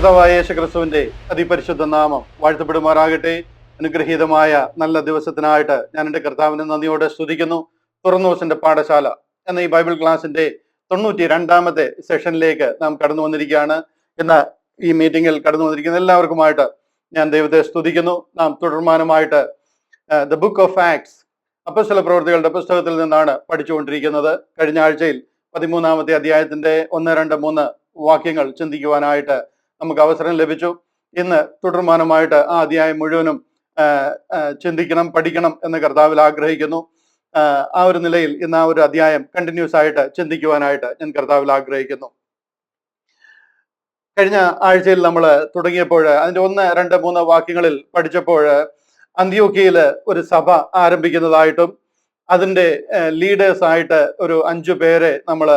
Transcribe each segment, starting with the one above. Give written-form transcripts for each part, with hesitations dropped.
കർത്താവായ യേശുക്രിസ്തുവിന്റെ അതിപരിശുദ്ധ നാമം വാഴ്ത്തപ്പെടുമാറാകട്ടെ. അനുഗ്രഹീതമായ നല്ല ദിവസത്തിനായിട്ട് ഞാൻ എൻ്റെ കർത്താവിനെ നന്ദിയോടെ സ്തുതിക്കുന്നു. തുറന്നോസിന്റെ പാഠശാല എന്ന ഈ ബൈബിൾ ക്ലാസിന്റെ 92ാമത്തെ സെഷനിലേക്ക് നാം കടന്നു വന്നിരിക്കുകയാണ്. ഇന്ന് ഈ മീറ്റിംഗിൽ കടന്നു വന്നിരിക്കുന്ന എല്ലാവർക്കുമായിട്ട് ഞാൻ ദൈവത്തെ സ്തുതിക്കുന്നു. നാം തുടർമാനമായിട്ട് ദ ബുക്ക് ഓഫ് ആക്ട്സ്, അപ്പോസ്തല പ്രവൃത്തികളുടെ പുസ്തകത്തിൽ നിന്നാണ് പഠിച്ചുകൊണ്ടിരിക്കുന്നത്. കഴിഞ്ഞ ആഴ്ചയിൽ 13ാമത്തെ അധ്യായത്തിന്റെ 1, 2, 3 വാക്യങ്ങൾ ചിന്തിക്കുവാനായിട്ട് നമുക്ക് അവസരം ലഭിച്ചു. ഇന്ന് തുടർമാനമായിട്ട് ആ അധ്യായം മുഴുവനും ചിന്തിക്കണം, പഠിക്കണം എന്ന് കർത്താവിൽ ആഗ്രഹിക്കുന്നു. ആ ഒരു നിലയിൽ ഇന്ന് ആ ഒരു അധ്യായം കണ്ടിന്യൂസ് ആയിട്ട് ചിന്തിക്കുവാനായിട്ട് ഞാൻ കർത്താവിൽ ആഗ്രഹിക്കുന്നു. കഴിഞ്ഞ ആഴ്ചയിൽ നമ്മൾ തുടങ്ങിയപ്പോൾ അതിന്റെ 1, 2, 3 വാക്യങ്ങളിൽ പഠിച്ചപ്പോൾ അന്ത്യോക്യയില് ഒരു സഭ ആരംഭിക്കുന്നതായിട്ടും അതിന്റെ ലീഡേഴ്സ് ആയിട്ട് ഒരു 5 പേരെ നമ്മൾ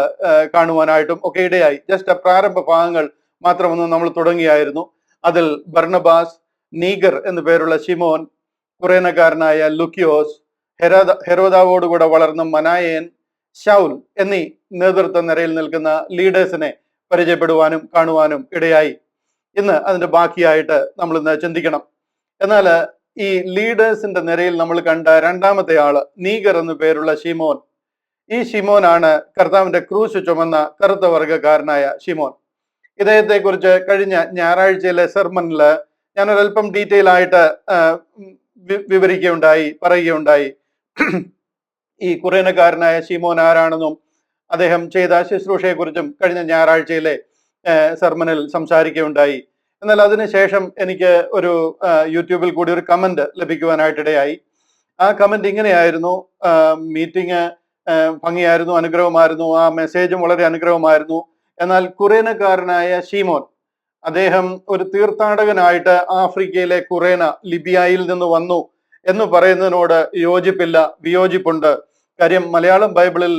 കാണുവാനായിട്ടും ഒക്കെ ഇടയായി. ജസ്റ്റ് പ്രാരംഭ ഭാഗങ്ങൾ മാത്രമൊന്നും നമ്മൾ തുടങ്ങിയായിരുന്നു. അതിൽ ബർണബാസ്, നീഗർ എന്നു പേരുള്ള ശിമോൻ, കുറേനക്കാരനായ ലുക്കിയോസ്, ഹെരോദാവോടുകൂടെ വളർന്ന മനായേൻ, ശൗൽ എന്നീ നേതൃത്വ നിരയിൽ നിൽക്കുന്ന ലീഡേഴ്സിനെ പരിചയപ്പെടുവാനും കാണുവാനും ഇടയായി. ഇന്ന് അതിന്റെ ബാക്കിയായിട്ട് നമ്മൾ ഇന്ന് ചിന്തിക്കണം. എന്നാൽ ഈ ലീഡേഴ്സിന്റെ നിരയിൽ നമ്മൾ കണ്ട രണ്ടാമത്തെ ആള് നീഗർ എന്നു പേരുള്ള ശിമോൻ. ഈ ശിമോനാണ് കർത്താവിന്റെ ക്രൂശ് ചുമന്ന കറുത്ത വർഗക്കാരനായ ശിമോൻ. ഇദ്ദേഹത്തെ കുറിച്ച് കഴിഞ്ഞ ഞായറാഴ്ചയിലെ സെർമണില് ഞാനൊരൽപ്പം ഡീറ്റെയിൽ ആയിട്ട് പറയുകയുണ്ടായി. ഈ കുറേനക്കാരനായ ശിമോൻ ആരാണെന്നും അദ്ദേഹം ചെയ്ത ശുശ്രൂഷയെക്കുറിച്ചും കഴിഞ്ഞ ഞായറാഴ്ചയിലെ സെർമണിൽ സംസാരിക്കുകയുണ്ടായി. എന്നാൽ അതിനുശേഷം എനിക്ക് ഒരു യൂട്യൂബിൽ കൂടി ഒരു കമന്റ് ലഭിക്കുവാനായിട്ടിടയായി. ആ കമന്റ് ഇങ്ങനെയായിരുന്നു: മീറ്റിംഗ് ഭംഗിയായിരുന്നു, അനുഗ്രഹമായിരുന്നു, ആ മെസ്സേജും വളരെ അനുഗ്രഹമായിരുന്നു. എന്നാൽ കുറേനക്കാരനായ ശിമോൻ, അദ്ദേഹം ഒരു തീർത്ഥാടകനായിട്ട് ആഫ്രിക്കയിലെ കുറേന, ലിബിയയിൽ നിന്ന് വന്നു എന്ന് പറയുന്നതിനോട് യോജിപ്പില്ല, വിയോജിപ്പുണ്ട്. കാര്യം മലയാളം ബൈബിളിൽ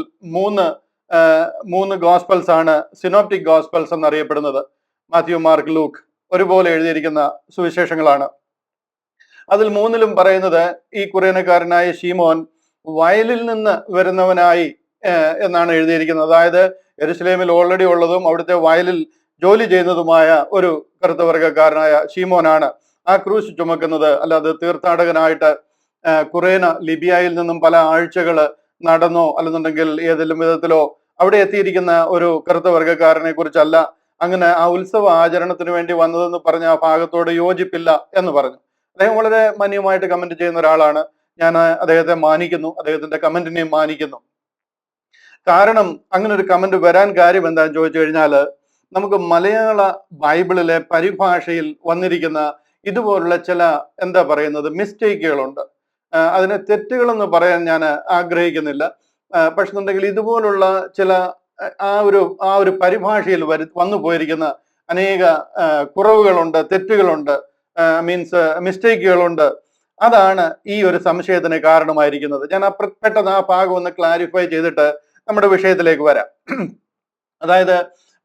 മൂന്ന് ഗോസ്പൽസ് ആണ് സിനോപ്റ്റിക് ഗോസ്പൽസ് എന്നറിയപ്പെടുന്നത്. മാത്യു, മാർക്ക്, ലൂക്ക് ഒരുപോലെ എഴുതിയിരിക്കുന്ന സുവിശേഷങ്ങളാണ്. അതിൽ 3ലും പറയുന്നത് ഈ കുറേനക്കാരനായ ശിമോൻ വയലിൽ നിന്ന് വരുന്നവനായി എന്നാണ് എഴുതിയിരിക്കുന്നത്. അതായത് യെരുശലേമിൽ ഓൾറെഡി ഉള്ളതും അവിടുത്തെ വയലിൽ ജോലി ചെയ്യുന്നതുമായ ഒരു കറുത്ത വർഗക്കാരനായ ശിമോനാണ് ആ ക്രൂശ് ചുമക്കുന്നത്. അല്ലാതെ തീർത്ഥാടകനായിട്ട് കുറേന, ലിബിയയിൽ നിന്നും പല ആഴ്ചകള് നടന്നോ അല്ലെന്നുണ്ടെങ്കിൽ ഏതെങ്കിലും വിധത്തിലോ അവിടെ എത്തിയിരിക്കുന്ന ഒരു കറുത്ത വർഗക്കാരനെ കുറിച്ചല്ല. അങ്ങനെ ആ ഉത്സവ ആചരണത്തിന് വേണ്ടി വന്നതെന്ന് പറഞ്ഞ ആ ഭാഗത്തോട് യോജിപ്പില്ല എന്ന് പറഞ്ഞു. അദ്ദേഹം വളരെ മാന്യമായിട്ട് കമന്റ് ചെയ്യുന്ന ഒരാളാണ്. ഞാൻ അദ്ദേഹത്തെ മാനിക്കുന്നു, അദ്ദേഹത്തിന്റെ കമന്റിനെയും മാനിക്കുന്നു. കാരണം അങ്ങനെ ഒരു കമന്റ് വരാൻ കാര്യം എന്താണെന്ന് ചോദിച്ചു കഴിഞ്ഞാൽ, നമുക്ക് മലയാള ബൈബിളിലെ പരിഭാഷയിൽ വന്നിരിക്കുന്ന ഇതുപോലുള്ള ചില മിസ്റ്റേക്കുകളുണ്ട്. അതിനെ തെറ്റുകളെന്ന് പറയാൻ ഞാൻ ആഗ്രഹിക്കുന്നില്ല. പക്ഷെ എന്നുണ്ടെങ്കിൽ ഇതുപോലുള്ള ചില ആ ഒരു പരിഭാഷയിൽ വന്നു പോയിരിക്കുന്ന അനേക കുറവുകളുണ്ട്, തെറ്റുകളുണ്ട്, മിസ്റ്റേക്കുകളുണ്ട്. അതാണ് ഈ ഒരു സംശയത്തിന് കാരണമായിരിക്കുന്നത്. ഞാൻ പെട്ടെന്ന് ആ ഭാഗം ഒന്ന് ക്ലാരിഫൈ ചെയ്തിട്ട് നമ്മുടെ വിഷയത്തിലേക്ക് വരാം. അതായത്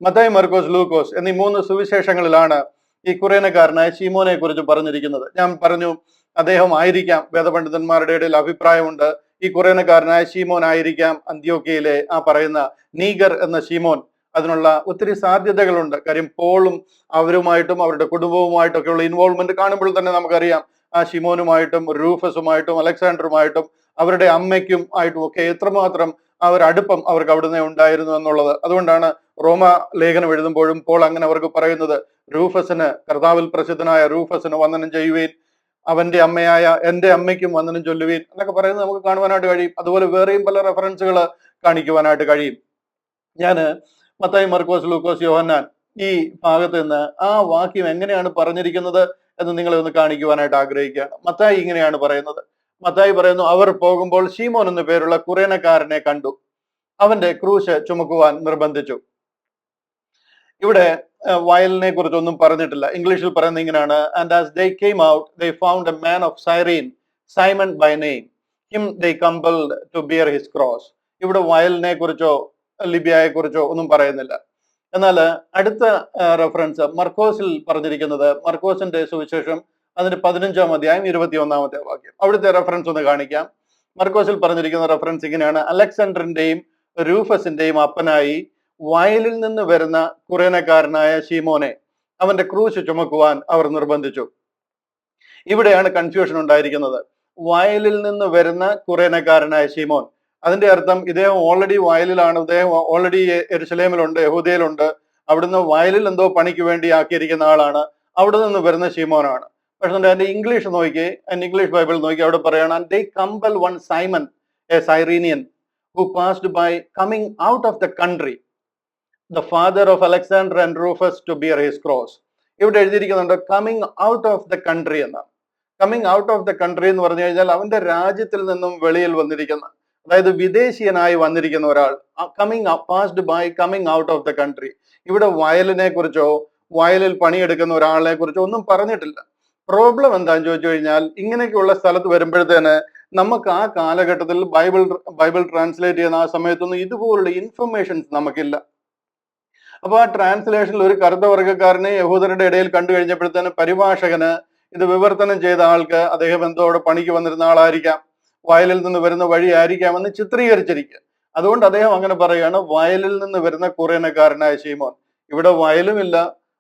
മത്തായി, മർക്കോസ്, ലൂക്കോസ് എന്നീ 3 സുവിശേഷങ്ങളിലാണ് ഈ കുറേനക്കാരനായ ശിമോനെ കുറിച്ച് പറഞ്ഞിരിക്കുന്നത്. ഞാൻ പറഞ്ഞു, അദ്ദേഹം ആയിരിക്കാം, വേദപണ്ഡിതന്മാരുടെ ഇടയിൽ അഭിപ്രായമുണ്ട്, ഈ കുറേനക്കാരനായ ശിമോൻ ആയിരിക്കാം അന്ത്യോക്യയിലെ ആ പറയുന്ന നീഗർ എന്ന ശിമോൻ. അതിനുള്ള ഒത്തിരി സാധ്യതകളുണ്ട്. കാര്യം പോളും അവരുമായിട്ടും അവരുടെ കുടുംബവുമായിട്ടൊക്കെ ഉള്ള ഇൻവോൾവ്മെന്റ് കാണുമ്പോൾ തന്നെ നമുക്കറിയാം ആ ശിമോനുമായിട്ടും റൂഫസുമായിട്ടും അലക്സാണ്ടറുമായിട്ടും അവരുടെ അമ്മയ്ക്കും ആയിട്ടും ഒക്കെ എത്രമാത്രം ആ ഒരു അടുപ്പം അവർക്ക് അവിടുന്ന് ഉണ്ടായിരുന്നു എന്നുള്ളത്. അതുകൊണ്ടാണ് റോമ ലേഖനം എഴുതുമ്പോഴും പോൾ അങ്ങനെ അവർക്ക് പറയുന്നത്, കർത്താവിൽ പ്രസിദ്ധനായ റൂഫസിന് വന്ദനം ചെയ്യുവീൻ, അവന്റെ അമ്മയായ എൻ്റെ അമ്മയ്ക്കും വന്ദനം ചൊല്ലുവീൻ എന്നൊക്കെ പറയുന്നത് നമുക്ക് കാണുവാനായിട്ട് കഴിയും. അതുപോലെ വേറെയും പല റെഫറൻസുകൾ കാണിക്കുവാനായിട്ട് കഴിയും. ഞാൻ മത്തായി, മർക്കോസ്, ലൂക്കോസ്, യോഹന്നാൻ ഈ ഭാഗത്ത് നിന്ന് ആ വാക്യം എങ്ങനെയാണ് പറഞ്ഞിരിക്കുന്നത് എന്ന് നിങ്ങളെ ഒന്ന് കാണിക്കുവാനായിട്ട് ആഗ്രഹിക്കുകയാണ്. മത്തായി ഇങ്ങനെയാണ് പറയുന്നത്. മത്തായി പറയുന്നു, അവർ പോകുമ്പോൾ ശിമോൻ എന്നു പേരുള്ള കുറേനക്കാരനെ കണ്ടു, അവന്റെ ക്രൂശ് ചുമക്കുവാൻ നിർബന്ധിച്ചു. ഇവിടെ വയലിനെ കുറിച്ചൊന്നും പറഞ്ഞിട്ടില്ല. ഇംഗ്ലീഷിൽ പറയുന്നത് ഇങ്ങനെയാണ്: and as they came out they found a man of Cyrene, Simon by name, him they compelled to bear his cross. ഇവിടെ വയലിനെ കുറിച്ചോ ലിബിയയെ കുറിച്ചോ ഒന്നും പറയുന്നില്ല. എന്നാൽ അടുത്ത റെഫറൻസ് മർക്കോസിൽ പറഞ്ഞിരിക്കുന്നത്, മർക്കോസിന്റെ സുവിശേഷം അതിന്റെ 15ാം അധ്യായം 21ാമത്തെ വാക്യം. അവിടുത്തെ റെഫറൻസ് ഒന്ന് കാണിക്കാം. മർക്കോസിൽ പറഞ്ഞിരിക്കുന്ന റെഫറൻസ് ഇങ്ങനെയാണ്: അലക്സാണ്ടറിന്റെയും റൂഫസിന്റെയും അപ്പനായി വയലിൽ നിന്ന് വരുന്ന കുറേനക്കാരനായ ശിമോനെ, അവന്റെ ക്രൂശ് ചുമക്കുവാൻ അവർ നിർബന്ധിച്ചു. ഇവിടെയാണ് കൺഫ്യൂഷൻ ഉണ്ടായിരിക്കുന്നത്. വയലിൽ നിന്ന് വരുന്ന കുറേനക്കാരനായ ശിമോൻ, അതിന്റെ അർത്ഥം ഇദ്ദേഹം ഓൾറെഡി വയലിലാണ്, ഇദ്ദേഹം ഓൾറെഡി യെരുശലേമിലുണ്ട്, യഹൂദയിലുണ്ട്. അവിടുന്ന് വയലിൽ എന്തോ പണിക്ക് വേണ്ടി ആക്കിയിരിക്കുന്ന ആളാണ്. അവിടെ നിന്ന് വരുന്ന ശിമോനാണ്. പക്ഷെ അതിന്റെ ഇംഗ്ലീഷ് നോക്കി, ഇംഗ്ലീഷ് ബൈബിൾ നോക്കി അവിടെ പറയാണ്, they compel one Simon a Cyrenian who passed by coming out of the country the father of Alexander and Rufus to bear his cross. ഇവിടെ എഴുതിയിരിക്കുന്നുണ്ട് coming out of the country എന്നാണ്. Coming out of the country എന്ന് പറഞ്ഞു കഴിഞ്ഞാൽ അവന്റെ രാജ്യത്തിൽ നിന്നും വെളിയിൽ വന്നിരിക്കുന്ന, അതായത് വിദേശീയനായി വന്നിരിക്കുന്ന ഒരാൾ. Coming passed by coming out of the country. ഇവിടെ വയലിനെ കുറിച്ചോ വയലിൽ പണിയെടുക്കുന്ന ഒരാളെ കുറിച്ചോ ഒന്നും പറഞ്ഞിട്ടില്ല. പ്രോബ്ലം എന്താന്ന് ചോദിച്ചു കഴിഞ്ഞാൽ, ഇങ്ങനെയൊക്കെയുള്ള സ്ഥലത്ത് വരുമ്പോഴത്തേന് നമുക്ക് ആ കാലഘട്ടത്തിൽ ബൈബിൾ ട്രാൻസ്ലേറ്റ് ചെയ്യുന്ന ആ സമയത്തൊന്നും ഇതുപോലുള്ള ഇൻഫർമേഷൻസ് നമുക്കില്ല. അപ്പൊ ആ ട്രാൻസ്ലേഷനിൽ ഒരു കറുത്ത വർഗ്ഗക്കാരനെ യഹൂദരുടെ ഇടയിൽ കണ്ടു കഴിഞ്ഞപ്പോഴത്തേന് പരിഭാഷകന് ഇത് വിവർത്തനം ചെയ്ത ആൾക്ക് അദ്ദേഹം എന്തോ അവിടെ പണിക്ക് വന്നിരുന്ന ആളായിരിക്കാം, വയലിൽ നിന്ന് വരുന്ന വഴി ആയിരിക്കാമെന്ന് ചിത്രീകരിച്ചിരിക്കുക. അതുകൊണ്ട് അദ്ദേഹം അങ്ങനെ പറയുകയാണ്, വയലിൽ നിന്ന് വരുന്ന കുറേനക്കാരനായ ശീമോൻ. ഇവിടെ വയലുമില്ല,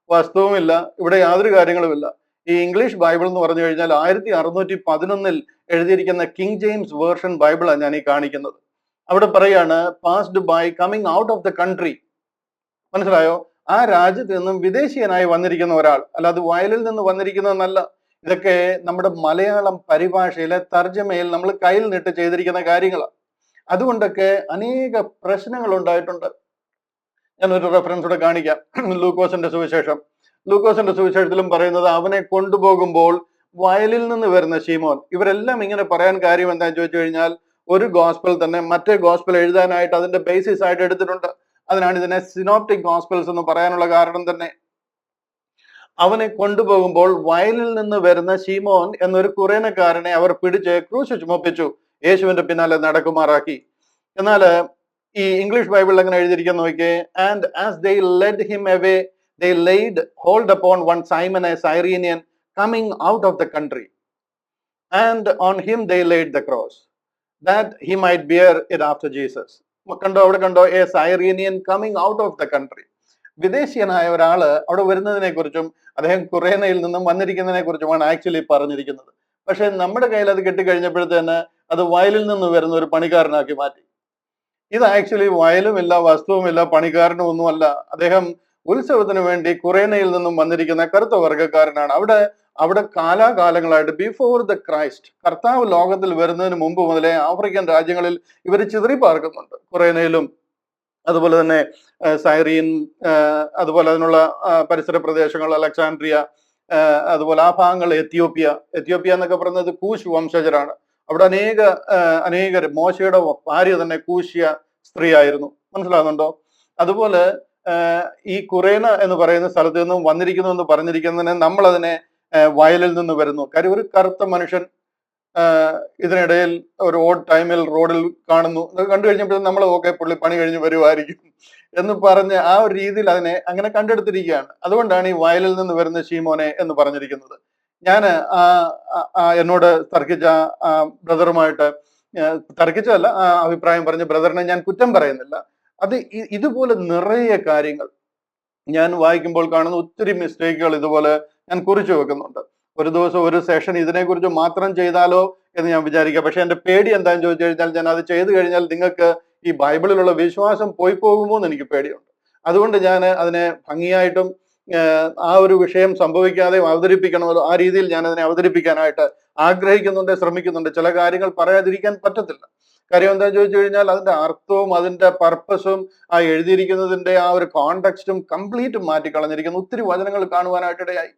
വസ്തുവുമില്ല, ഇവിടെ യാതൊരു കാര്യങ്ങളുമില്ല. ഈ ഇംഗ്ലീഷ് ബൈബിൾ എന്ന് പറഞ്ഞു കഴിഞ്ഞാൽ 1611 എഴുതിയിരിക്കുന്ന കിങ് ജെയിംസ് വേർഷൻ ബൈബിളാണ് ഞാൻ ഈ കാണിക്കുന്നത്. അവിടെ പറയാണ് passed by coming out of the country. മനസ്സിലായോ? ആ രാജ്യത്ത് നിന്നും വിദേശീയനായി വന്നിരിക്കുന്ന ഒരാൾ, അല്ലാതെ വയലിൽ നിന്ന് വന്നിരിക്കുന്നതെന്നല്ല. ഇതൊക്കെ നമ്മുടെ മലയാളം പരിഭാഷയിലെ തർജ്ജമയിൽ നമ്മൾ കയ്യിൽ നിട്ട് ചെയ്തിരിക്കുന്ന കാര്യങ്ങളാണ്. അതുകൊണ്ടൊക്കെ അനേക പ്രശ്നങ്ങൾ ഉണ്ടായിട്ടുണ്ട്. ഞാനൊരു റെഫറൻസ് കൂടെ കാണിക്കാം. ലൂക്കോസിന്റെ സുവിശേഷത്തിലും പറയുന്നത്, അവനെ കൊണ്ടുപോകുമ്പോൾ വയലിൽ നിന്ന് വരുന്ന ശീമോൻ. ഇവരെല്ലാം ഇങ്ങനെ പറയാൻ കാര്യം എന്താണെന്ന് ചോദിച്ചു കഴിഞ്ഞാൽ, ഒരു ഗോസ്പൽ തന്നെ മറ്റേ ഗോസ്പൽ എഴുതാനായിട്ട് അതിന്റെ ബേസിസ് ആയിട്ട് എടുത്തിട്ടുണ്ട്. അതിനാണ് ഇതിനെ സിനോപ്റ്റിക് ഗോസ്പൽസ് എന്ന് പറയാനുള്ള കാരണം തന്നെ. അവനെ കൊണ്ടുപോകുമ്പോൾ വയലിൽ നിന്ന് വരുന്ന ശീമോൻ എന്നൊരു കുറേനക്കാരനെ അവർ പിടിച്ച് ക്രൂശ് ചുമപ്പിച്ചു, യേശുവിന്റെ പിന്നാലെ നടക്കുമാറാക്കി. എന്നാൽ ഈ ഇംഗ്ലീഷ് ബൈബിളിൽ എങ്ങനെ എഴുതിയിരിക്കുന്ന നോക്കിയേ, and as they lead him away they laid hold upon one Simon a Cyrenian coming out of the country, and on him they laid the cross that he might bear it after Jesus. കണ്ടോ, അവിടെ കണ്ടോ, a Cyrenian coming out of the country. വിദേശീയനായ ഒരാള് അവിടെ വരുന്നതിനെ കുറിച്ചും അദ്ദേഹം കുറേനയിൽ നിന്നും വന്നിരിക്കുന്നതിനെ കുറിച്ചുമാണ് ആക്ച്വലി പറഞ്ഞിരിക്കുന്നത്. പക്ഷെ നമ്മുടെ കയ്യിൽ അത് കിട്ടിക്കഴിഞ്ഞപ്പോഴത്തേന് അത് വയലിൽ നിന്ന് വരുന്ന ഒരു പണിക്കാരനാക്കി മാറ്റി. ഇത് ആക്ച്വലി വയലുമില്ല, വസ്തുവുമില്ല, പണിക്കാരനും ഒന്നുമല്ല. അദ്ദേഹം ഉത്സവത്തിന് വേണ്ടി കുറേനയിൽ നിന്നും വന്നിരിക്കുന്ന കറുത്ത വർഗ്ഗക്കാരനാണ്. അവിടെ കാലാകാലങ്ങളായിട്ട് ബിഫോർ ദ ക്രൈസ്റ്റ്, കർത്താവ് ലോകത്തിൽ വരുന്നതിന് മുമ്പ് മുതലേ ആഫ്രിക്കൻ രാജ്യങ്ങളിൽ ഇവർ ചിതറി പാർക്കുന്നുണ്ട്. കുറേനയിലും അതുപോലെ തന്നെ സൈറീൻ, അതുപോലെ അതിനുള്ള പരിസര പ്രദേശങ്ങൾ, അലക്സാൻഡ്രിയ, അതുപോലെ ആ ഭാഗങ്ങൾ, എത്യോപ്യ എന്നൊക്കെ പറയുന്നത് കൂശ് വംശജരാണ്. അവിടെ അനേകർ, മോശയുടെ ഭാര്യ തന്നെ കൂശ്യ സ്ത്രീ ആയിരുന്നു. മനസ്സിലാകുന്നുണ്ടോ? അതുപോലെ ഈ കുറേന എന്ന് പറയുന്ന സ്ഥലത്ത് നിന്നും വന്നിരിക്കുന്നു എന്ന് പറഞ്ഞിരിക്കുന്നതിന് നമ്മൾ അതിനെ വയലിൽ നിന്ന് വരുന്നു. കാര്യം ഒരു കറുത്ത മനുഷ്യൻ ഇതിനിടയിൽ ഒരു ഓഡ് ടൈമിൽ റോഡിൽ കാണുന്നു, കണ്ടു കഴിഞ്ഞപ്പോൾ നമ്മൾ ഓക്കെ പുള്ളി പണി കഴിഞ്ഞ് വരുമായിരിക്കും എന്ന് പറഞ്ഞ് ആ ഒരു രീതിയിൽ അതിനെ അങ്ങനെ കണ്ടെടുത്തിരിക്കുകയാണ്. അതുകൊണ്ടാണ് ഈ വയലിൽ നിന്ന് വരുന്ന ശീമോനെ എന്ന് പറഞ്ഞിരിക്കുന്നത്. ഞാൻ എന്നോട് തർക്കിച്ച ബ്രദറുമായിട്ട് തർക്കിച്ചതല്ല, ആ അഭിപ്രായം പറഞ്ഞ ബ്രദറിനെ ഞാൻ കുറ്റം പറയുന്നില്ല. അത് ഇതുപോലെ നിറയെ കാര്യങ്ങൾ ഞാൻ വായിക്കുമ്പോൾ കാണുന്ന ഒത്തിരി മിസ്റ്റേക്കുകൾ ഇതുപോലെ ഞാൻ കുറിച്ചു വെക്കുന്നുണ്ട്. ഒരു ദിവസം ഒരു സെഷൻ ഇതിനെക്കുറിച്ച് മാത്രം ചെയ്താലോ എന്ന് ഞാൻ വിചാരിക്കുക. പക്ഷെ എൻ്റെ പേടി എന്താണെന്ന് ചോദിച്ചു കഴിഞ്ഞാൽ, ഞാൻ അത് ചെയ്തു കഴിഞ്ഞാൽ നിങ്ങൾക്ക് ഈ ബൈബിളിലുള്ള വിശ്വാസം പോയി പോകുമോ എന്ന് എനിക്ക് പേടിയുണ്ട്. അതുകൊണ്ട് ഞാൻ അതിനെ ഭംഗിയായിട്ടും ആ ഒരു വിഷയം സംഭവിക്കാതെ അവതരിപ്പിക്കണമല്ലോ, ആ രീതിയിൽ ഞാൻ അതിനെ അവതരിപ്പിക്കാനായിട്ട് ആഗ്രഹിക്കുന്നുണ്ട്, ശ്രമിക്കുന്നുണ്ട്. ചില കാര്യങ്ങൾ പറയാതിരിക്കാൻ പറ്റത്തില്ല. കാര്യം എന്താണെന്ന് ചോദിച്ചു കഴിഞ്ഞാൽ, അതിന്റെ അർത്ഥവും അതിന്റെ പർപ്പസും ആ എഴുതിയിരിക്കുന്നതിന്റെ ആ ഒരു കോണ്ടെക്സ്റ്റും കംപ്ലീറ്റ് മാറ്റിക്കളഞ്ഞിരിക്കുന്ന ഒത്തിരി വചനങ്ങൾ കാണുവാനായിട്ടിടയായി.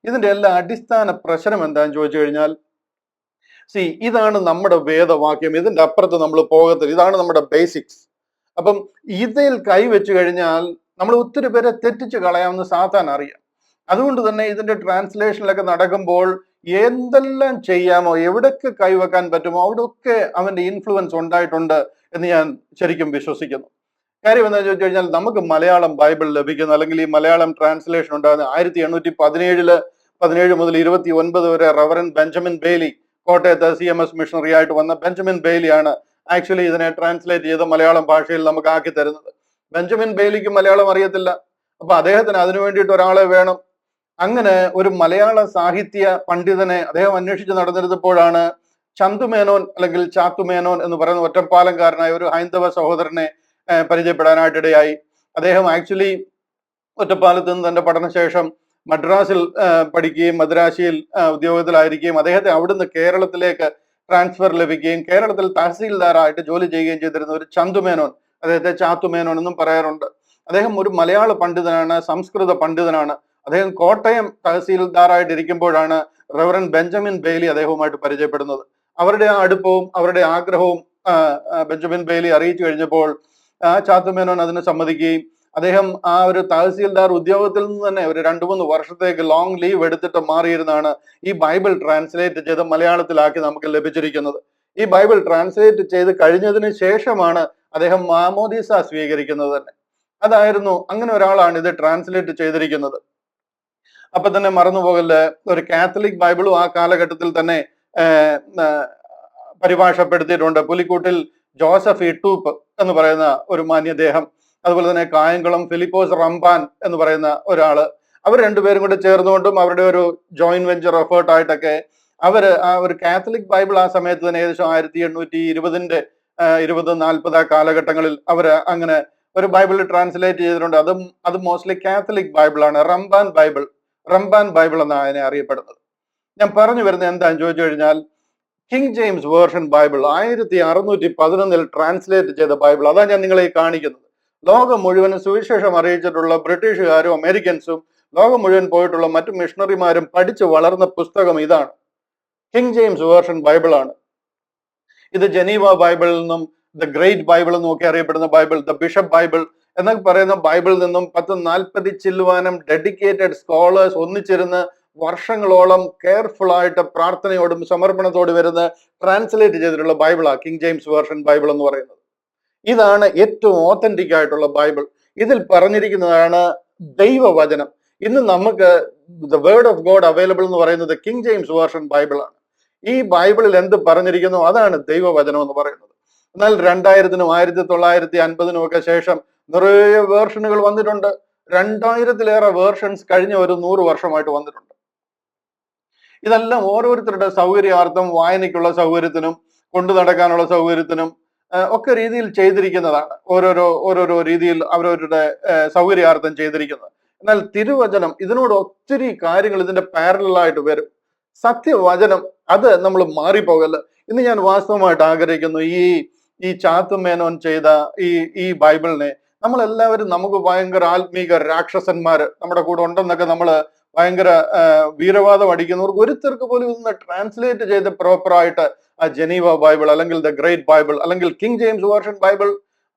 ഇതിന്റെ എല്ലാ അടിസ്ഥാന പ്രശ്നം എന്താണെന്ന് ചോദിച്ചു കഴിഞ്ഞാൽ, ഇതാണ് നമ്മുടെ വേദവാക്യം, ഇതിന്റെ അപ്പുറത്ത് നമ്മൾ പോകത്തില്ല, ഇതാണ് നമ്മുടെ ബേസിക്സ്. അപ്പം ഇതിൽ കൈവച്ചു കഴിഞ്ഞാൽ നമ്മൾ ഒത്തിരി പേരെ തെറ്റിച്ച് കളയാമെന്ന് സാത്താൻ അറിയാം. അതുകൊണ്ട് തന്നെ ഇതിന്റെ ട്രാൻസ്ലേഷനിലൊക്കെ നടക്കുമ്പോൾ എന്തെല്ലാം ചെയ്യാമോ, എവിടൊക്കെ കൈവെക്കാൻ പറ്റുമോ അവിടെയൊക്കെ അവന്റെ ഇൻഫ്ലുവൻസ് ഉണ്ടായിട്ടുണ്ട് എന്ന് ഞാൻ ശരിക്കും വിശ്വസിക്കുന്നു. കാര്യം എന്താണെന്ന് ചോദിച്ചു കഴിഞ്ഞാൽ, നമുക്ക് മലയാളം ബൈബിൾ ലഭിക്കുന്ന, അല്ലെങ്കിൽ ഈ മലയാളം ട്രാൻസ്ലേഷൻ ഉണ്ടാകുന്ന 1817 മുതൽ 29 വരെ റവറൻ ബെഞ്ചമിൻ ബെയ്ലി, കോട്ടയത്ത് CMS മിഷണറി ആയിട്ട് വന്ന ബെഞ്ചമിൻ ബെയ്ലിയാണ് ആക്ച്വലി ഇതിനെ ട്രാൻസ്ലേറ്റ് ചെയ്ത് മലയാളം ഭാഷയിൽ നമുക്ക് ആക്കി തരുന്നത്. ബെഞ്ചമിൻ ബെയ്ലിക്ക് മലയാളം അറിയത്തില്ല. അപ്പൊ അദ്ദേഹത്തിന് അതിനു വേണ്ടിയിട്ട് ഒരാളെ വേണം. അങ്ങനെ ഒരു മലയാള സാഹിത്യ പണ്ഡിതനെ അദ്ദേഹം അന്വേഷിച്ച് നടന്നിരുന്നപ്പോഴാണ് ചന്തുമേനോൻ അല്ലെങ്കിൽ ചാത്തുമേനോൻ എന്ന് പറയുന്ന ഒറ്റപ്പാലംകാരനായ ഒരു ഹൈന്ദവ സഹോദരനെ പരിചയപ്പെടാനായിട്ടിടയായി. അദ്ദേഹം ആക്ച്വലി ഒറ്റപ്പാലത്ത് നിന്ന് തന്റെ പഠനശേഷം മദ്രാസിൽ പഠിക്കുകയും മദ്രാശിയിൽ ഉദ്യോഗത്തിലായിരിക്കുകയും അദ്ദേഹത്തെ അവിടുന്ന് കേരളത്തിലേക്ക് ട്രാൻസ്ഫർ ലഭിക്കുകയും കേരളത്തിൽ തഹസീൽദാറായിട്ട് ജോലി ചെയ്യുകയും ചെയ്തിരുന്ന ഒരു ചന്തുമേനോൻ, അദ്ദേഹത്തെ ചാത്തുമേനോൻ എന്നും പറയാറുണ്ട്. അദ്ദേഹം ഒരു മലയാള പണ്ഡിതനാണ്, സംസ്കൃത പണ്ഡിതനാണ്. അദ്ദേഹം കോട്ടയം തഹസീൽദാറായിട്ട് ഇരിക്കുമ്പോഴാണ് റവറൻ ബെഞ്ചമിൻ ബെയ്ലി അദ്ദേഹവുമായിട്ട് പരിചയപ്പെടുന്നത്. അവരുടെ ആ അടുപ്പവും അവരുടെ ആഗ്രഹവും ബെഞ്ചമിൻ ബെയ്ലി അറിയിച്ചു കഴിഞ്ഞപ്പോൾ ചാത്തുമേനോൻ അതിന് സമ്മതിക്കുകയും അദ്ദേഹം ആ ഒരു തഹസീൽദാർ ഉദ്യോഗത്തിൽ നിന്ന് തന്നെ ഒരു 2-3 വർഷത്തേക്ക് ലോങ് ലീവ് എടുത്തിട്ട് മാറിയിരുന്നാണ് ഈ ബൈബിൾ ട്രാൻസ്ലേറ്റ് ചെയ്ത് മലയാളത്തിലാക്കി നമുക്ക് ലഭിച്ചിരിക്കുന്നത്. ഈ ബൈബിൾ ട്രാൻസ്ലേറ്റ് ചെയ്ത് കഴിഞ്ഞതിന് ശേഷമാണ് അദ്ദേഹം മാമോദീസ സ്വീകരിക്കുന്നത് തന്നെ. അതായിരുന്നു, അങ്ങനെ ഒരാളാണ് ഇത് ട്രാൻസ്ലേറ്റ് ചെയ്തിരിക്കുന്നത്. അപ്പൊ തന്നെ മറന്നുപോകല്, ഒരു കാത്തലിക് ബൈബിളും ആ കാലഘട്ടത്തിൽ തന്നെ പരിഭാഷപ്പെടുത്തിയിട്ടുണ്ട്. പുലിക്കൂട്ടിൽ ജോസഫ് ഇട്ടൂപ്പ് എന്ന് പറയുന്ന ഒരു മാന്യദേഹം, അതുപോലെ തന്നെ കായംകുളം ഫിലിപ്പോസ് റംബാൻ എന്ന് പറയുന്ന ഒരാള്, അവർ രണ്ടുപേരും കൂടെ ചേർന്നുകൊണ്ടും അവരുടെ ഒരു ജോയിന്റ് വെഞ്ചർ എഫേർട്ട് ആയിട്ടൊക്കെ അവര് ആ ഒരു കാത്തലിക് ബൈബിൾ ആ സമയത്ത് തന്നെ ഏകദേശം 1820 2040 കാലഘട്ടങ്ങളിൽ അവര് അങ്ങനെ ഒരു ബൈബിൾ ട്രാൻസ്ലേറ്റ് ചെയ്തിട്ടുണ്ട്. അത് മോസ്റ്റ്ലി കാത്തലിക് ബൈബിളാണ്, റംബാൻ ബൈബിൾ എന്നാണ് അതിനെ അറിയപ്പെടുന്നത്. ഞാൻ പറഞ്ഞു വരുന്നത് എന്താണെന്ന് ചോദിച്ചു കഴിഞ്ഞാൽ, king James version Bible 1611 translate ചെയ്ത ബൈബിൾ, അതാണ് ഞാൻ നിങ്ങളെ കാണിക്കുന്നത്. ലോകം മുഴുവനും സുവിശേഷം അറിയിച്ചിട്ടുള്ള ബ്രിട്ടീഷുകാരും അമേരിക്കൻസും ലോകം മുഴുവൻ പോയിട്ടുള്ള മറ്റു മിഷണറിമാരും പഠിച്ചു വളർന്ന പുസ്തകം ഇതാണ്. കിങ് ജെയിംസ് വേർഷൻ ബൈബിളാണ് ഇത്. ജനീവ ബൈബിളിൽ നിന്നും ദ ഗ്രേറ്റ് ബൈബിൾ എന്നും ഒക്കെ അറിയപ്പെടുന്ന ബൈബിൾ, ദ ബിഷപ്പ് ബൈബിൾ എന്നൊക്കെ പറയുന്ന ബൈബിളിൽ നിന്നും 10-40 ചില്ലുവാനം ഡെഡിക്കേറ്റഡ് സ്കോളേഴ്സ് ഒന്നിച്ചിരുന്ന് വർഷങ്ങളോളം കെയർഫുൾ ആയിട്ട് പ്രാർത്ഥനയോടും സമർപ്പണത്തോടും വരുന്ന ട്രാൻസ്ലേറ്റ് ചെയ്തിട്ടുള്ള ബൈബിളാണ് കിങ് ജെയിംസ് വേർഷൻ ബൈബിൾ എന്ന് പറയുന്നത്. ഇതാണ് ഏറ്റവും ഓത്തന്റിക് ആയിട്ടുള്ള ബൈബിൾ. ഇതിൽ പറഞ്ഞിരിക്കുന്നതാണ് ദൈവവചനം. ഇന്ന് നമുക്ക് the word of God available എന്ന് പറയുന്നത് കിങ് ജെയിംസ് വേർഷൻ ബൈബിളാണ്. ഈ ബൈബിളിൽ എന്ത് പറഞ്ഞിരിക്കുന്നു അതാണ് ദൈവവചനം എന്ന് പറയുന്നത്. എന്നാൽ 2000-നും 1950-നും ഒക്കെ ശേഷം നിറയെ വേർഷനുകൾ വന്നിട്ടുണ്ട്. 2000-ലേറെ വേർഷൻസ് കഴിഞ്ഞ ഒരു 100 വർഷമായിട്ട് വന്നിട്ടുണ്ട്. ഇതെല്ലാം ഓരോരുത്തരുടെ സൗകര്യാർത്ഥം, വായനയ്ക്കുള്ള സൗകര്യത്തിനും കൊണ്ടു നടക്കാനുള്ള സൗകര്യത്തിനും ഒക്കെ രീതിയിൽ ചെയ്തിരിക്കുന്നതാണ്. ഓരോരോ രീതിയിൽ അവരവരുടെ സൗകര്യാർത്ഥം ചെയ്തിരിക്കുന്നത്. എന്നാൽ തിരുവചനം ഇതിനോട് ഒത്തിരി കാര്യങ്ങൾ ഇതിന്റെ പാരലായിട്ട് വരും. സത്യവചനം അത് നമ്മൾ മാറിപ്പോകല്ല. ഇന്ന് ഞാൻ വാസ്തവമായിട്ട് ആഗ്രഹിക്കുന്നു, ഈ ചാത്തുമേനോൻ ചെയ്ത ഈ ബൈബിളിനെ നമ്മളെല്ലാവരും, നമുക്ക് ഭയങ്കര ആത്മീക രാക്ഷസന്മാര് നമ്മുടെ കൂടെ ഉണ്ടെന്നൊക്കെ നമ്മൾ ഭയങ്കര വീരവാദം അടിക്കുന്നവർക്ക് ഒരുത്തർക്ക് പോലും ഇന്ന് ട്രാൻസ്ലേറ്റ് ചെയ്ത് പ്രോപ്പറായിട്ട് ആ ജനീവ ബൈബിൾ അല്ലെങ്കിൽ ദ ഗ്രേറ്റ് ബൈബിൾ അല്ലെങ്കിൽ കിങ് ജെയിംസ് വേർഷൻ ബൈബിൾ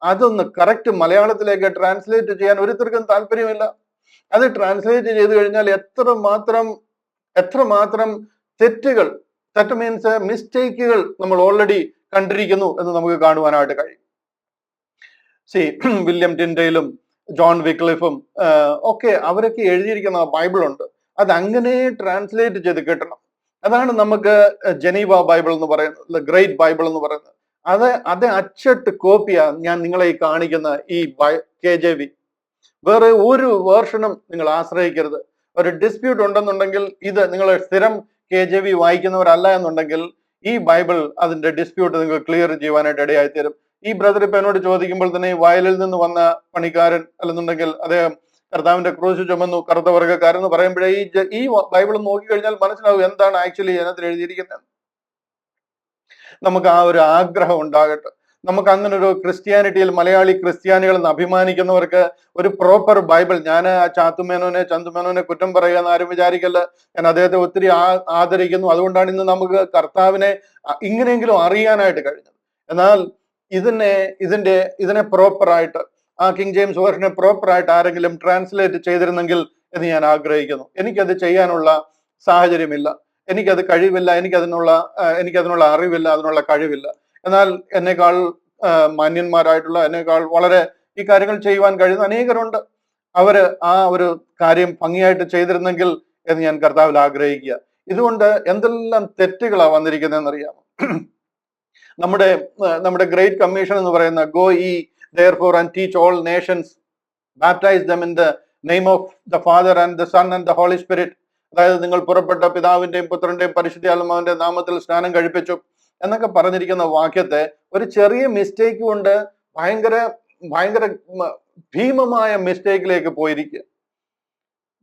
അതൊന്ന് കറക്റ്റ് മലയാളത്തിലേക്ക് ട്രാൻസ്ലേറ്റ് ചെയ്യാൻ ഒരുത്തർക്കും താല്പര്യമില്ല. അത് ട്രാൻസ്ലേറ്റ് ചെയ്ത് കഴിഞ്ഞാൽ എത്രമാത്രം തെറ്റുകൾ, ദാറ്റ് മീൻസ് മിസ്റ്റേക്കുകൾ നമ്മൾ ഓൾറെഡി കണ്ടിരിക്കുന്നു എന്ന് നമുക്ക് കാണുവാനായിട്ട് കഴിയും. വില്യം ടിൻഡെയിലും ജോൺ വിക്ലിഫും ഒക്കെ അവരൊക്കെ എഴുതിയിരിക്കുന്ന ബൈബിൾ ഉണ്ട്. അത് അങ്ങനെ ട്രാൻസ്ലേറ്റ് ചെയ്ത് കിട്ടണം. അതാണ് നമുക്ക് ജനീവ ബൈബിൾ എന്ന് പറയുന്നത്, ഗ്രേറ്റ് ബൈബിൾ എന്ന് പറയുന്നത്. അത് അച്ചട്ട് കോപ്പിയാണ് ഞാൻ നിങ്ങളെ ഈ കാണിക്കുന്ന ഈ KJV. വേറെ ഒരു വേർഷനും നിങ്ങൾ ആശ്രയിക്കരുത്. ഒരു ഡിസ്പ്യൂട്ട് ഉണ്ടെന്നുണ്ടെങ്കിൽ, ഇത് നിങ്ങൾ സ്ഥിരം KJV വായിക്കുന്നവരല്ല എന്നുണ്ടെങ്കിൽ ഈ ബൈബിൾ അതിന്റെ ഡിസ്പ്യൂട്ട് നിങ്ങൾക്ക് ക്ലിയർ ചെയ്യുവാനായിട്ട് ഇടയായിത്തീരും. ഈ ബ്രദർ ഇപ്പൊ എന്നോട് ചോദിക്കുമ്പോൾ തന്നെ വയലിൽ നിന്ന് വന്ന പണിക്കാരൻ അല്ലെന്നുണ്ടെങ്കിൽ അദ്ദേഹം കർത്താവിന്റെ ക്രൂശ് ചുമന്നു, കറുത്ത വർഗ്ഗക്കാരൻ എന്ന് പറയുമ്പോഴേ ഈ ബൈബിൾ നോക്കിക്കഴിഞ്ഞാൽ മനസ്സിലാവും എന്താണ് ആക്ച്വലി അതിനകത്ത് എഴുതിയിരിക്കുന്നത്. നമുക്ക് ആ ഒരു ആഗ്രഹം ഉണ്ടാകട്ടെ. നമുക്ക് അങ്ങനെ ഒരു ക്രിസ്ത്യാനിറ്റിയിൽ മലയാളി ക്രിസ്ത്യാനികൾ എന്ന് അഭിമാനിക്കുന്നവർക്ക് ഒരു പ്രോപ്പർ ബൈബിൾ, ഞാൻ ആ ചന്തുമേനോനെ കുറ്റം പറയുക എന്ന് ആരും വിചാരിക്കല്ല. ഞാൻ അദ്ദേഹത്തെ ഒത്തിരി ആദരിക്കുന്നു. അതുകൊണ്ടാണ് ഇന്ന് നമുക്ക് കർത്താവിനെ ഇങ്ങനെയെങ്കിലും അറിയാനായിട്ട് കഴിഞ്ഞത്. എന്നാൽ ഇതിനെ പ്രോപ്പറായിട്ട് ആ കിങ് ജെയിംസ് വേർഷനെ പ്രോപ്പറായിട്ട് ആരെങ്കിലും ട്രാൻസ്ലേറ്റ് ചെയ്തിരുന്നെങ്കിൽ എന്ന് ഞാൻ ആഗ്രഹിക്കുന്നു. എനിക്കത് ചെയ്യാനുള്ള സാഹചര്യമില്ല, എനിക്കത് കഴിവില്ല, എനിക്കതിനുള്ള അറിവില്ല, അതിനുള്ള കഴിവില്ല. എന്നാൽ എന്നേക്കാൾ മാന്യന്മാരായിട്ടുള്ള, എന്നേക്കാൾ വളരെ ഈ കാര്യങ്ങൾ ചെയ്യുവാൻ കഴിയുന്ന അനേകരുണ്ട്. അവര് ആ ഒരു കാര്യം ഭംഗിയായിട്ട് ചെയ്തിരുന്നെങ്കിൽ എന്ന് ഞാൻ കർത്താവിൽ ആഗ്രഹിക്കുക. ഇതുകൊണ്ട് എന്തെല്ലാം തെറ്റുകളാണ് വന്നിരിക്കുന്നതെന്നറിയാമോ? നമ്മുടെ ഗ്രേറ്റ് കമ്മീഷൻ എന്ന് പറയുന്ന ഗോ ഈ therefore and teach all nations, baptize them in the name of the Father and the Son and the Holy Spirit, അതായത് നിങ്ങൾ പുറപ്പെട്ട പിതാവിന്റെയും പുത്രന്റെയും പരിശുദ്ധാത്മാവിന്റെ നാമത്തിൽ സ്നാനം കഴിപ്പിച്ചു എന്നൊക്കെ പറഞ്ഞിരിക്കുന്ന വാക്യത്തെ ഒരു ചെറിയ മിസ്റ്റേക്ക് കൊണ്ട് ഭയങ്കര ഭയങ്കര ഭീമമായ മിസ്റ്റേക്കിലേക്ക് പോയിരിക്കുക.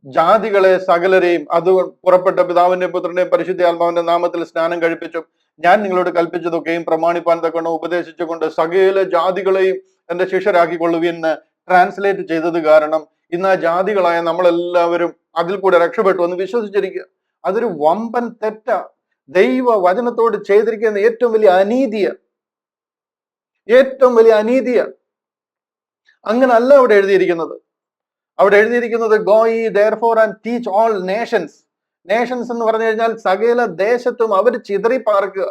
ജാതികളെ സകലരെയും അത് പുറപ്പെട്ട പിതാവിന്റെയും പുത്രന്റെയും പരിശുദ്ധാത്മാവിന്റെ നാമത്തിൽ സ്നാനം കഴിപ്പിച്ചു, ഞാൻ നിങ്ങളോട് കൽപ്പിച്ചതൊക്കെയും പ്രമാണിപ്പാൻ തക്കണം ഉപദേശിച്ചുകൊണ്ട് സകല ജാതികളെയും എന്റെ ശിഷ്യരാക്കിക്കൊള്ളുവിന്ന് ട്രാൻസ്ലേറ്റ് ചെയ്തത് കാരണം ഇന്ന് ആ ജാതികളായ നമ്മളെല്ലാവരും അതിൽ കൂടെ രക്ഷപ്പെട്ടു എന്ന് വിശ്വസിച്ചിരിക്കുക. അതൊരു വമ്പൻ തെറ്റ. ദൈവ വചനത്തോട് ചെയ്തിരിക്കുന്ന ഏറ്റവും വലിയ അനീതിയ. അങ്ങനല്ല അവിടെ എഴുതിയിരിക്കുന്നത്. അവിടെ എഴുതിയിരിക്കുന്നത് go ye therefore and teach all nations. Nations എന്ന് പറഞ്ഞു കഴിഞ്ഞാൽ സകല ദേശത്തും അവർ ചിതറി പാർക്കുക.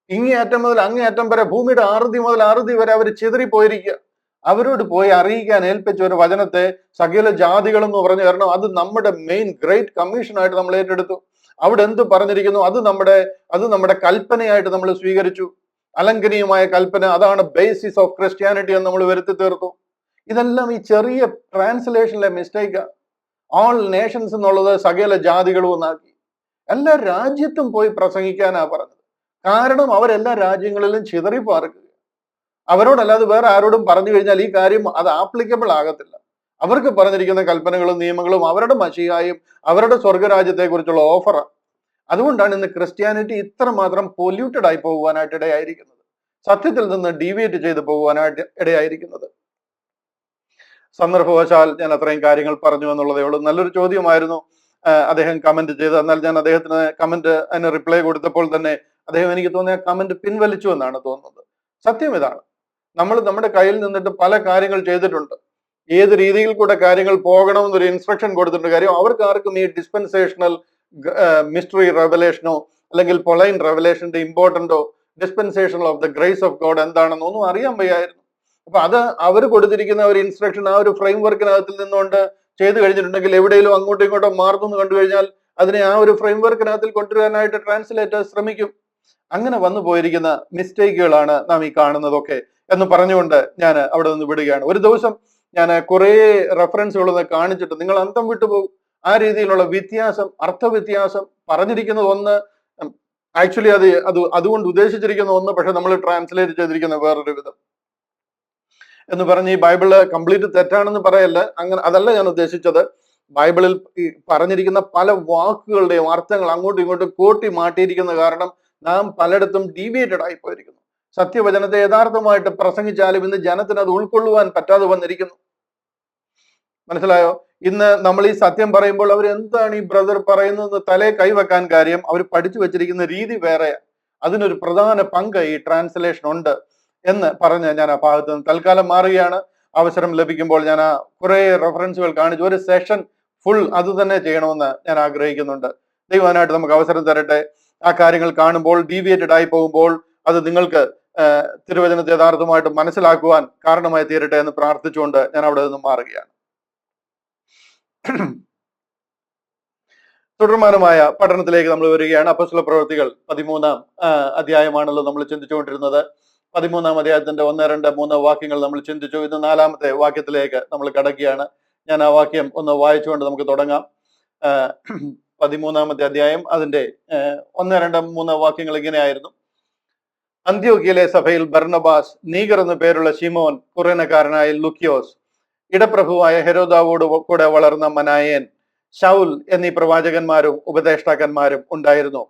ഇങ്ങേയറ്റം മുതൽ അങ്ങേയറ്റം വരെ, ഭൂമിയുടെ ആറുതി മുതൽ ആറുതി വരെ അവർ ചിതറിപ്പോയിരിക്കുക. അവരോട് പോയി അറിയിക്കാൻ ഏൽപ്പിച്ച ഒരു വചനത്തെ സകല ജാതികൾ എന്ന് പറഞ്ഞു കാരണം അത് നമ്മുടെ മെയിൻ ഗ്രേറ്റ് കമ്മീഷനായിട്ട് നമ്മൾ ഏറ്റെടുത്തു. അവിടെ എന്ത് പറഞ്ഞിരിക്കുന്നു അത് നമ്മുടെ കൽപ്പനയായിട്ട് നമ്മൾ സ്വീകരിച്ചു. അലംഘനീയമായ കൽപ്പന, അതാണ് ബേസിസ് ഓഫ് ക്രിസ്ത്യാനിറ്റി എന്ന് നമ്മൾ വരുത്തി തീർത്തു. ഇതെല്ലാം ഈ ചെറിയ ട്രാൻസ്ലേഷനിലെ മിസ്റ്റേക്കാ. ഓൾ നേഷൻസ് എന്നുള്ളത് സകല ജാതികളും ഒന്നാക്കി. എല്ലാ രാജ്യത്തും പോയി പ്രസംഗിക്കാനാ പറഞ്ഞത്. കാരണം അവരെല്ലാ രാജ്യങ്ങളിലും ചിതറി പാർക്കുക. അവരോടല്ലാതെ വേറെ ആരോടും പറഞ്ഞു കഴിഞ്ഞാൽ ഈ കാര്യം അത് ആപ്ലിക്കബിൾ ആകത്തില്ല. അവർക്ക് പറഞ്ഞിരിക്കുന്ന കൽപ്പനകളും നിയമങ്ങളും അവരുടെ മഷിയായും അവരുടെ സ്വർഗരാജ്യത്തെ കുറിച്ചുള്ള ഓഫറാണ്. അതുകൊണ്ടാണ് ഇന്ന് ക്രിസ്ത്യാനിറ്റി ഇത്രമാത്രം പൊല്യൂട്ടഡ് ആയി പോകുവാനായിട്ട് ഇടയായിരിക്കുന്നത്, സത്യത്തിൽ നിന്ന് ഡീവിയേറ്റ് ചെയ്ത് പോകുവാനായിട്ട് ഇടയായിരിക്കുന്നത്. സന്ദർഭവശാൽ ഞാൻ അത്രയും കാര്യങ്ങൾ പറഞ്ഞു എന്നുള്ളതേ ഉള്ളൂ. നല്ലൊരു ചോദ്യമായിരുന്നു അദ്ദേഹം കമന്റ് ചെയ്ത്. എന്നാൽ ഞാൻ അദ്ദേഹത്തിന് കമന്റ് അതിന് റിപ്ലൈ കൊടുത്തപ്പോൾ തന്നെ അദ്ദേഹം എനിക്ക് തോന്നിയ കമന്റ് പിൻവലിച്ചു എന്നാണ് തോന്നുന്നത്. സത്യം ഇതാണ്, നമ്മൾ നമ്മുടെ കയ്യിൽ നിന്നിട്ട് പല കാര്യങ്ങൾ ചെയ്തിട്ടുണ്ട്. ഏത് രീതിയിൽ കൂടെ കാര്യങ്ങൾ പോകണമെന്നൊരു ഇൻസ്ട്രക്ഷൻ കൊടുത്തിട്ടുണ്ട്. കാര്യം അവർക്ക് ആർക്കും ഈ ഡിസ്പെൻസേഷണൽ മിസ്റ്ററി റെവലേഷനോ അല്ലെങ്കിൽ പൊളൈൻ റെവലേഷന്റെ ഇമ്പോർട്ടന്റോ dispensation of the grace of God എന്താണെന്നോ ഒന്നും അറിയാൻ വയ്യായിരുന്നു. അപ്പൊ അത് അവർ കൊടുത്തിരിക്കുന്ന ഒരു ഇൻസ്ട്രക്ഷൻ ആ ഒരു ഫ്രെയിം വർക്കിനകത്തിൽ നിന്നുകൊണ്ട് ചെയ്തു കഴിഞ്ഞിട്ടുണ്ടെങ്കിൽ എവിടെയെങ്കിലും അങ്ങോട്ടും ഇങ്ങോട്ടും മാറുന്നു കണ്ടു കഴിഞ്ഞാൽ അതിനെ ആ ഒരു ഫ്രെയിം വർക്കിനകത്തിൽ കൊണ്ടുവരാനായിട്ട് ട്രാൻസ്ലേറ്റേഴ്സ് ശ്രമിക്കും. അങ്ങനെ വന്നു പോയിരിക്കുന്ന മിസ്റ്റേക്കുകളാണ് നാം ഈ കാണുന്നതൊക്കെ എന്ന് പറഞ്ഞുകൊണ്ട് ഞാൻ അവിടെ നിന്ന് വിടുകയാണ്. ഒരു ദിവസം ഞാൻ കുറെ റെഫറൻസുകളൊന്ന് കാണിച്ചിട്ട് നിങ്ങൾ അന്തം വിട്ടുപോകും. ആ രീതിയിലുള്ള വ്യത്യാസം, അർത്ഥവ്യത്യാസം, പറഞ്ഞിരിക്കുന്നത് ഒന്ന്, ആക്ച്വലി അതുകൊണ്ട് ഉദ്ദേശിച്ചിരിക്കുന്ന ഒന്ന്, പക്ഷെ നമ്മൾ ട്രാൻസ്ലേറ്റ് ചെയ്തിരിക്കുന്ന വേറൊരു വിധം എന്ന് പറഞ്ഞ് ഈ ബൈബിള് കംപ്ലീറ്റ് തെറ്റാണെന്ന് പറയല്ല, അങ്ങനെ അതല്ല ഞാൻ ഉദ്ദേശിച്ചത്. ബൈബിളിൽ ഈ പറഞ്ഞിരിക്കുന്ന പല വാക്കുകളുടെയും അർത്ഥങ്ങൾ അങ്ങോട്ടും ഇങ്ങോട്ടും കൂട്ടി മാറ്റിയിരിക്കുന്ന കാരണം നാം പലയിടത്തും ഡീവിയേറ്റഡ് ആയി പോയിരിക്കുന്നു. സത്യവചനത്തെ യഥാർത്ഥമായിട്ട് പ്രസംഗിച്ചാലും ഇന്ന് ജനത്തിന് അത് ഉൾക്കൊള്ളുവാൻ പറ്റാതെ വന്നിരിക്കുന്നു. മനസ്സിലായോ? ഇന്ന് നമ്മൾ ഈ സത്യം പറയുമ്പോൾ അവർ എന്താണ് ഈ ബ്രദർ പറയുന്നത് തലേ കൈവെക്കാൻ കാര്യം അവർ പഠിച്ചു വെച്ചിരിക്കുന്ന രീതി വേറെ. അതിനൊരു പ്രധാന പങ്ക് ഈ ട്രാൻസ്ലേഷൻ ഉണ്ട് എന്ന് പറഞ്ഞ് ഞാൻ ആ ഭാഗത്ത് നിന്ന് തൽക്കാലം മാറുകയാണ്. അവസരം ലഭിക്കുമ്പോൾ ഞാൻ ആ കുറെ റെഫറൻസുകൾ കാണിച്ചു ഒരു സെഷൻ ഫുൾ അത് തന്നെ ചെയ്യണമെന്ന് ഞാൻ ആഗ്രഹിക്കുന്നുണ്ട്. ദൈവമായിട്ട് നമുക്ക് അവസരം തരട്ടെ. ആ കാര്യങ്ങൾ കാണുമ്പോൾ ഡീവിയേറ്റഡ് ആയി പോകുമ്പോൾ അത് നിങ്ങൾക്ക് തിരുവചനത്തെ യഥാർത്ഥമായിട്ട് മനസ്സിലാക്കുവാൻ കാരണമായി തീരട്ടെ എന്ന് പ്രാർത്ഥിച്ചുകൊണ്ട് ഞാൻ അവിടെ നിന്ന് മാറുകയാണ്. തുടർമാനമായ പഠനത്തിലേക്ക് നമ്മൾ വരികയാണ്. അപ്പോസ്തല പ്രവൃത്തികൾ 13-ാം അധ്യായമാണല്ലോ നമ്മൾ ചിന്തിച്ചുകൊണ്ടിരുന്നത്. 13-ാം അധ്യായത്തിന്റെ 1, 2, 3 വാക്യങ്ങൾ നമ്മൾ ചിന്തിച്ചു. ഇന്ന് 4-ാമത്തെ വാക്യത്തിലേക്ക് നമ്മൾ കടക്കുകയാണ്. ഞാൻ ആ വാക്യം ഒന്ന് വായിച്ചുകൊണ്ട് നമുക്ക് തുടങ്ങാം. 13-ാമത്തെ അധ്യായം അതിന്റെ 1, 2, 3 വാക്യങ്ങൾ ഇങ്ങനെയായിരുന്നു. അന്ത്യോക്യയിലെ സഭയിൽ ബർന്നബാസ്, നീഗർ എന്നു പേരുള്ള ശിമോൻ, കുറേനക്കാരനായ ലുക്കിയോസ്, ഇടപ്രഭുവായ ഹെരോദാവോട് കൂടെ വളർന്ന മനായേൻ, ശൗൽ എന്നീ പ്രവാചകന്മാരും ഉപദേഷ്ടാക്കന്മാരും ഉണ്ടായിരുന്നു.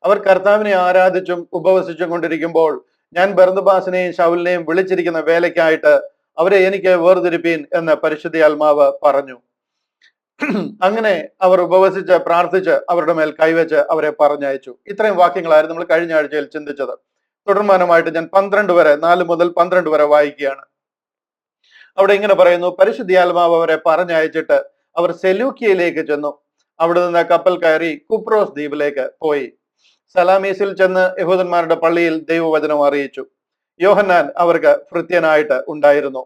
അവർ കർത്താവിനെ ആരാധിച്ചും ഉപവസിച്ചും കൊണ്ടിരിക്കുമ്പോൾ ഞാൻ ബർന്നബാസിനെയും ശൗലിനെയും വിളിച്ചിരിക്കുന്ന വേലയ്ക്കായിട്ട് അവരെ എനിക്ക് വേർതിരിപ്പീൻ എന്ന് പരിശുദ്ധാത്മാവ് പറഞ്ഞു. അങ്ങനെ അവർ ഉപവസിച്ച് പ്രാർത്ഥിച്ച് അവരുടെ മേൽ കൈവച്ച് അവരെ പറഞ്ഞയച്ചു. ഇത്രയും വാക്യങ്ങളായിരുന്നു നമ്മൾ കഴിഞ്ഞ ആഴ്ചയിൽ ചിന്തിച്ചത്. തുടർമാനമായിട്ട് ഞാൻ 12 വരെ 4 മുതൽ 12 വരെ വായിക്കുകയാണ്. അവിടെ ഇങ്ങനെ പറയുന്നു: പരിശുദ്ധാത്മാവ് അവരെ പറഞ്ഞയച്ചിട്ട് അവർ സെലൂക്കിയയിലേക്ക് ചെന്നു. അവിടെ നിന്ന് കപ്പൽ കയറി കുപ്രോസ് ദ്വീപിലേക്ക് പോയി. സലാമീസിൽ ചെന്ന് യഹൂദന്മാരുടെ പള്ളിയിൽ ദൈവവചനം അറിയിച്ചു. യോഹന്നാൻ അവർക്ക് ഭൃത്യനായിട്ട് ഉണ്ടായിരുന്നു.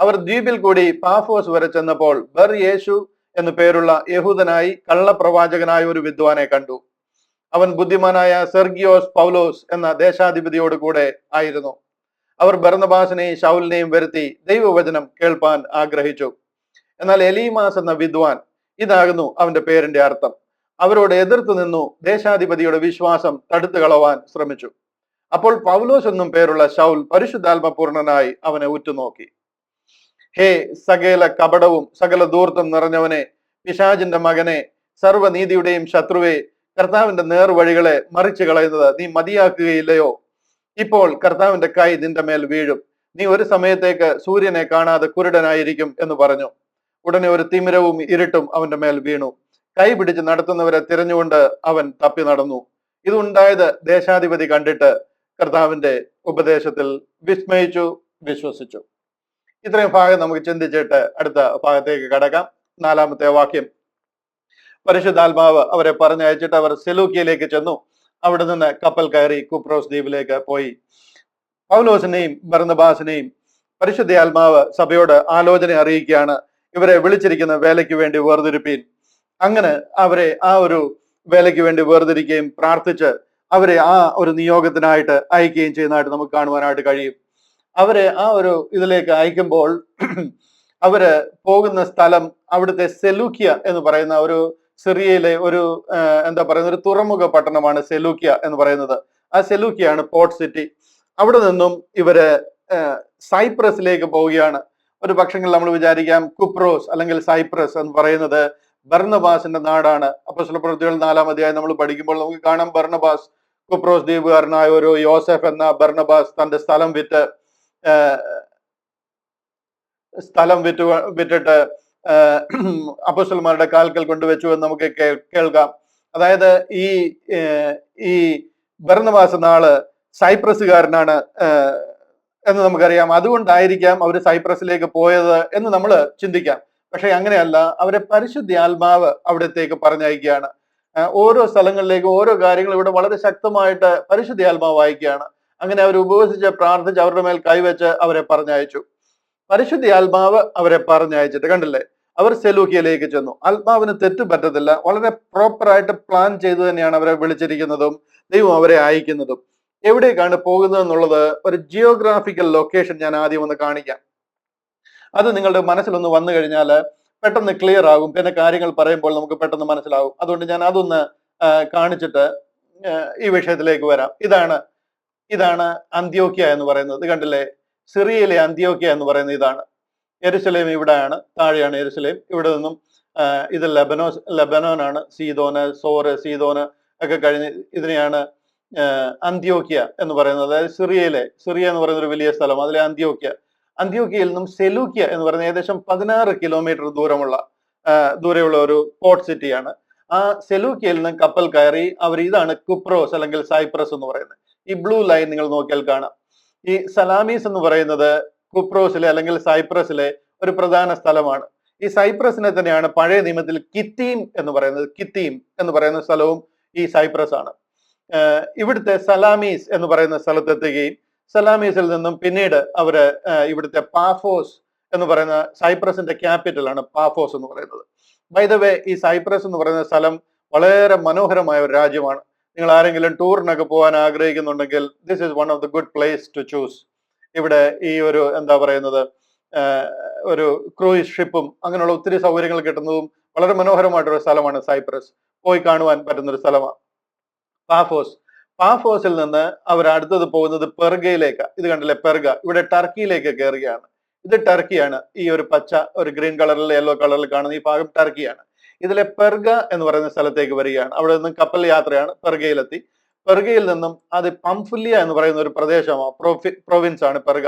അവർ ദ്വീപിൽ കൂടി പാഫോസ് വരെ ചെന്നപ്പോൾ ബർ യേശു എന്നു പേരുള്ള യഹൂദനായി കള്ളപ്രവാചകനായ ഒരു വിദ്വാനെ കണ്ടു. അവൻ ബുദ്ധിമാനായ സെർഗിയോസ് പൗലോസ് എന്ന ദേശാധിപതിയോട് കൂടെ ആയിരുന്നു. അവർ ബർന്നബാസിനെയും ശൗലിനെയും വരുത്തി ദൈവവചനം കേൾപ്പാൻ ആഗ്രഹിച്ചു. എന്നാൽ എലീമാസ് എന്ന വിദ്വാൻ, ഇതാകുന്നു അവന്റെ പേരിന്റെ അർത്ഥം, അവരോട് എതിർത്തു നിന്നു, ദേശാധിപതിയുടെ വിശ്വാസം തടുത്തു കളവാൻ ശ്രമിച്ചു. അപ്പോൾ പൗലോസ് എന്നും പേരുള്ള ശൗൽ പരിശുദ്ധാത്മപൂർണനായി അവനെ ഉറ്റുനോക്കി. ഹേ സകല കപടവും സകല ധൂർത്തും നിറഞ്ഞവനെ, പിശാചിന്റെ മകനെ, സർവ്വനീതിയുടെയും ശത്രുവെ, കർത്താവിന്റെ നേർവഴികളെ മറിച്ചു കളയുന്നത് നീ മതിയാക്കുകയില്ലയോ? ഇപ്പോൾ കർത്താവിന്റെ കൈ നിന്റെ മേൽ വീഴും, നീ ഒരു സമയത്തേക്ക് സൂര്യനെ കാണാതെ കുരുടനായിരിക്കും എന്ന് പറഞ്ഞു. ഉടനെ ഒരു തിമിരവും ഇരുട്ടും അവന്റെ മേൽ വീണു. കൈ പിടിച്ച് നടത്തുന്നവരെ തിരഞ്ഞുകൊണ്ട് അവൻ തപ്പി നടന്നു. ഇതുണ്ടായത് ദേശാധിപതി കണ്ടിട്ട് കർത്താവിന്റെ ഉപദേശത്തിൽ വിസ്മയിച്ചു, വിശ്വസിച്ചു. ഇത്രയും ഭാഗം നമുക്ക് ചിന്തിച്ചിട്ട് അടുത്ത ഭാഗത്തേക്ക് കടക്കാം. 4-ാമത്തെ വാക്യം. പരിശുദ്ധാത്മാവ് അവരെ പറഞ്ഞയച്ചിട്ട് അവർ സെലൂക്കിയയിലേക്ക് ചെന്നു. അവിടെ നിന്ന് കപ്പൽ കയറി കുപ്രോസ് ദ്വീപിലേക്ക് പോയി. പൗലോസിനെയും ബർന്നബാസിനെയും പരിശുദ്ധാത്മാവ് സഭയോട് ആലോചന അറിയിക്കുകയാണ്. ഇവരെ വിളിച്ചിരിക്കുന്ന വേലയ്ക്ക് വേണ്ടി വേർതിരിപ്പീൻ. അങ്ങനെ അവരെ ആ ഒരു വേലയ്ക്ക് വേണ്ടി വേർതിരിക്കുകയും പ്രാർത്ഥിച്ച് അവരെ ആ ഒരു നിയോഗത്തിനായിട്ട് അയക്കുകയും ചെയ്യുന്നതായിട്ട് നമുക്ക് കാണുവാനായിട്ട് കഴിയും. അവരെ ആ ഒരു ഇതിലേക്ക് അയക്കുമ്പോൾ അവര് പോകുന്ന സ്ഥലം അവിടുത്തെ സെലൂക്കിയ എന്ന് പറയുന്ന ഒരു സിറിയയിലെ ഒരു എന്താ പറയുന്ന ഒരു തുറമുഖ പട്ടണമാണ് സെലൂക്കിയ എന്ന് പറയുന്നത്. ആ സെലൂക്കിയാണ് പോർട്ട് സിറ്റി. അവിടെ നിന്നും ഇവര് സൈപ്രസിലേക്ക് പോവുകയാണ്. ഒരു പക്ഷെങ്കിൽ നമ്മൾ വിചാരിക്കാം കുപ്രോസ് അല്ലെങ്കിൽ സൈപ്രസ് എന്ന് പറയുന്നത് ബർന്നബാസിന്റെ നാടാണ്. അപ്പോസ്തലപ്രവൃത്തികൾ 4-ാം അധ്യായം നമ്മൾ പഠിക്കുമ്പോൾ നമുക്ക് കാണാം, ബർന്നബാസ് കുപ്രോസ് ദ്വീപുകാരനായ ഒരു യോസെഫ് എന്ന ബർന്നബാസ് തന്റെ സ്ഥലം വിറ്റിട്ട് അപ്പോസ്തലന്മാരുടെ കാൽക്കൽ കൊണ്ടുവച്ചു എന്ന് നമുക്ക് കേൾക്കാം. അതായത് ഈ ബർന്നബാസ് നാള് സൈപ്രസുകാരനാണ് എന്ന് നമുക്കറിയാം. അതുകൊണ്ടായിരിക്കാം അവർ സൈപ്രസിലേക്ക് പോയത് എന്ന് നമ്മൾ ചിന്തിക്കാം. പക്ഷെ അങ്ങനെയല്ല, അവരെ പരിശുദ്ധാത്മാവ് അവിടത്തേക്ക് പറഞ്ഞയക്കുകയാണ്. ഓരോ സ്ഥലങ്ങളിലേക്ക് ഓരോ കാര്യങ്ങൾ ഇവിടെ വളരെ ശക്തമായിട്ട് പരിശുദ്ധാത്മാവ് വായിക്കുകയാണ്. അങ്ങനെ അവർ ഉപവസിച്ച് പ്രാർത്ഥിച്ച് അവരുടെ മേൽ കൈവച്ച് അവരെ പറഞ്ഞയച്ചു. പരിശുദ്ധാത്മാവ് അവരെ പറഞ്ഞയച്ചിട്ട് കണ്ടില്ലേ, അവർ സെലൂക്കിയയിലേക്ക് ചെന്നു. ആത്മാവിന് തെറ്റ് പറ്റത്തില്ല. വളരെ പ്രോപ്പറായിട്ട് പ്ലാൻ ചെയ്തു തന്നെയാണ് അവരെ വിളിച്ചിരിക്കുന്നതും ദൈവം അവരെ അയക്കുന്നതും. എവിടേക്കാണ് പോകുന്നത് എന്നുള്ളത് ഒരു ജിയോഗ്രാഫിക്കൽ ലൊക്കേഷൻ ഞാൻ ആദ്യം ഒന്ന് കാണിക്കാം. അത് നിങ്ങളുടെ മനസ്സിലൊന്ന് വന്നു കഴിഞ്ഞാൽ പെട്ടെന്ന് ക്ലിയർ ആകും. പിന്നെ കാര്യങ്ങൾ പറയുമ്പോൾ നമുക്ക് പെട്ടെന്ന് മനസ്സിലാകും. അതുകൊണ്ട് ഞാൻ അതൊന്ന് കാണിച്ചിട്ട് ഈ വിഷയത്തിലേക്ക് വരാം. ഇതാണ് അന്ത്യോക്യ എന്ന് പറയുന്നത്. ഇത് കണ്ടില്ലേ, സിറിയയിലെ അന്ത്യോക്യ എന്ന് പറയുന്നത് ഇതാണ്. യെരുശലേം ഇവിടെയാണ്, താഴെയാണ് യെരുശലേം. ഇവിടെ നിന്നും ഇത് ലെബനോനാണ്. സീതോന് ഒക്കെ കഴിഞ്ഞ് ഇതിനെയാണ് അന്ത്യോക്യ എന്ന് പറയുന്നത്. അതായത് സിറിയ എന്ന് പറയുന്ന ഒരു വലിയ സ്ഥലം, അതിലെ അന്ത്യോക്യയിൽ നിന്നും സെലൂക്യ എന്ന് പറയുന്നത് ഏകദേശം 16 കിലോമീറ്റർ ദൂരെയുള്ള ഒരു പോർട്ട് സിറ്റിയാണ്. ആ സെലൂക്യയിൽ നിന്ന് കപ്പൽ കയറി ഇതാണ് കുപ്രോസ് അല്ലെങ്കിൽ സൈപ്രസ് എന്ന് പറയുന്നത്. ഈ ബ്ലൂ ലൈൻ നിങ്ങൾ നോക്കിയാൽ കാണാം. ഈ സലാമീസ് എന്ന് പറയുന്നത് കുപ്രോസിലെ അല്ലെങ്കിൽ സൈപ്രസിലെ ഒരു പ്രധാന സ്ഥലമാണ്. ഈ സൈപ്രസിനെ തന്നെയാണ് പഴയ നിയമത്തിൽ കിത്തീം എന്ന് പറയുന്ന സ്ഥലവും ഈ സൈപ്രസ് ആണ്. ഇവിടുത്തെ സലാമീസ് എന്ന് പറയുന്ന സ്ഥലത്തെത്തുകയും സലാമീസിൽ നിന്നും പിന്നീട് അവര് ഇവിടുത്തെ പാഫോസ് എന്ന് പറയുന്ന സൈപ്രസിന്റെ ക്യാപിറ്റലാണ് പാഫോസ് എന്ന് പറയുന്നത്. ബൈ ദ വേ, ഈ സൈപ്രസ് എന്ന് പറയുന്ന സ്ഥലം വളരെ മനോഹരമായ ഒരു രാജ്യമാണ്. നിങ്ങൾ ആരെങ്കിലും ടൂറിനൊക്കെ പോകാൻ ആഗ്രഹിക്കുന്നുണ്ടെങ്കിൽ this is one of the good place to choose. ഇവിടെ ഈ ഒരു എന്താ പറയുന്നത് ഒരു ക്രൂയിസ് ഷിപ്പും അങ്ങനെയുള്ള ഒത്തിരി സൗകര്യങ്ങൾ കിട്ടുന്നതും വളരെ മനോഹരമായിട്ടൊരു സ്ഥലമാണ് സൈപ്രസ്. പോയി കാണുവാൻ പറ്റുന്ന ഒരു സ്ഥലമാണ് പാഫോസിൽ നിന്ന് അവർ അടുത്തത് പോകുന്നത് പെർഗയിലേക്ക്. ഇത് കണ്ടില്ലേ, പെർഗ. ഇവിടെ ടർക്കിയിലേക്ക് കയറുകയാണ്. ഇത് ടർക്കിയാണ്. ഈ ഒരു ഒരു ഗ്രീൻ കളറിൽ യെല്ലോ കളറിൽ കാണുന്ന ഈ ഭാഗം ടർക്കിയാണ്. ഇതിലെ പെർഗ എന്ന് പറയുന്ന സ്ഥലത്തേക്ക് വരികയാണ്. അവിടെ നിന്നും കപ്പൽ യാത്രയാണ്. പെർഗയിലെത്തി. പെർഗയിൽ നിന്നും അത് പംഫുല്യ എന്ന് പറയുന്ന ഒരു പ്രദേശമാണ്, പ്രൊവിൻസ് ആണ് പെർഗ.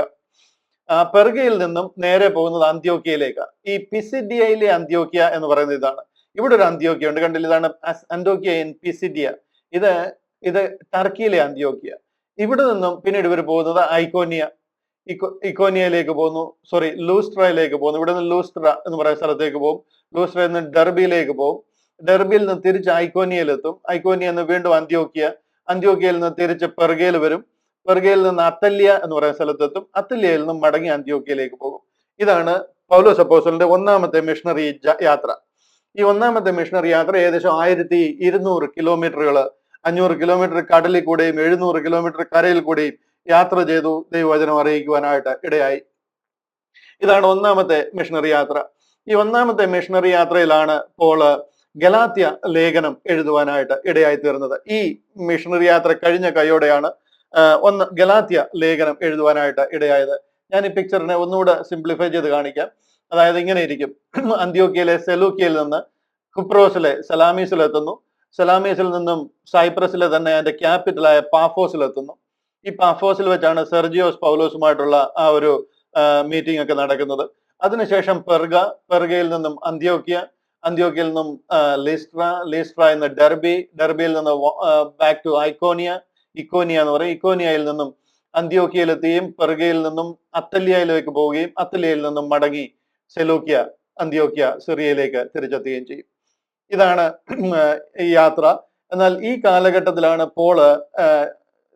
പെർഗയിൽ നിന്നും നേരെ പോകുന്നത് അന്ത്യോക്യയിലേക്ക്. ഈ പിസിഡിയയിലെ അന്ത്യോക്യ എന്ന് പറയുന്നത് ഇതാണ്. ഇവിടെ ഒരു അന്ത്യോക്യ ഉണ്ട്, കണ്ടില്ല, ഇതാണ് അന്ത്യോക്യ ഇൻ പിസിഡിയ. ഇത് ടർക്കിയിലെ അന്ത്യോക്യ. ഇവിടെ നിന്നും പിന്നീട് ഇവർ പോകുന്നത് ഇക്കോനിയയിലേക്ക് പോകുന്നു, ലൂസ്ട്രയിലേക്ക് പോകുന്നു. ഇവിടെ നിന്ന് ലൂസ്ട്ര എന്ന് പറയുന്ന സ്ഥലത്തേക്ക് പോകും. ലൂസ്ട്രയിൽ നിന്ന് ഡെർബിയിലേക്ക് പോകും. ഡെർബിയിൽ നിന്ന് തിരിച്ച് ഐക്കോനിയയിലെത്തും. ഐക്കോനിയ നിന്ന് വീണ്ടും അന്ത്യോക്യയിൽ നിന്ന് തിരിച്ച് പെർഗയിൽ വരും. പെർഗയിൽ നിന്ന് അത്തല്യ എന്ന് പറയുന്ന സ്ഥലത്തെത്തും. അത്തല്യയിൽ നിന്നും മടങ്ങി അന്ത്യോക്യയിലേക്ക് പോകും. ഇതാണ് പൗലോസ് അപ്പോസ്തലന്റെ ഒന്നാമത്തെ മിഷണറി യാത്ര. ഈ ഒന്നാമത്തെ മിഷണറി യാത്ര ഏകദേശം 1200 കിലോമീറ്ററുകൾ, 500 കിലോമീറ്റർ കടലിൽ കൂടെയും 700 കിലോമീറ്റർ കരയിൽ കൂടെയും യാത്ര ചെയ്തു ദൈവവചനം അറിയിക്കുവാനായിട്ട് ഇടയായി. ഇതാണ് ഒന്നാമത്തെ മിഷണറി യാത്ര. ഈ ഒന്നാമത്തെ മിഷണറി യാത്രയിലാണ് പോള് ഗലാത്യ ലേഖനം എഴുതുവാനായിട്ട് ഇടയായി തീർന്നത്. ഈ മിഷണറി യാത്ര കഴിഞ്ഞ കൈയോടെയാണ് ഒന്ന് ഗലാത്യ ലേഖനം എഴുതുവാനായിട്ട് ഇടയായത്. ഞാൻ ഈ പിക്ചറിനെ ഒന്നുകൂടെ സിംപ്ലിഫൈ ചെയ്ത് കാണിക്കാം. അതായത് ഇങ്ങനെ ഇരിക്കും. അന്ത്യോക്യയിലെ സെലൂക്കിയയിൽ നിന്ന് കുപ്രോസിലെ സലാമീസിലെത്തുന്നു. സലാമീസിൽ നിന്നും സൈപ്രസിലെ തന്നെ അതിന്റെ ക്യാപിറ്റലായ പാഫോസിലെത്തുന്നു. ഈ പാഫോസിൽ വെച്ചാണ് സെർജിയോസ് പൗലോസുമായിട്ടുള്ള ആ ഒരു മീറ്റിംഗ് ഒക്കെ നടക്കുന്നത്. അതിനുശേഷം പെർഗയിൽ നിന്നും അന്ത്യോക്യയിൽ നിന്നും ലീസ്ട്ര എന്ന ഡെർബിയിൽ നിന്ന് ബാക്ക് ടു ഇക്കോനിയ എന്ന് പറയും. ഇക്കോനിയയിൽ നിന്നും അന്ത്യോക്യയിലെത്തുകയും പെർഗയിൽ നിന്നും അത്തല്യയിലേക്ക് പോവുകയും അത്തല്യയിൽ നിന്നും മടങ്ങി സെലൂക്യ, അന്ത്യോക്യ, സിറിയയിലേക്ക് തിരിച്ചെത്തുകയും ചെയ്യും. ഇതാണ് ഈ യാത്ര. എന്നാൽ ഈ കാലഘട്ടത്തിലാണ് പോള്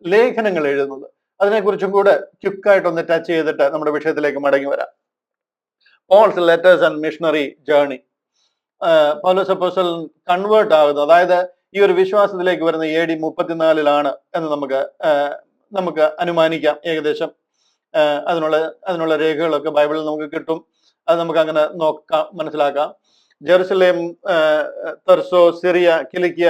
ലേഖനങ്ങൾ എഴുതുന്നത്. അതിനെക്കുറിച്ചും കൂടെ ക്വിക്കായിട്ടൊന്ന് ടച്ച് ചെയ്തിട്ട് നമ്മുടെ വിഷയത്തിലേക്ക് മടങ്ങി വരാം. Paul's letters and missionary journey. പൗലോസ് അപ്പോസ്തലൻ കൺവേർട്ട് ആകുന്നത്, അതായത് ഈ ഒരു വിശ്വാസത്തിലേക്ക് വരുന്ന AD 34 എന്ന് നമുക്ക് അനുമാനിക്കാം. ഏകദേശം അതിനുള്ള രേഖകളൊക്കെ ബൈബിളിൽ നമുക്ക് കിട്ടും. അത് നമുക്ക് അങ്ങനെ മനസ്സിലാക്കാം. ജെറുസലേം, തെർസോ, സിറിയ, കിലിക്കിയ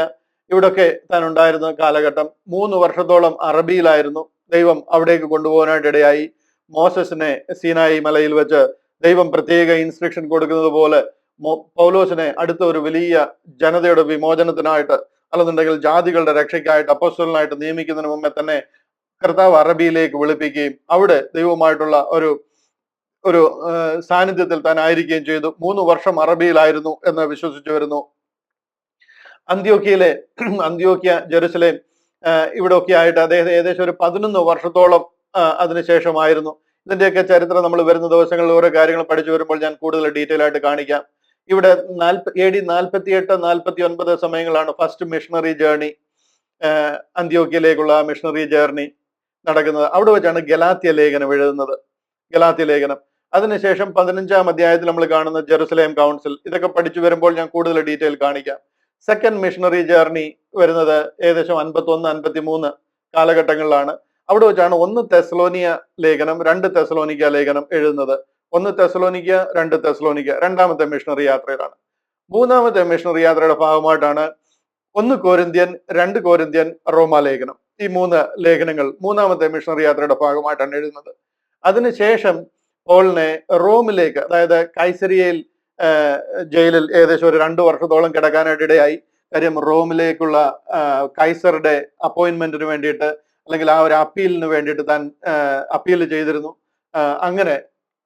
ഇവിടൊക്കെ താൻ ഉണ്ടായിരുന്ന കാലഘട്ടം. 3 വർഷത്തോളം അറബിയിലായിരുന്നു. ദൈവം അവിടേക്ക് കൊണ്ടുപോകാനായിട്ട് ഇടയായി. മോസസിനെ സീനായി മലയിൽ വെച്ച് ദൈവം പ്രത്യേക ഇൻസ്ട്രക്ഷൻ കൊടുക്കുന്നത് പോലെ പൗലോസിനെ അടുത്ത ഒരു വലിയ ജനതയുടെ വിമോചനത്തിനായിട്ട്, അല്ലെന്നുണ്ടെങ്കിൽ ജാതികളുടെ രക്ഷയ്ക്കായിട്ട് അപ്പോസ്തലനായിട്ട് നിയമിക്കുന്നതിന് മുമ്പേ തന്നെ കർത്താവ് അറബിയിലേക്ക് വിളിപ്പിക്കുകയും അവിടെ ദൈവമായിട്ടുള്ള ഒരു സാന്നിധ്യത്തിൽ താൻ ആയിരിക്കുകയും ചെയ്തു. 3 വർഷം അറബിയിലായിരുന്നു എന്ന് വിശ്വസിച്ചു വരുന്നു. അന്ത്യോക്യ, ജെറുസലേം ഇവിടെ ഒക്കെ ആയിട്ട് അദ്ദേഹം ഏകദേശം ഒരു 11 വർഷത്തോളം അതിനുശേഷമായിരുന്നു. ഇതിന്റെയൊക്കെ ചരിത്രം നമ്മൾ വരുന്ന ദിവസങ്ങളിൽ ഓരോ കാര്യങ്ങൾ പഠിച്ചു വരുമ്പോൾ ഞാൻ കൂടുതൽ ഡീറ്റെയിൽ ആയിട്ട് കാണിക്കാം. ഇവിടെ AD 48, 49 സമയങ്ങളാണ് ഫസ്റ്റ് മിഷണറി ജേർണി, അന്ത്യോക്യയിലേക്കുള്ള മിഷണറി ജേർണി നടക്കുന്നത്. അവിടെ വെച്ചാണ് ഗലാത്യ ലേഖനം എഴുതുന്നത്. ഗലാത്യ ലേഖനം അതിനുശേഷം 15-ാം അധ്യായത്തിൽ നമ്മൾ കാണുന്ന ജെറുസലേം കൗൺസിൽ. ഇതൊക്കെ പഠിച്ചു വരുമ്പോൾ ഞാൻ കൂടുതൽ ഡീറ്റെയിൽ കാണിക്കാം. സെക്കൻഡ് മിഷണറി ജേർണി വരുന്നത് ഏകദേശം 51, 53 കാലഘട്ടങ്ങളിലാണ്. അവിടെ വെച്ചാണ് 1 തെസ്സലോനിയ ലേഖനം, 2 തെസ്സലോനിക്ക ലേഖനം എഴുതുന്നത്. 1 തെസ്സലോനിക്ക, 2 തെസ്സലോനിക്ക രണ്ടാമത്തെ മിഷണറി യാത്രയിലാണ്. മൂന്നാമത്തെ മിഷണറി യാത്രയുടെ ഭാഗമായിട്ടാണ് 1 കൊരിന്ത്യൻ, 2 കൊരിന്ത്യൻ, റോമാലേഖനം. ഈ 3 ലേഖനങ്ങൾ മൂന്നാമത്തെ മിഷണറി യാത്രയുടെ ഭാഗമായിട്ടാണ് എഴുതുന്നത്. അതിനുശേഷം പോളിനെ റോമിലേക്ക്, അതായത് കൈസരിയയിൽ ജയിലിൽ ഏകദേശം ഒരു 2 വർഷത്തോളം കിടക്കാനായിട്ട് ഇടയായി. കാര്യം റോമിലേക്കുള്ള കൈസറുടെ അപ്പോയിന്റ്മെന്റിന് വേണ്ടിയിട്ട്, അല്ലെങ്കിൽ ആ ഒരു അപ്പീലിന് വേണ്ടിയിട്ട് താൻ അപ്പീൽ ചെയ്തിരുന്നു. അങ്ങനെ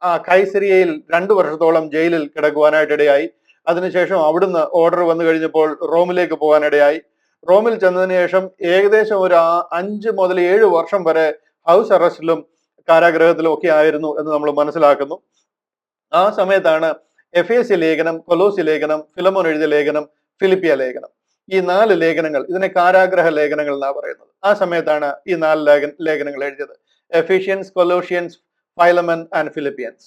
ആ കൈസരിയയിൽ 2 വർഷത്തോളം ജയിലിൽ കിടക്കുവാനായിട്ട് ഇടയായി. അതിനുശേഷം അവിടുന്ന് ഓർഡർ വന്നു കഴിഞ്ഞപ്പോൾ റോമിലേക്ക് പോകാനിടയായി. റോമിൽ ചെന്നതിന് ശേഷം ഏകദേശം ഒരു 5 മുതൽ 7 വർഷം വരെ ഹൗസ് അറസ്റ്റിലും കാരാഗ്രഹത്തിലും ഒക്കെ ആയിരുന്നു എന്ന് നമ്മൾ മനസ്സിലാക്കുന്നു. ആ സമയത്താണ് എഫേസ്യ ലേഖനം, കൊലോസി ലേഖനം, ഫിലമോൻ എഴുതിയ ലേഖനം, ഫിലിപ്പിയ ലേഖനം, ഈ 4 ലേഖനങ്ങൾ, ഇതിനെ കാരാഗ്രഹ ലേഖനങ്ങൾ എന്നാണ് പറയുന്നത്. ആ സമയത്താണ് ഈ 4 ലേഖനങ്ങൾ എഴുതിയത്. Ephesians, Colossians, Philemon and Philippians.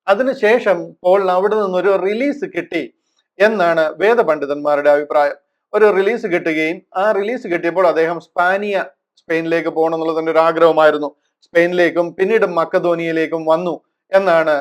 അതിനുശേഷം പോളിന് അവിടെ നിന്നൊരു റിലീസ് കിട്ടി എന്നാണ് വേദപണ്ഡിതന്മാരുടെ അഭിപ്രായം. ഒരു റിലീസ് കിട്ടുകയും ആ റിലീസ് കിട്ടിയപ്പോൾ അദ്ദേഹം സ്പെയിനിലേക്ക് പോകണം എന്നുള്ളത് തന്നെ ഒരു ആഗ്രഹമായിരുന്നു. സ്പെയിനിലേക്കും പിന്നീട് മക്കധോനിയയിലേക്കും വന്നു എന്നാണ്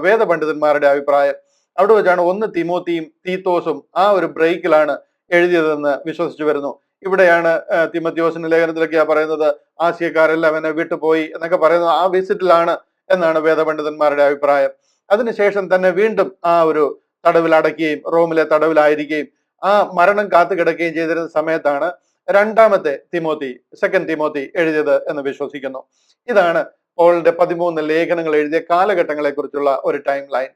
വേദപണ്ഡിതന്മാരുടെ അഭിപ്രായം. അവിടെ വെച്ചാണ് 1 തിമോത്തിയും തീത്തോസും ആ ഒരു ബ്രേക്കിലാണ് എഴുതിയതെന്ന് വിശ്വസിച്ചു വരുന്നു. ഇവിടെയാണ് തിമോത്തിയോസിന്റെ ലേഖനത്തിലൊക്കെയാ പറയുന്നത് ആസിയക്കാരെല്ലാം എന്നെ വിട്ടുപോയി എന്നൊക്കെ പറയുന്നത് ആ വിസിറ്റിലാണ് എന്നാണ് വേദപണ്ഡിതന്മാരുടെ അഭിപ്രായം. അതിനുശേഷം തന്നെ വീണ്ടും ആ ഒരു തടവിൽ അടയ്ക്കുകയും റോമിലെ തടവിലായിരിക്കുകയും ആ മരണം കാത്തു കിടക്കുകയും ചെയ്തിരുന്ന സമയത്താണ് രണ്ടാമത്തെ തിമോത്തി, സെക്കൻഡ് തിമോത്തി എഴുതിയത് എന്ന് വിശ്വസിക്കുന്നു. ഇതാണ് പോളിന്റെ 13 ലേഖനങ്ങൾ എഴുതിയ കാലഘട്ടങ്ങളെ കുറിച്ചുള്ള ഒരു ടൈം ലൈൻ.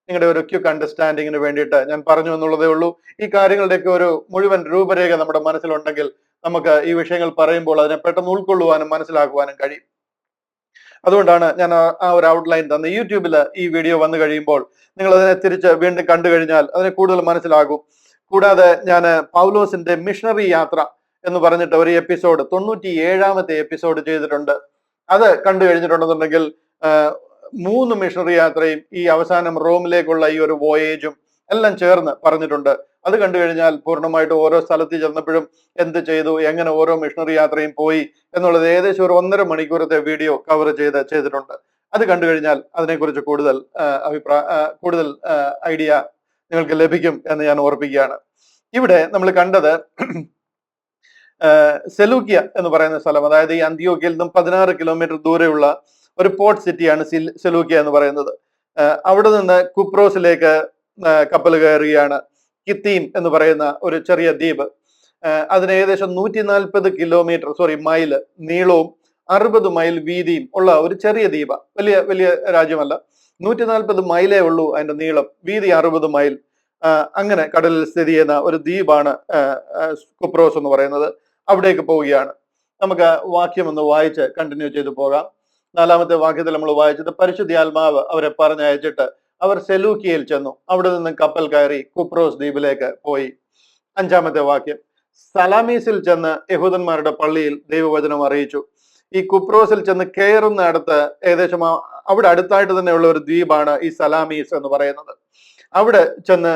നിങ്ങളുടെ ഒരു ക്വിക്ക് അണ്ടർസ്റ്റാൻഡിങ്ങിന് വേണ്ടിയിട്ട് ഞാൻ പറഞ്ഞു എന്നുള്ളതേ ഉള്ളൂ. ഈ കാര്യങ്ങളുടെയൊക്കെ ഒരു മുഴുവൻ രൂപരേഖ നമ്മുടെ മനസ്സിലുണ്ടെങ്കിൽ നമുക്ക് ഈ വിഷയങ്ങൾ പറയുമ്പോൾ അതിനെ പെട്ടെന്ന് ഉൾക്കൊള്ളുവാനും മനസ്സിലാക്കുവാനും കഴിയും. അതുകൊണ്ടാണ് ഞാൻ ആ ഒരു ഔട്ട്ലൈൻ തന്നെ. യൂട്യൂബിൽ ഈ വീഡിയോ വന്നു കഴിയുമ്പോൾ നിങ്ങൾ അതിനെ തിരിച്ച് വീണ്ടും കണ്ടു കഴിഞ്ഞാൽ അതിനെ കൂടുതൽ മനസ്സിലാകും. കൂടാതെ ഞാൻ പൗലോസിന്റെ മിഷണറി യാത്ര എന്ന് പറഞ്ഞിട്ട് ഒരു എപ്പിസോഡ്, 97-ാമത്തെ എപ്പിസോഡ് ചെയ്തിട്ടുണ്ട്. അത് കണ്ടു കഴിഞ്ഞിട്ടുണ്ടെന്നുണ്ടെങ്കിൽ 3 മിഷണറി യാത്രയും ഈ അവസാനം റോമിലേക്കുള്ള ഈ ഒരു വോയേജും എല്ലാം ചേർന്ന് പറഞ്ഞിട്ടുണ്ട്. അത് കണ്ടു കഴിഞ്ഞാൽ പൂർണ്ണമായിട്ട് ഓരോ സ്ഥലത്ത് ചെന്നപ്പോഴും എന്ത് ചെയ്തു, എങ്ങനെ ഓരോ മിഷണറി യാത്രയും പോയി എന്നുള്ളത് ഏകദേശം ഒരു 1.5 മണിക്കൂറത്തെ വീഡിയോ കവർ ചെയ്തിട്ടുണ്ട്. അത് കണ്ടു കഴിഞ്ഞാൽ അതിനെക്കുറിച്ച് കൂടുതൽ ഐഡിയ നിങ്ങൾക്ക് ലഭിക്കും എന്ന് ഞാൻ ഓർപ്പിക്കുകയാണ്. ഇവിടെ നമ്മൾ കണ്ടത് സെലൂക്കിയ എന്ന് പറയുന്ന സ്ഥലം, അതായത് ഈ അന്ത്യോക്യയിൽ നിന്നും 16 കിലോമീറ്റർ ദൂരെയുള്ള ഒരു പോർട്ട് സിറ്റിയാണ് സെലൂക്കിയ എന്ന് പറയുന്നത്. അവിടെ നിന്ന് കുപ്രോസിലേക്ക് കപ്പൽ കയറുകയാണ്. കിത്തീം എന്ന് പറയുന്ന ഒരു ചെറിയ ദ്വീപ്, അതിന് ഏകദേശം 140 മൈല് നീളവും 60 മൈൽ വീതിയും ഉള്ള ഒരു ചെറിയ ദ്വീപ. വലിയ രാജ്യമല്ല, 140 മൈലേ ഉള്ളൂ അതിന്റെ നീളം, വീതി 60 മൈൽ. അങ്ങനെ കടലിൽ സ്ഥിതി ചെയ്യുന്ന ഒരു ദ്വീപാണ് കുപ്രോസ് എന്ന് പറയുന്നത്. അവിടേക്ക് പോവുകയാണ്. നമുക്ക് വാക്യം ഒന്ന് വായിച്ച് കണ്ടിന്യൂ ചെയ്തു പോകാം. 4-ാമത്തെ വാക്യത്തിൽ നമ്മൾ വായിച്ചത്, പരിശുദ്ധാത്മാവ് അവരെ പറഞ്ഞയച്ചിട്ട് അവർ സെലൂക്കിയയിൽ ചെന്നു. അവിടെ നിന്ന് കപ്പൽ കയറി കുപ്രോസ് ദ്വീപിലേക്ക് പോയി. 5-ാമത്തെ വാക്യം, സലാമീസിൽ ചെന്ന് യഹൂദന്മാരുടെ പള്ളിയിൽ ദൈവവചനം അറിയിച്ചു. ഈ കുപ്രോസിൽ ചെന്ന് കയറുന്ന അടുത്ത് ഏകദേശം അവിടെ അടുത്തായിട്ട് തന്നെയുള്ള ഒരു ദ്വീപാണ് ഈ സലാമീസ് എന്ന് പറയുന്നത്. അവിടെ ചെന്ന്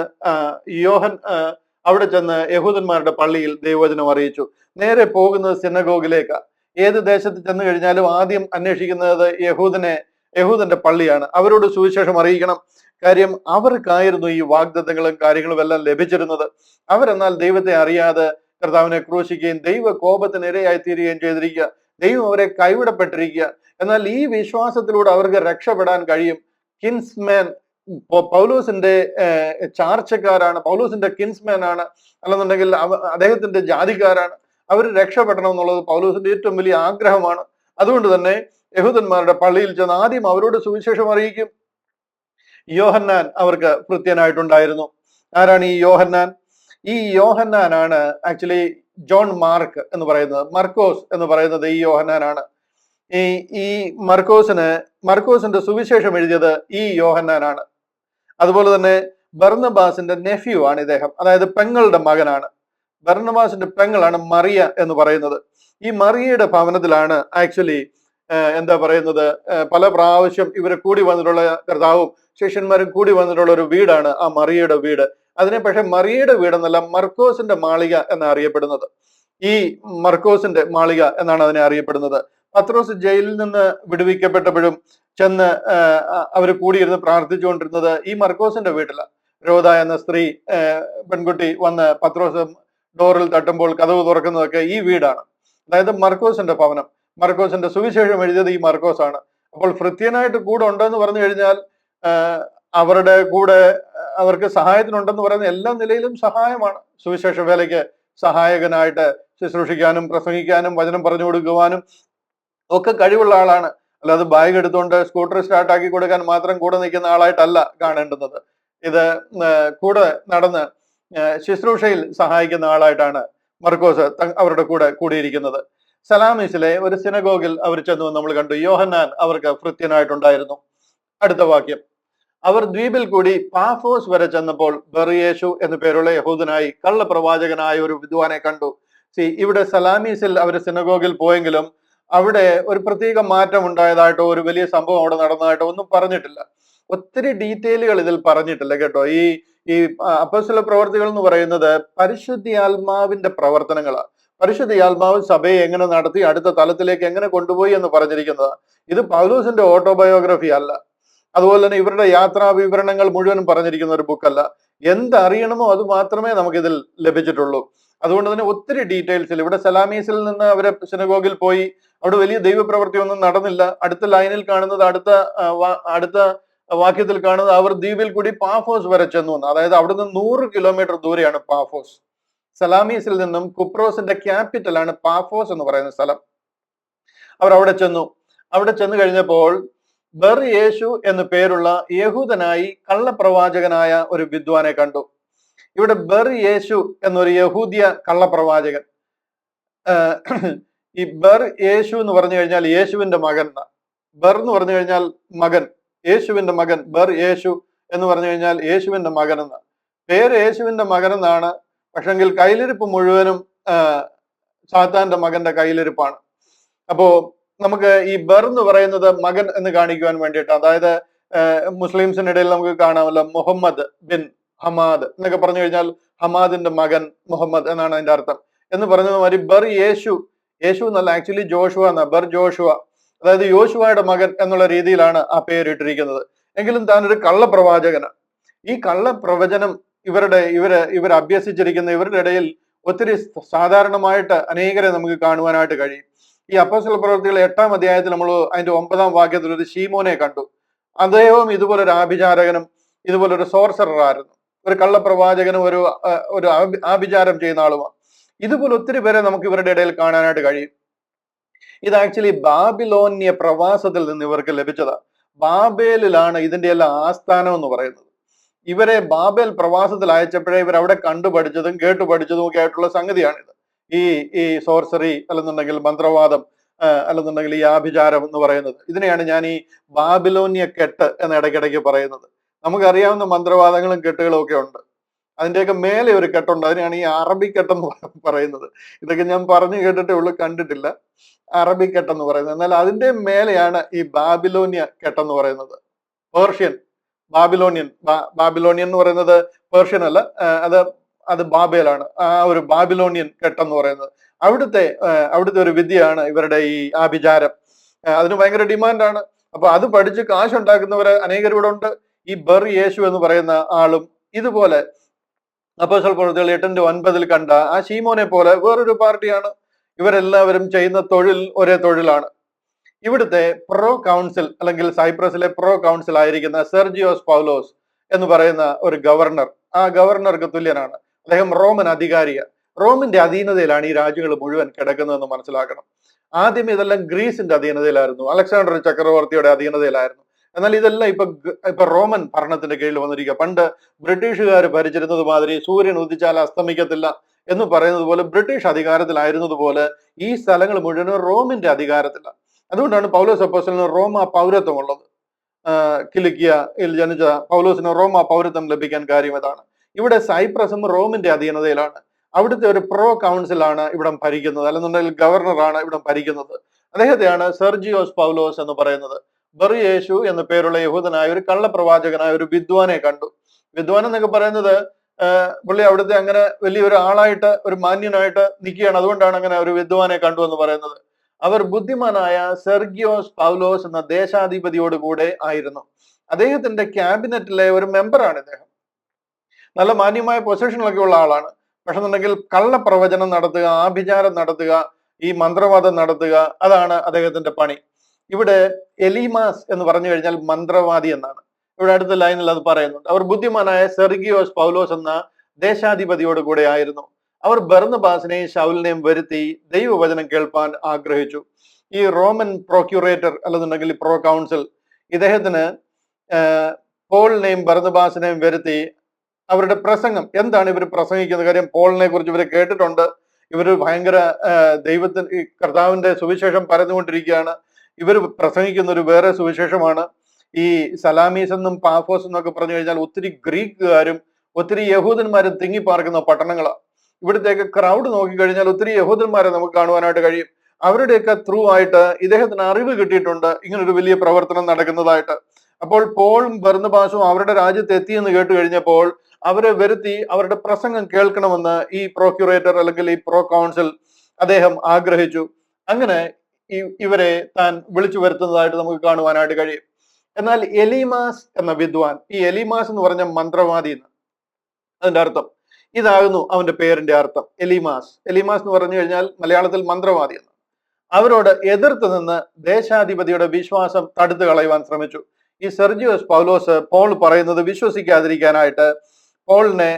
യഹൂദന്മാരുടെ പള്ളിയിൽ ദൈവവചനം അറിയിച്ചു. നേരെ പോകുന്നത് സിനഗോഗിലേക്ക്. ഏത് ദേശത്ത് ചെന്ന് കഴിഞ്ഞാലും ആദ്യം അന്വേഷിക്കുന്നത് യഹൂദന്റെ പള്ളിയാണ്. അവരോട് സുവിശേഷം അറിയിക്കണം. കാര്യം അവർക്കായിരുന്നു ഈ വാഗ്ദത്തങ്ങളും കാര്യങ്ങളും എല്ലാം ലഭിച്ചിരുന്നത്. അവരെന്നാൽ ദൈവത്തെ അറിയാതെ കർത്താവിനെ ക്രൂശിക്കുകയും ദൈവ കോപത്തിന് ഇരയായി തീരുകയും ചെയ്തിരിക്കുക. ദൈവം അവരെ കൈവിടപ്പെട്ടിരിക്കുക. എന്നാൽ ഈ വിശ്വാസത്തിലൂടെ അവർക്ക് രക്ഷപ്പെടാൻ കഴിയും. കിൻസ്മാൻ പൗലോസിന്റെ ചാർച്ചക്കാരാണ്, പൗലോസിന്റെ കിൻസ്മാൻ ആണ്, അല്ലെന്നുണ്ടെങ്കിൽ അദ്ദേഹത്തിന്റെ ജാതിക്കാരാണ്. അവർ രക്ഷപ്പെടണം എന്നുള്ളത് പൗലോസിന്റെ ഏറ്റവും വലിയ ആഗ്രഹമാണ്. അതുകൊണ്ട് തന്നെ യഹൂദന്മാരുടെ പള്ളിയിൽ ചെന്ന് ആദ്യം അവരോട് സുവിശേഷം അറിയിക്കും. യോഹന്നാൻ അവർക്ക് ഭൃത്യനായിട്ടുണ്ടായിരുന്നു. ആരാണ് ഈ യോഹന്നാൻ? ഈ യോഹന്നാനാണ് ആക്ച്വലി ജോൺ മാർക്ക് എന്ന് പറയുന്നത്. മർക്കോസ് എന്ന് പറയുന്നത് ഈ യോഹന്നാനാണ്. ഈ മർക്കോസിന്റെ സുവിശേഷം എഴുതിയത് ഈ യോഹന്നാനാണ്. അതുപോലെ തന്നെ ബർന്നബാസിന്റെ നെഫ്യൂ ആണ് ഇദ്ദേഹം, അതായത് പെങ്ങളുടെ മകനാണ്. ബർന്നബാസിന്റെ പെങ്ങളാണ് മറിയ എന്ന് പറയുന്നത്. ഈ മറിയയുടെ ഭവനത്തിലാണ് ആക്ച്വലി പല പ്രാവശ്യം ഇവരെ കൂടി വന്നിട്ടുള്ള കർത്താവും ശിഷ്യന്മാരും കൂടി വന്നിട്ടുള്ള ഒരു വീടാണ് ആ മറിയയുടെ വീട്. അതിനെ പക്ഷെ മറിയയുടെ വീടെന്നല്ല, മർക്കോസിന്റെ മാളിക എന്ന് അറിയപ്പെടുന്നത്. ഈ മർക്കോസിന്റെ മാളിക എന്നാണ് അതിനെ അറിയപ്പെടുന്നത്. പത്രോസ് ജയിലിൽ നിന്ന് വിടുവിക്കപ്പെട്ടപ്പോഴും ചെന്ന് അവർ കൂടിയിരുന്ന് പ്രാർത്ഥിച്ചുകൊണ്ടിരുന്നത് ഈ മർക്കോസിന്റെ വീട്ടിലാണ്. രോദ എന്ന സ്ത്രീ പെൺകുട്ടി വന്ന് പത്രോസ് ഡോറിൽ തട്ടുമ്പോൾ കതവ് തുറക്കുന്നതൊക്കെ ഈ വീടാണ്. അതായത് മർക്കോസിന്റെ ഭവനം. മർക്കോസിന്റെ സുവിശേഷം എഴുതിയത് ഈ മർക്കോസ് ആണ്. അപ്പോൾ ഭൃത്യനായിട്ട് കൂടെ ഉണ്ടെന്ന് പറഞ്ഞു കഴിഞ്ഞാൽ അവരുടെ കൂടെ അവർക്ക് സഹായത്തിനുണ്ടെന്ന് പറയുന്ന എല്ലാ നിലയിലും സഹായമാണ്. സുവിശേഷ വേലയ്ക്ക് സഹായകനായിട്ട് ശുശ്രൂഷിക്കാനും പ്രസംഗിക്കാനും വചനം പറഞ്ഞു കൊടുക്കുവാനും ഒക്കെ കഴിവുള്ള ആളാണ്. അല്ലാതെ ബാഗ് എടുത്തുകൊണ്ട് സ്കൂട്ടർ സ്റ്റാർട്ടാക്കി കൊടുക്കാൻ മാത്രം കൂടെ നിൽക്കുന്ന ആളായിട്ടല്ല കാണേണ്ടുന്നത്. ഇത് കൂടെ നടന്ന് ശുശ്രൂഷയിൽ സഹായിക്കുന്ന ആളായിട്ടാണ് മർക്കോസ് അവരുടെ കൂടെ കൂടിയിരിക്കുന്നത്. സലാമീസിലെ ഒരു സിനഗോഗിൽ അവർ ചെന്നു നമ്മൾ കണ്ടു. യോഹന്നാൻ അവർക്ക് ഭൃത്യനായിട്ടുണ്ടായിരുന്നു. അടുത്ത വാക്യം, അവർ ദ്വീപിൽ കൂടി പാഫോസ് വരെ ചെന്നപ്പോൾ ബർയേശു എന്നു പേരുള്ള യഹൂദനായി കള്ളപ്രവാചകനായ ഒരു വിദ്വാനെ കണ്ടു. ഇവിടെ സലാമീസിൽ അവർ സിനഗോഗിൽ പോയെങ്കിലും അവിടെ ഒരു പ്രത്യേക മാറ്റം ഉണ്ടായതായിട്ടോ ഒരു വലിയ സംഭവം അവിടെ നടന്നതായിട്ടോ ഒന്നും പറഞ്ഞിട്ടില്ല. ഒത്തിരി ഡീറ്റെയിലുകൾ ഇതിൽ പറഞ്ഞിട്ടില്ല കേട്ടോ. ഈ അപ്പോസ്തല പ്രവർത്തികൾ എന്ന് പറയുന്നത് പരിശുദ്ധാത്മാവിന്റെ പ്രവർത്തനങ്ങളാണ്. പരിശുദ്ധാത്മാവ് സഭയെ എങ്ങനെ നടത്തി അടുത്ത തലത്തിലേക്ക് എങ്ങനെ കൊണ്ടുപോയി എന്ന് പറഞ്ഞിരിക്കുന്നതാണ്. ഇത് പൗലോസിന്റെ ഓട്ടോബയോഗ്രഫി അല്ല. അതുപോലെ തന്നെ ഇവരുടെ യാത്രാ വിവരണങ്ങൾ മുഴുവനും പറഞ്ഞിരിക്കുന്ന ഒരു ബുക്കല്ല. എന്തറിയണമോ അത് മാത്രമേ നമുക്കിതിൽ ലഭിച്ചിട്ടുള്ളൂ. അതുകൊണ്ട് തന്നെ ഒത്തിരി ഡീറ്റെയിൽസിൽ ഇവിടെ സലാമീസിൽ നിന്ന് അവരെ സിനഗോഗിൽ പോയി. അവിടെ വലിയ ദൈവപ്രവൃത്തി ഒന്നും നടന്നില്ല. അടുത്ത ലൈനിൽ കാണുന്നത്, അടുത്ത വാക്യത്തിൽ കാണുന്നത് അവർ ദ്വീപിൽ കൂടി പാഫോസ് വരെ ചെന്നു എന്ന്. അതായത് അവിടെ നിന്ന് 100 കിലോമീറ്റർ ദൂരെയാണ് പാഫോസ്. സലാമീസിൽ നിന്നും കുപ്രോസിന്റെ ക്യാപിറ്റലാണ് പാഫോസ് എന്ന് പറയുന്ന സ്ഥലം. അവർ അവിടെ ചെന്നു. അവിടെ ചെന്ന് കഴിഞ്ഞപ്പോൾ ബർയേശു എന്നു പേരുള്ള യഹൂദനായി കള്ളപ്രവാചകനായ ഒരു വിദ്വാനെ കണ്ടു. ഇവിടെ ബർയേശു എന്നൊരു യഹൂദിയ കള്ളപ്രവാചകൻ. ഈ ബർയേശു എന്ന് പറഞ്ഞു കഴിഞ്ഞാൽ യേശുവിന്റെ മകൻ. ബർ എന്ന് പറഞ്ഞു കഴിഞ്ഞാൽ മകൻ, യേശുവിന്റെ മകൻ. ബർയേശു എന്ന് പറഞ്ഞു കഴിഞ്ഞാൽ യേശുവിന്റെ മകൻ എന്ന്. പേര് യേശുവിന്റെ മകൻ എന്നാണ്, പക്ഷെങ്കിൽ കയ്യിലിരിപ്പ് മുഴുവനും സാത്താന്റെ മകന്റെ കയ്യിലിരിപ്പാണ്. അപ്പോ നമുക്ക് ഈ ബർ എന്ന് പറയുന്നത് മകൻ എന്ന് കാണിക്കുവാൻ വേണ്ടിയിട്ട്, അതായത് മുസ്ലിംസിനിടയിൽ നമുക്ക് കാണാമല്ലോ മുഹമ്മദ് ബിൻ ഹമാദ് എന്നൊക്കെ പറഞ്ഞു കഴിഞ്ഞാൽ ഹമാദിന്റെ മകൻ മുഹമ്മദ് എന്നാണ് അതിന്റെ അർത്ഥം. എന്ന് പറഞ്ഞത് മാതിരി ബർ യേശു എന്നല്ല, ആക്ച്വലി ജോഷുവ എന്ന, ബർ ജോഷുവ. അതായത് യോശുവയുടെ മകൻ എന്നുള്ള രീതിയിലാണ് ആ പേരിട്ടിരിക്കുന്നത്. എങ്കിലും താൻ ഒരു കള്ളപ്രവാചകനാണ്. ഈ കള്ളപ്രവചനം ഇവർ അഭ്യസിച്ചിരിക്കുന്ന ഇവരുടെ ഇടയിൽ ഒത്തിരി സാധാരണമായിട്ട് അനേകരെ നമുക്ക് കാണുവാനായിട്ട് കഴിയും. ഈ അപ്പോസ്തല പ്രവൃത്തികൾ 8-ാം അധ്യായത്തിൽ നമ്മൾ അതിന്റെ 9-ാം വാക്യത്തിൽ ഒരു ശീമോനെ കണ്ടു. അദ്ദേഹവും ഇതുപോലൊരു ആഭിചാരകനും ഇതുപോലൊരു സോർസറായിരുന്നു. ഒരു കള്ളപ്രവാചകനും ഒരു ആഭിചാരം ചെയ്യുന്ന ആളുമാണ്. ഇതുപോലെ ഒത്തിരി പേരെ നമുക്ക് ഇവരുടെ ഇടയിൽ കാണാനായിട്ട് കഴിയും. ഇത് ആക്ച്വലി ബാബിലോന്യ പ്രവാസത്തിൽ നിന്ന് ഇവർക്ക് ലഭിച്ചതാ. ബാബേലിലാണ് ഇതിന്റെ എല്ലാം ആസ്ഥാനം എന്ന് പറയുന്നത്. ഇവരെ ബാബേൽ പ്രവാസത്തിൽ അയച്ചപ്പോഴേ ഇവർ അവിടെ കണ്ടു പഠിച്ചതും കേട്ടു പഠിച്ചതും ഒക്കെ ആയിട്ടുള്ള സംഗതിയാണിത്. ഈ സോർസറി അല്ലെന്നുണ്ടെങ്കിൽ മന്ത്രവാദം, അല്ലെന്നുണ്ടെങ്കിൽ ഈ ആഭിചാരം എന്ന് പറയുന്നത്. ഇതിനെയാണ് ഞാൻ ഈ ബാബിലോന്യ കെട്ട് എന്ന് ഇടയ്ക്കിടയ്ക്ക് പറയുന്നത്. നമുക്കറിയാവുന്ന മന്ത്രവാദങ്ങളും കെട്ടുകളും ഒക്കെ ഉണ്ട്. അതിന്റെയൊക്കെ മേലെ ഒരു കെട്ടുണ്ട്. അതിനെയാണ് ഈ അറബിക്കെട്ടെന്ന് പറയുന്നത്. ഇതൊക്കെ ഞാൻ പറഞ്ഞു കേട്ടിട്ടേ ഉള്ളൂ, കണ്ടിട്ടില്ല. അറബിക്കെട്ടെന്ന് പറയുന്നത്. എന്നാൽ അതിന്റെ മേലെയാണ് ഈ ബാബിലോന്യ കെട്ടെന്ന് പറയുന്നത്. പേർഷ്യൻ, ബാബിലോണിയൻ എന്ന് പറയുന്നത് പേർഷ്യൻ അല്ല, അത് ബാബേലാണ്. ആ ഒരു ബാബിലോണിയൻ കെട്ടെന്ന് പറയുന്നത് അവിടുത്തെ ഒരു വിദ്യയാണ് ഇവരുടെ ഈ ആഭിചാരം. അതിന് ഭയങ്കര ഡിമാൻഡാണ്. അപ്പൊ അത് പഠിച്ച് കാശുണ്ടാക്കുന്നവര് അനേകർ ഇവിടെ ഉണ്ട്. ഈ ബർ യേശു എന്ന് പറയുന്ന ആളും ഇതുപോലെ അപ്പോസ്തല പ്രവൃത്തികൾ 8-9 കണ്ട ആ ശീമോനെ പോലെ വേറൊരു പാർട്ടിയാണ്. ഇവരെല്ലാവരും ചെയ്യുന്ന തൊഴിൽ ഒരേ തൊഴിലാണ്. ഇവിടുത്തെ പ്രോ കൗൺസിൽ അല്ലെങ്കിൽ സൈപ്രസിലെ പ്രോ കൗൺസിൽ ആയിരിക്കുന്ന സെർജിയോസ് പൗലോസ് എന്ന് പറയുന്ന ഒരു ഗവർണർ, ആ ഗവർണർക്ക് തുല്യനാണ്. അദ്ദേഹം റോമൻ അധികാരിയാണ്. റോമിന്റെ അധീനതയിലാണ് ഈ രാജ്യങ്ങൾ മുഴുവൻ കിടക്കുന്നതെന്ന് മനസ്സിലാക്കണം. ആദ്യം ഇതെല്ലാം ഗ്രീസിന്റെ അധീനതയിലായിരുന്നു, അലക്സാണ്ടർ ചക്രവർത്തിയുടെ അധീനതയിലായിരുന്നു. എന്നാൽ ഇതെല്ലാം ഇപ്പൊ റോമൻ ഭരണത്തിന്റെ കീഴിൽ വന്നിരിക്കുക. പണ്ട് ബ്രിട്ടീഷുകാർ ഭരിച്ചിരുന്നത് മാതിരി സൂര്യൻ ഉദിച്ചാൽ അസ്തമിക്കത്തില്ല എന്ന് പറയുന്നത് പോലെ ബ്രിട്ടീഷ് അധികാരത്തിലായിരുന്നത് പോലെ ഈ സ്ഥലങ്ങൾ മുഴുവൻ റോമിന്റെ അധികാരത്തിലാണ്. അതുകൊണ്ടാണ് പൗലോസ് അപ്പോസ്തലന് റോമ പൗരത്വം ഉള്ളത്. കിലിക്കിയയിൽ ജനിച്ച പൗലോസിന് റോമ പൗരത്വം ലഭിക്കാൻ കാര്യം ഇതാണ്. ഇവിടെ സൈപ്രസും റോമിന്റെ അധീനതയിലാണ്. അവിടുത്തെ ഒരു പ്രോ കൗൺസിലാണ് ഇവിടം ഭരിക്കുന്നത്, അല്ലെന്നുണ്ടെങ്കിൽ ഗവർണറാണ് ഇവിടം ഭരിക്കുന്നത്. അദ്ദേഹത്തെയാണ് സെർജിയോസ് പൗലോസ് എന്ന് പറയുന്നത്. ബർ യേശു എന്ന പേരുള്ള യഹൂദനായ ഒരു കള്ളപ്രവാചകനായ ഒരു വിദ്വാനെ കണ്ടു. വിദ്വാൻ എന്നൊക്കെ പറയുന്നത് പുള്ളി അവിടുത്തെ അങ്ങനെ വലിയൊരു ആളായിട്ട് ഒരു മാന്യനായിട്ട് നിൽക്കുകയാണ്. അതുകൊണ്ടാണ് അങ്ങനെ ഒരു വിദ്വാനെ കണ്ടു എന്ന് പറയുന്നത്. അവർ ബുദ്ധിമാനായ സെർഗിയോസ് പൗലോസ് എന്ന ദേശാധിപതിയോട് കൂടെ ആയിരുന്നു. അദ്ദേഹത്തിന്റെ ക്യാബിനറ്റിലെ ഒരു മെമ്പറാണ് ഇദ്ദേഹം. നല്ല മാന്യമായ പൊസിഷനിലൊക്കെ ഉള്ള ആളാണ്. പക്ഷെ എന്നുണ്ടെങ്കിൽ കള്ളപ്രവചനം നടത്തുക, ആഭിചാരം നടത്തുക, ഈ മന്ത്രവാദം നടത്തുക, അതാണ് അദ്ദേഹത്തിന്റെ പണി. ഇവിടെ എലീമാസ് എന്ന് പറഞ്ഞു കഴിഞ്ഞാൽ മന്ത്രവാദി എന്നാണ്. ഇവിടെ അടുത്ത ലൈനിൽ അത് പറയുന്നുണ്ട്. അവർ ബുദ്ധിമാനായ സെർഗിയോസ് പൗലോസ് എന്ന ദേശാധിപതിയോട് കൂടെ ആയിരുന്നു. അവർ ബർന്നബാസിനെയും ശൗലിനെയും വരുത്തി ദൈവവചനം കേൾപ്പാൻ ആഗ്രഹിച്ചു. ഈ റോമൻ പ്രോക്യൂറേറ്റർ അല്ലെന്നുണ്ടെങ്കിൽ പ്രോ കൗൺസിൽ ഇദ്ദേഹത്തിന് പോളിനെയും ബർന്നബാസിനെയും വരുത്തി അവരുടെ പ്രസംഗം എന്താണ് ഇവർ പ്രസംഗിക്കുന്ന കാര്യം പോളിനെ കുറിച്ച് ഇവർ കേട്ടിട്ടുണ്ട്. ഇവർ ഭയങ്കര ദൈവത്തിന് കർത്താവിന്റെ സുവിശേഷം പരന്നുകൊണ്ടിരിക്കുകയാണ്. ഇവർ പ്രസംഗിക്കുന്ന ഒരു വേറെ സുവിശേഷമാണ്. ഈ സലാമീസ് എന്നും പാഫോസ് എന്നൊക്കെ പറഞ്ഞു കഴിഞ്ഞാൽ ഒത്തിരി ഗ്രീക്കുകാരും ഒത്തിരി യഹൂദന്മാരും തിങ്ങിപ്പാർക്കുന്ന പട്ടണങ്ങളാണ്. ഇവിടുത്തേക്ക് ക്രൗഡ് നോക്കിക്കഴിഞ്ഞാൽ ഒത്തിരി യഹൂദന്മാരെ നമുക്ക് കാണുവാനായിട്ട് കഴിയും. അവരുടെയൊക്കെ ത്രൂ ആയിട്ട് ഇദ്ദേഹത്തിന് അറിവ് കിട്ടിയിട്ടുണ്ട് ഇങ്ങനൊരു വലിയ പ്രവർത്തനം നടക്കുന്നതായിട്ട്. അപ്പോൾ പോളും ബർന്നബാസും അവരുടെ രാജ്യത്ത് എത്തിയെന്ന് കേട്ട് കഴിഞ്ഞപ്പോൾ അവരെ വരുത്തി അവരുടെ പ്രസംഗം കേൾക്കണമെന്ന് ഈ പ്രോക്യൂറേറ്റർ അല്ലെങ്കിൽ ഈ പ്രോ കൗൺസിൽ അദ്ദേഹം ആഗ്രഹിച്ചു. അങ്ങനെ ഇവരെ താൻ വിളിച്ചു വരുത്തുന്നതായിട്ട് നമുക്ക് കാണുവാനായിട്ട് കഴിയും. എന്നാൽ എലീമാസ് എന്ന വിദ്വാൻ, ഈ എലീമാസ് എന്ന് പറഞ്ഞ മന്ത്രവാദി എന്ന് അതിന്റെ അർത്ഥം ഇതാകുന്നു. അവന്റെ പേരിന്റെ അർത്ഥം എലീമാസ്. എലീമാസ് എന്ന് പറഞ്ഞു കഴിഞ്ഞാൽ മലയാളത്തിൽ മന്ത്രവാദി എന്ന്. അവരോട് എതിർത്ത് നിന്ന് ദേശാധിപതിയുടെ വിശ്വാസം തടുത്തു കളയുവാൻ ശ്രമിച്ചു. ഈ സെർജിയോസ് പൗലോസ് പോൾ പറയുന്നത് വിശ്വസിക്കാതിരിക്കാനായിട്ട് പോളിനെ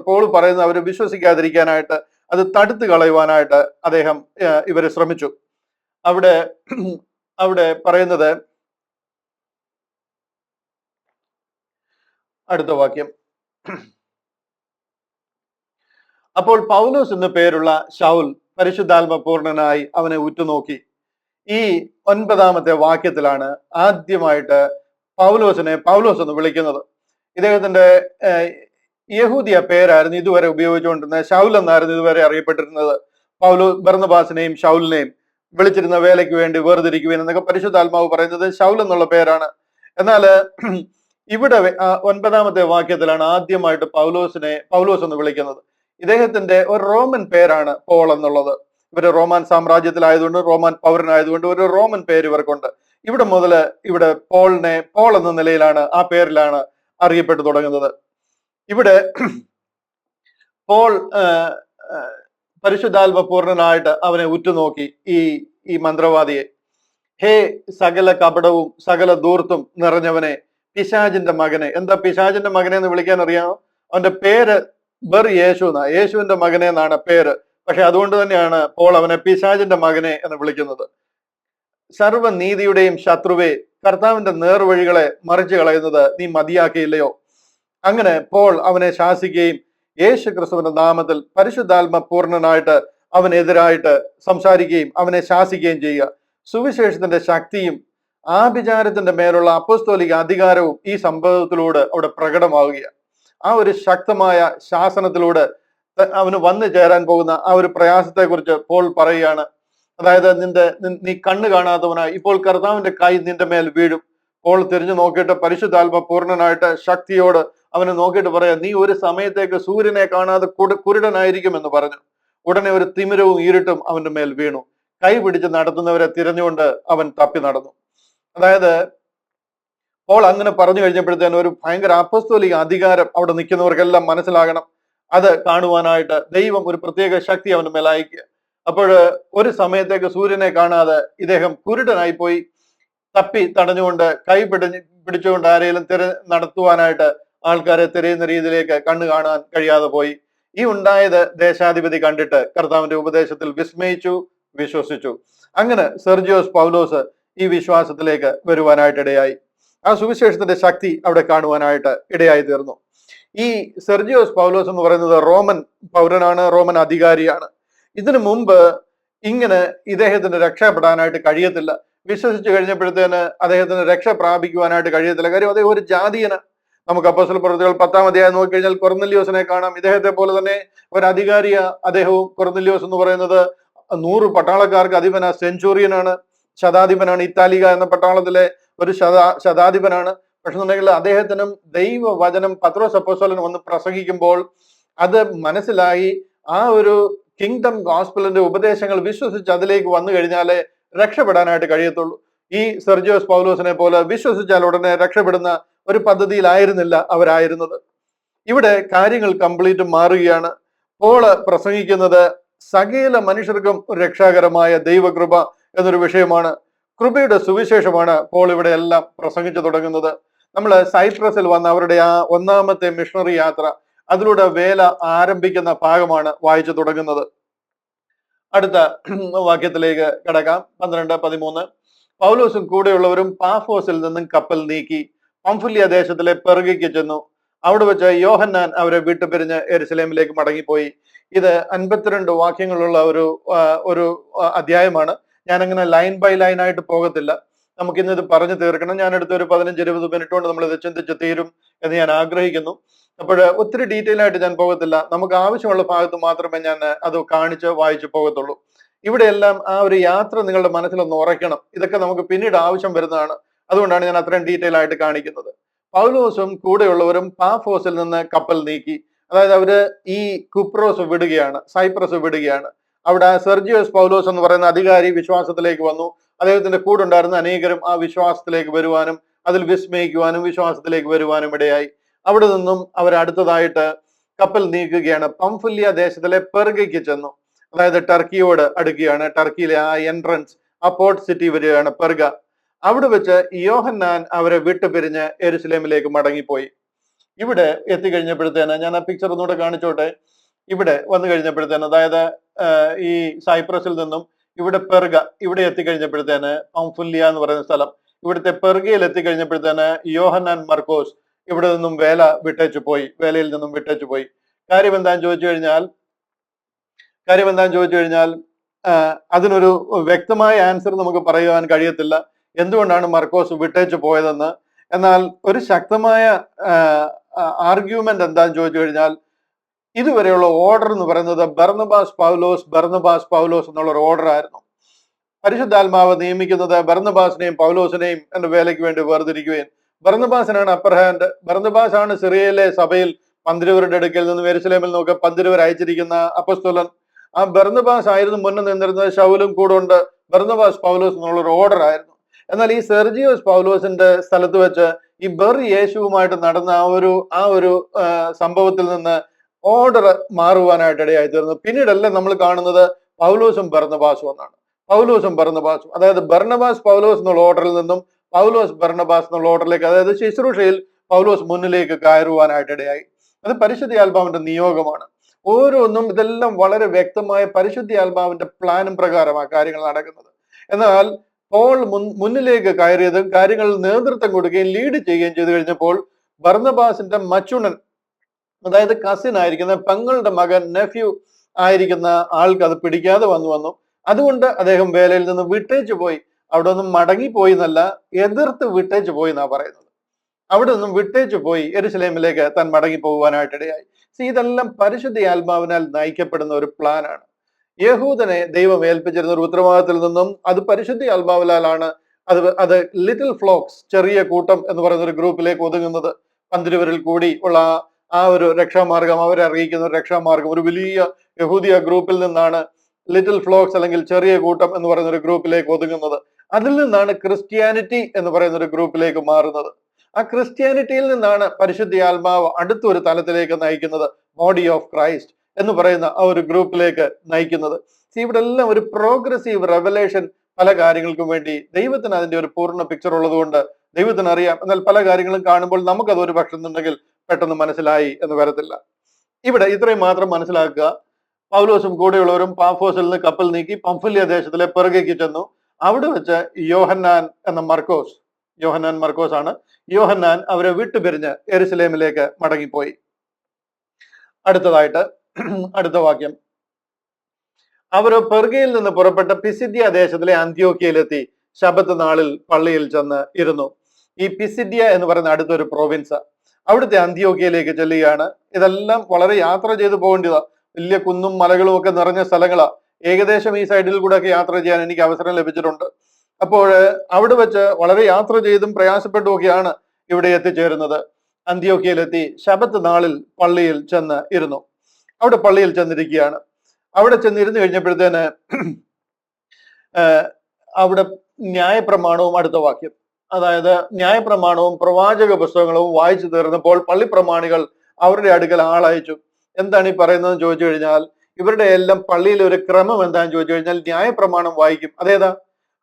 പോൾ പറയുന്നത് അവർ വിശ്വസിക്കാതിരിക്കാനായിട്ട് അത് തടുത്തു കളയുവാനായിട്ട് അദ്ദേഹം ഇവര് ശ്രമിച്ചു. അവിടെ പറയുന്നത് അടുത്ത വാക്യം, അപ്പോൾ പൗലോസ് എന്നു പേരുള്ള ശൗൽ പരിശുദ്ധാത്മ പൂർണ്ണനായി അവനെ ഉറ്റുനോക്കി. ഈ 9-ാമത്തെ വാക്യത്തിലാണ് ആദ്യമായിട്ട് പൗലോസിനെ പൗലോസ് എന്ന് വിളിക്കുന്നത്. ഇദ്ദേഹത്തിന്റെ യഹൂദിയ പേരായിരുന്നു ഇതുവരെ ഉപയോഗിച്ചുകൊണ്ടിരുന്നത്. ശൗൽ എന്നായിരുന്നു ഇതുവരെ അറിയപ്പെട്ടിരുന്നത്. ബർന്നബാസിനെയും ശൗലിനെയും വിളിച്ചിരുന്ന വേലയ്ക്ക് വേണ്ടി വേർതിരിക്കുവാൻ എന്നൊക്കെ പരിശുദ്ധാത്മാവ് പറയുന്നത് ശൗൽ എന്നുള്ള പേരാണ്. എന്നാൽ ഇവിടെ 9-ാമത്തെ വാക്യത്തിലാണ് ആദ്യമായിട്ട് പൗലോസ് എന്ന് വിളിക്കുന്നത്. ഇദ്ദേഹത്തിന്റെ ഒരു റോമൻ പേരാണ് പോൾ എന്നുള്ളത്. ഇവര് റോമാൻ സാമ്രാജ്യത്തിലായതുകൊണ്ട്, റോമാൻ പൗരനായതുകൊണ്ട് ഒരു റോമൻ പേര് ഇവർക്കുണ്ട്. ഇവിടെ മുതൽ ഇവിടെ പോൾ എന്ന നിലയിലാണ്, ആ പേരിലാണ് അറിയപ്പെട്ടു തുടങ്ങുന്നത്. ഇവിടെ പോൾ പരിശുദ്ധാത്മ പൂർണ്ണനായിട്ട് അവനെ ഉറ്റുനോക്കി ഈ മന്ത്രവാദിയെ. ഹേ സകല കപടവും സകല ദൂർത്തും നിറഞ്ഞവനെ, പിശാചിന്റെ മകനെ. എന്താ പിശാചിന്റെ മകനെ എന്ന് വിളിക്കാൻ അറിയാമോ? അവന്റെ പേര് യേശു എന്നാ, യേശുവിന്റെ മകനെ എന്നാണ് പേര്. പക്ഷെ അതുകൊണ്ട് തന്നെയാണ് പോൾ അവനെ പിശാചിന്റെ മകനെ എന്ന് വിളിക്കുന്നത്. സർവ്വനീതിയുടെയും ശത്രുവെ, കർത്താവിന്റെ നേർവഴികളെ മറിച്ചു കളയുന്നത് നീ മതിയാക്കിയില്ലയോ? അങ്ങനെ പോൾ അവനെ ശാസിക്കുകയും യേശു ക്രിസ്തുവിന്റെ നാമത്തിൽ പരിശുദ്ധാത്മ പൂർണ്ണനായിട്ട് അവനെതിരായിട്ട് സംസാരിക്കുകയും അവനെ ശാസിക്കുകയും ചെയ്യുക. സുവിശേഷത്തിന്റെ ശക്തിയും ആഭിചാരത്തിന്റെ മേലുള്ള അപ്പോസ്തോലിക അധികാരവും ഈ സംഭവത്തിലൂടെ അവിടെ പ്രകടമാവുകയാണ്. ആ ഒരു ശക്തമായ ശാസനത്തിലൂടെ അവന് വന്നു ചേരാൻ പോകുന്ന ആ ഒരു പ്രയാസത്തെക്കുറിച്ച് പോൾ പറയുകയാണ്. അതായത് നീ കണ്ണ് കാണാത്തവനായി ഇപ്പോൾ കർത്താവിന്റെ കൈ നിന്റെ മേൽ വീഴും. പോൾ തിരിഞ്ഞു നോക്കിയിട്ട് പരിശുദ്ധാത്മ പൂർണ്ണനായിട്ട് ശക്തിയോട് അവനെ നോക്കിയിട്ട് പറയാം, നീ ഒരു സമയത്തേക്ക് സൂര്യനെ കാണാതെ കുരുടനായിരിക്കും എന്ന് പറഞ്ഞു. ഉടനെ ഒരു തിമിരവും ഇരുട്ടും അവന്റെ മേൽ വീണു. കൈ പിടിച്ച് നടത്തുന്നവരെ തിരഞ്ഞുകൊണ്ട് അവൻ തപ്പി നടന്നു. അതായത് പോൾ അങ്ങനെ പറഞ്ഞു കഴിഞ്ഞപ്പോഴത്തേനും ഒരു ഭയങ്കര അപ്പസ്തോലിക അധികാരം അവിടെ നിൽക്കുന്നവർക്കെല്ലാം മനസ്സിലാകണം. അത് കാണുവാനായിട്ട് ദൈവം ഒരു പ്രത്യേക ശക്തി അവന്റെ മേൽ അയക്കുക. അപ്പോൾ ഒരു സമയത്തേക്ക് സൂര്യനെ കാണാതെ ഇദ്ദേഹം കുരുടനായി പോയി. തപ്പി തടഞ്ഞുകൊണ്ട് കൈ പിടിച്ചുകൊണ്ട് ആരെങ്കിലും നടത്തുവാനായിട്ട് ആൾക്കാരെ തിരയുന്ന രീതിയിലേക്ക് കണ്ണു കാണാൻ കഴിയാതെ പോയി. ഈ ഉണ്ടായത് ദേശാധിപതി കണ്ടിട്ട് കർത്താവിന്റെ ഉപദേശത്തിൽ വിസ്മയിച്ചു, വിശ്വസിച്ചു. അങ്ങനെ സെർജിയോസ് പൗലോസ് ഈ വിശ്വാസത്തിലേക്ക് വരുവാനായിട്ട് ഇടയായി. ആ സുവിശേഷത്തിന്റെ ശക്തി അവിടെ കാണുവാനായിട്ട് ഇടയായി തീർന്നു. ഈ സെർജിയോസ് പൗലോസ് എന്ന് പറയുന്നത് റോമൻ പൗരനാണ്, റോമൻ അധികാരിയാണ്. ഇതിനു മുമ്പ് ഇങ്ങനെ ഇദ്ദേഹത്തിന് രക്ഷപ്പെടാനായിട്ട് കഴിയത്തില്ല. വിശ്വസിച്ചു കഴിഞ്ഞപ്പോഴത്തേന് അദ്ദേഹത്തിന് രക്ഷ പ്രാപിക്കുവാനായിട്ട് കഴിയത്തില്ല. കാര്യം അദ്ദേഹം ഒരു ജാതീയന. നമുക്ക് അപ്പോസ്തല പ്രവൃത്തികൾ 10-ാം അധ്യായം നോക്കിക്കഴിഞ്ഞാൽ കൊർന്നല്യോസിനെ കാണാം. ഇദ്ദേഹത്തെ പോലെ തന്നെ ഒരു അധികാരിയ അദ്ദേഹവും. കൊർന്നല്യോസ് എന്ന് പറയുന്നത് 100 പട്ടാളക്കാർക്ക് അധിപന, സെഞ്ചൂറിയനാണ്, ശതാധിപനാണ്. ഇത്താലിക എന്ന പട്ടാളത്തിലെ ഒരു ശതാധിപനാണ്. പക്ഷെ എന്നുണ്ടെങ്കിൽ അദ്ദേഹത്തിനും ദൈവവചനം പത്രോസ് അപ്പോസ്തലൻ വന്ന് പ്രസംഗിക്കുമ്പോൾ അത് മനസ്സിലായി ആ ഒരു കിങ്ഡം ഗോസ്പലിന്റെ ഉപദേശങ്ങൾ വിശ്വസിച്ച് അതിലേക്ക് വന്നു കഴിഞ്ഞാലേ രക്ഷപ്പെടാനായിട്ട് കഴിയത്തുള്ളൂ. ഈ സെർജിയോസ് പൗലോസിനെ പോലെ വിശ്വസിച്ചാൽ ഉടനെ രക്ഷപ്പെടുന്ന ഒരു പദ്ധതിയിലായിരുന്നില്ല അവരായിരുന്നത്. ഇവിടെ കാര്യങ്ങൾ കംപ്ലീറ്റ് മാറുകയാണ്. പോള് പ്രസംഗിക്കുന്നത് സകല മനുഷ്യർക്കും രക്ഷാകരമായ ദൈവകൃപ എന്നൊരു വിഷയമാണ്. കൃപയുടെ സുവിശേഷമാണ് പോൾ ഇവിടെ എല്ലാം പ്രസംഗിച്ചു തുടങ്ങുന്നത്. നമ്മൾ സൈപ്രസിൽ വന്ന അവരുടെ ആ 1ാമത്തെ മിഷണറി യാത്ര, അതിലൂടെ വേല ആരംഭിക്കുന്ന ഭാഗമാണ് വായിച്ചു തുടങ്ങുന്നത്. അടുത്ത വാക്യത്തിലേക്ക് കടക്കാം. 12-13. പൗലോസും കൂടെയുള്ളവരും പാഫോസിൽ നിന്നും കപ്പൽ നീക്കി പംഫുല്യ ദേശത്തിലെ പെർഗയ്ക്ക് ചെന്നു. അവിടെ വെച്ച് യോഹന്നാൻ അവരെ വിട്ടുപിരിഞ്ഞ് യെരുശലേമിലേക്ക് മടങ്ങിപ്പോയി. ഇത് 52 വാക്യങ്ങളുള്ള ഒരു അധ്യായമാണ്. ഞാനങ്ങനെ ലൈൻ ബൈ ലൈൻ ആയിട്ട് പോകത്തില്ല. നമുക്കിന്ന് ഇത് പറഞ്ഞു തീർക്കണം. ഞാൻ അടുത്ത ഒരു 15-20 മിനിറ്റ് കൊണ്ട് നമ്മൾ ഇത് ചിന്തിച്ച് തീരും എന്ന് ഞാൻ ആഗ്രഹിക്കുന്നു. അപ്പോൾ ഒത്തിരി ഡീറ്റെയിൽ ആയിട്ട് ഞാൻ പോകത്തില്ല. നമുക്ക് ആവശ്യമുള്ള ഭാഗത്ത് മാത്രമേ ഞാൻ അത് കാണിച്ച് വായിച്ചു പോകത്തുള്ളൂ. ഇവിടെയെല്ലാം ആ ഒരു യാത്ര നിങ്ങളുടെ മനസ്സിലൊന്ന് ഉറയ്ക്കണം. ഇതൊക്കെ നമുക്ക് പിന്നീട് ആവശ്യം വരുന്നതാണ്. അതുകൊണ്ടാണ് ഞാൻ അത്രയും ഡീറ്റെയിൽ ആയിട്ട് കാണിക്കുന്നത്. പൗലോസും കൂടെയുള്ളവരും പാഫോസിൽ നിന്ന് കപ്പൽ നീക്കി. അതായത് അവര് ഈ കുപ്രോസ് വിടുകയാണ്, സൈപ്രസ് വിടുകയാണ്. അവിടെ സെർജിയോസ് പൗലോസ് എന്ന് പറയുന്ന അധികാരി വിശ്വാസത്തിലേക്ക് വന്നു. അദ്ദേഹത്തിന്റെ കൂടെ ഉണ്ടായിരുന്ന അനേകരും ആ വിശ്വാസത്തിലേക്ക് വരുവാനും അതിൽ വിസ്മയിക്കുവാനും വിശ്വാസത്തിലേക്ക് വരുവാനും ഇടയായി. അവിടെ നിന്നും അവർ അടുത്തതായിട്ട് കപ്പൽ നീക്കുകയാണ്. പംഫുല്യ ദേശത്തിലെ പെർഗയ്ക്ക് ചെന്നു. അതായത് ടർക്കിയോട് അടുക്കുകയാണ്. ടർക്കിയിലെ ആ എൻട്രൻസ്, ആ പോർട്ട് സിറ്റി വരികയാണ് പെർഗ. അവിടെ വെച്ച് യോഹന്നാൻ അവരെ വിട്ടുപിരിഞ്ഞ് യെരുശലേമിലേക്ക് മടങ്ങിപ്പോയി. ഇവിടെ എത്തിക്കഴിഞ്ഞപ്പോഴത്തേന് ഞാൻ ആ പിക്ചർ ഒന്നുകൂടെ കാണിച്ചോട്ടെ. ഇവിടെ വന്നു കഴിഞ്ഞപ്പോഴത്തേന്, അതായത് ഈ സൈപ്രസിൽ നിന്നും ഇവിടെ പെർഗ, ഇവിടെ എത്തിക്കഴിഞ്ഞപ്പോഴത്തേന് പംഫുല്യ എന്ന് പറയുന്ന സ്ഥലം, ഇവിടുത്തെ പെർഗയിൽ എത്തിക്കഴിഞ്ഞപ്പോഴത്തേന് യോഹന്നാൻ മർക്കോസ് ഇവിടെ നിന്നും വേലയിൽ നിന്നും വിട്ടേച്ചു പോയി. കാര്യം എന്താന്ന് ചോദിച്ചു കഴിഞ്ഞാൽ അതിനൊരു വ്യക്തമായ ആൻസർ നമുക്ക് പറയുവാൻ കഴിയത്തില്ല എന്തുകൊണ്ടാണ് മർക്കോസ് വിട്ടേച്ചു പോയതെന്ന്. എന്നാൽ ഒരു ശക്തമായ ആർഗ്യുമെന്റ് എന്താന്ന് ചോദിച്ചു കഴിഞ്ഞാൽ, ഇതുവരെയുള്ള ഓർഡർ എന്ന് പറയുന്നത് ബർന്നബാസ് പൗലോസ് എന്നുള്ള ഒരു ഓർഡർ ആയിരുന്നു. പരിശുദ്ധാത്മാവ് നിയമിക്കുന്നത് ബർന്നബാസിനെയും പൗലോസിനെയും എന്റെ വേലയ്ക്ക് വേണ്ടി വേർതിരിക്കുകയും, ബർന്നബാസിനാണ് അപ്പർ ഹാൻഡ്. ബർന്നബാസ് ആണ് സിറിയയിലെ സഭയിൽ 12 അടുക്കൽ നിന്ന് യെരുശലേമിൽ നോക്കുക 12 അയച്ചിരിക്കുന്ന അപ്പസ്തോലൻ. ആ ബർന്നബാസ് ആയിരുന്നു മുന്നേ നിന്നിരുന്നത്, ശൗലും കൂടെ ഉണ്ട്, ബർന്നബാസ് പൗലോസ് എന്നുള്ളൊരു ഓർഡർ ആയിരുന്നു. എന്നാൽ ഈ സെർജിയോസ് പൗലോസിന്റെ സ്ഥലത്ത് വെച്ച് ഈ യേശുവുമായിട്ട് നടന്ന ആ ഒരു സംഭവത്തിൽ നിന്ന് ഓർഡർ മാറുവാനായിട്ട് ഇടയായി തീർന്നു. പിന്നീടല്ല നമ്മൾ കാണുന്നത് പൗലോസും ബർന്നബാസും എന്നാണ്. പൗലോസും ബർന്നബാസും, അതായത് ബർന്നബാസ് പൗലോസ് എന്നുള്ള ഓർഡറിൽ നിന്നും പൗലോസ് ബർന്നബാസ് എന്നുള്ള ഓർഡറിലേക്ക്, അതായത് ശുശ്രൂഷയിൽ പൗലോസ് മുന്നിലേക്ക് കയറുവാനായിട്ട് ഇടയായി. അത് പരിശുദ്ധ ആത്മാവിന്റെ നിയോഗമാണ്. ഓരോന്നും ഇതെല്ലാം വളരെ വ്യക്തമായ പരിശുദ്ധ ആത്മാവിന്റെ പ്ലാനും പ്രകാരമാണ് കാര്യങ്ങൾ നടക്കുന്നത്. എന്നാൽ പോൾ മുന്നിലേക്ക് കയറിയതും കാര്യങ്ങളിൽ നേതൃത്വം കൊടുക്കുകയും ലീഡ് ചെയ്യുകയും ചെയ്തു കഴിഞ്ഞപ്പോൾ ബർന്നബാസിന്റെ മച്ചുണൻ, അതായത് കസിൻ ആയിരിക്കുന്ന പെങ്ങളുടെ മകൻ, നെഫ്യൂ ആയിരിക്കുന്ന ആൾക്ക് അത് പിടിക്കാതെ വന്നു. അതുകൊണ്ട് അദ്ദേഹം വേലയിൽ നിന്ന് വിട്ടേച്ചു പോയി. അവിടെ ഒന്നും മടങ്ങിപ്പോയി എന്നല്ല, എതിർത്ത് വിട്ടേച്ചു പോയി എന്നാ പറയുന്നത്. അവിടെ നിന്നും വിട്ടേച്ചു പോയി യെരുശലേമിലേക്ക് താൻ മടങ്ങി പോകുവാനായിട്ടിടയായി. ഇതെല്ലാം പരിശുദ്ധ ആത്മാവിനാൽ നയിക്കപ്പെടുന്ന ഒരു പ്ലാനാണ്. യഹൂദനെ ദൈവം ഏൽപ്പിച്ചിരുന്ന ഒരു ഉത്തരവാദിത്തത്തിൽ നിന്നും അത് പരിശുദ്ധ ആത്മാവിലാലാണ് അത് ലിറ്റിൽ ഫ്ലോക്സ്, ചെറിയ കൂട്ടം എന്ന് പറയുന്ന ഒരു ഗ്രൂപ്പിലേക്ക് ഒതുങ്ങുന്നത്. 12 കൂടി ഉള്ള ആ ഒരു രക്ഷാമാർഗം, അവരെ അറിയിക്കുന്ന ഒരു രക്ഷാമാർഗം ഒരു വലിയ യഹൂദിയ ഗ്രൂപ്പിൽ നിന്നാണ് ലിറ്റിൽ ഫ്ലോക്സ് അല്ലെങ്കിൽ ചെറിയ കൂട്ടം എന്ന് പറയുന്ന ഒരു ഗ്രൂപ്പിലേക്ക് ഒതുങ്ങുന്നത്. അതിൽ നിന്നാണ് ക്രിസ്ത്യാനിറ്റി എന്ന് പറയുന്ന ഒരു ഗ്രൂപ്പിലേക്ക് മാറുന്നത്. ആ ക്രിസ്ത്യാനിറ്റിയിൽ നിന്നാണ് പരിശുദ്ധ ആത്മാവ് അടുത്തൊരു തലത്തിലേക്ക് നയിക്കുന്നത്, ബോഡി ഓഫ് ക്രൈസ്റ്റ് എന്ന് പറയുന്ന ആ ഒരു ഗ്രൂപ്പിലേക്ക് നയിക്കുന്നത്. ഇവിടെ എല്ലാം ഒരു പ്രോഗ്രസീവ് റെവലേഷൻ. പല കാര്യങ്ങൾക്കും വേണ്ടി ദൈവത്തിന് അതിന്റെ ഒരു പൂർണ്ണ പിക്ചർ ഉള്ളത് കൊണ്ട് ദൈവത്തിന് അറിയാം. എന്നാൽ പല കാര്യങ്ങളും കാണുമ്പോൾ നമുക്കത് ഒരു പക്ഷം ഉണ്ടെങ്കിൽ പെട്ടെന്ന് മനസ്സിലായി എന്ന് വരത്തില്ല. ഇവിടെ ഇത്രയും മാത്രം മനസ്സിലാക്കുക. പൗലോസും കൂടെയുള്ളവരും പാഫോസിൽ നിന്ന് കപ്പൽ നീക്കി പംഫുല്യ ദേശത്തിലെ പെർഗയ്ക്ക് ചെന്നു. അവിടെ വെച്ച് യോഹന്നാൻ മർക്കോസ് ആണ്. യോഹന്നാൻ അവരെ വിട്ടുപിരിഞ്ഞ് യെരുശലേമിലേക്ക് മടങ്ങിപ്പോയി. അടുത്തതായിട്ട് അടുത്ത വാക്യം, അവർ പെർഗയിൽ നിന്ന് പുറപ്പെട്ട പിസിദ്യ ദേശത്തിലെ അന്ത്യോക്യയിലെത്തി ശബത്ത് നാളിൽ പള്ളിയിൽ ചെന്ന് ഇരുന്നു. ഈ പിസിദ്യ എന്ന് പറയുന്ന അടുത്തൊരു പ്രൊവിൻസ്, അവിടുത്തെ അന്ത്യോക്യയിലേക്ക് ചെല്ലുകയാണ്. ഇതെല്ലാം വളരെ യാത്ര ചെയ്ത് പോകേണ്ടതാ. വലിയ കുന്നും മലകളും ഒക്കെ നിറഞ്ഞ സ്ഥലങ്ങളാ. ഏകദേശം ഈ സൈഡിൽ കൂടെ ഒക്കെ യാത്ര ചെയ്യാൻ എനിക്ക് അവസരം ലഭിച്ചിട്ടുണ്ട്. അപ്പോൾ അവിടെ വെച്ച് വളരെ യാത്ര ചെയ്തും പ്രയാസപ്പെട്ടുമൊക്കെയാണ് ഇവിടെ എത്തിച്ചേരുന്നത്. അന്ത്യോക്യയിലെത്തി ശബത്ത് നാളിൽ പള്ളിയിൽ ചെന്ന് ഇരുന്നു. അവിടെ പള്ളിയിൽ ചെന്നിരിക്കുകയാണ്. അവിടെ ചെന്നിരുന്നു കഴിഞ്ഞപ്പോഴത്തേന് അവിടെ ന്യായപ്രമാണവും, അടുത്ത വാക്യം, അതായത് ന്യായപ്രമാണവും പ്രവാചക പുസ്തകങ്ങളും വായിച്ചു തീർന്നപ്പോൾ പള്ളിപ്രമാണികൾ അവരുടെ അടുക്കൽ ആളയച്ചു. എന്താണ് ഈ പറയുന്നതെന്ന് ചോദിച്ചു കഴിഞ്ഞാൽ, ഇവരുടെ എല്ലാം പള്ളിയിലെ ഒരു ക്രമം എന്താണെന്ന് ചോദിച്ചു കഴിഞ്ഞാൽ ന്യായപ്രമാണം വായിക്കും.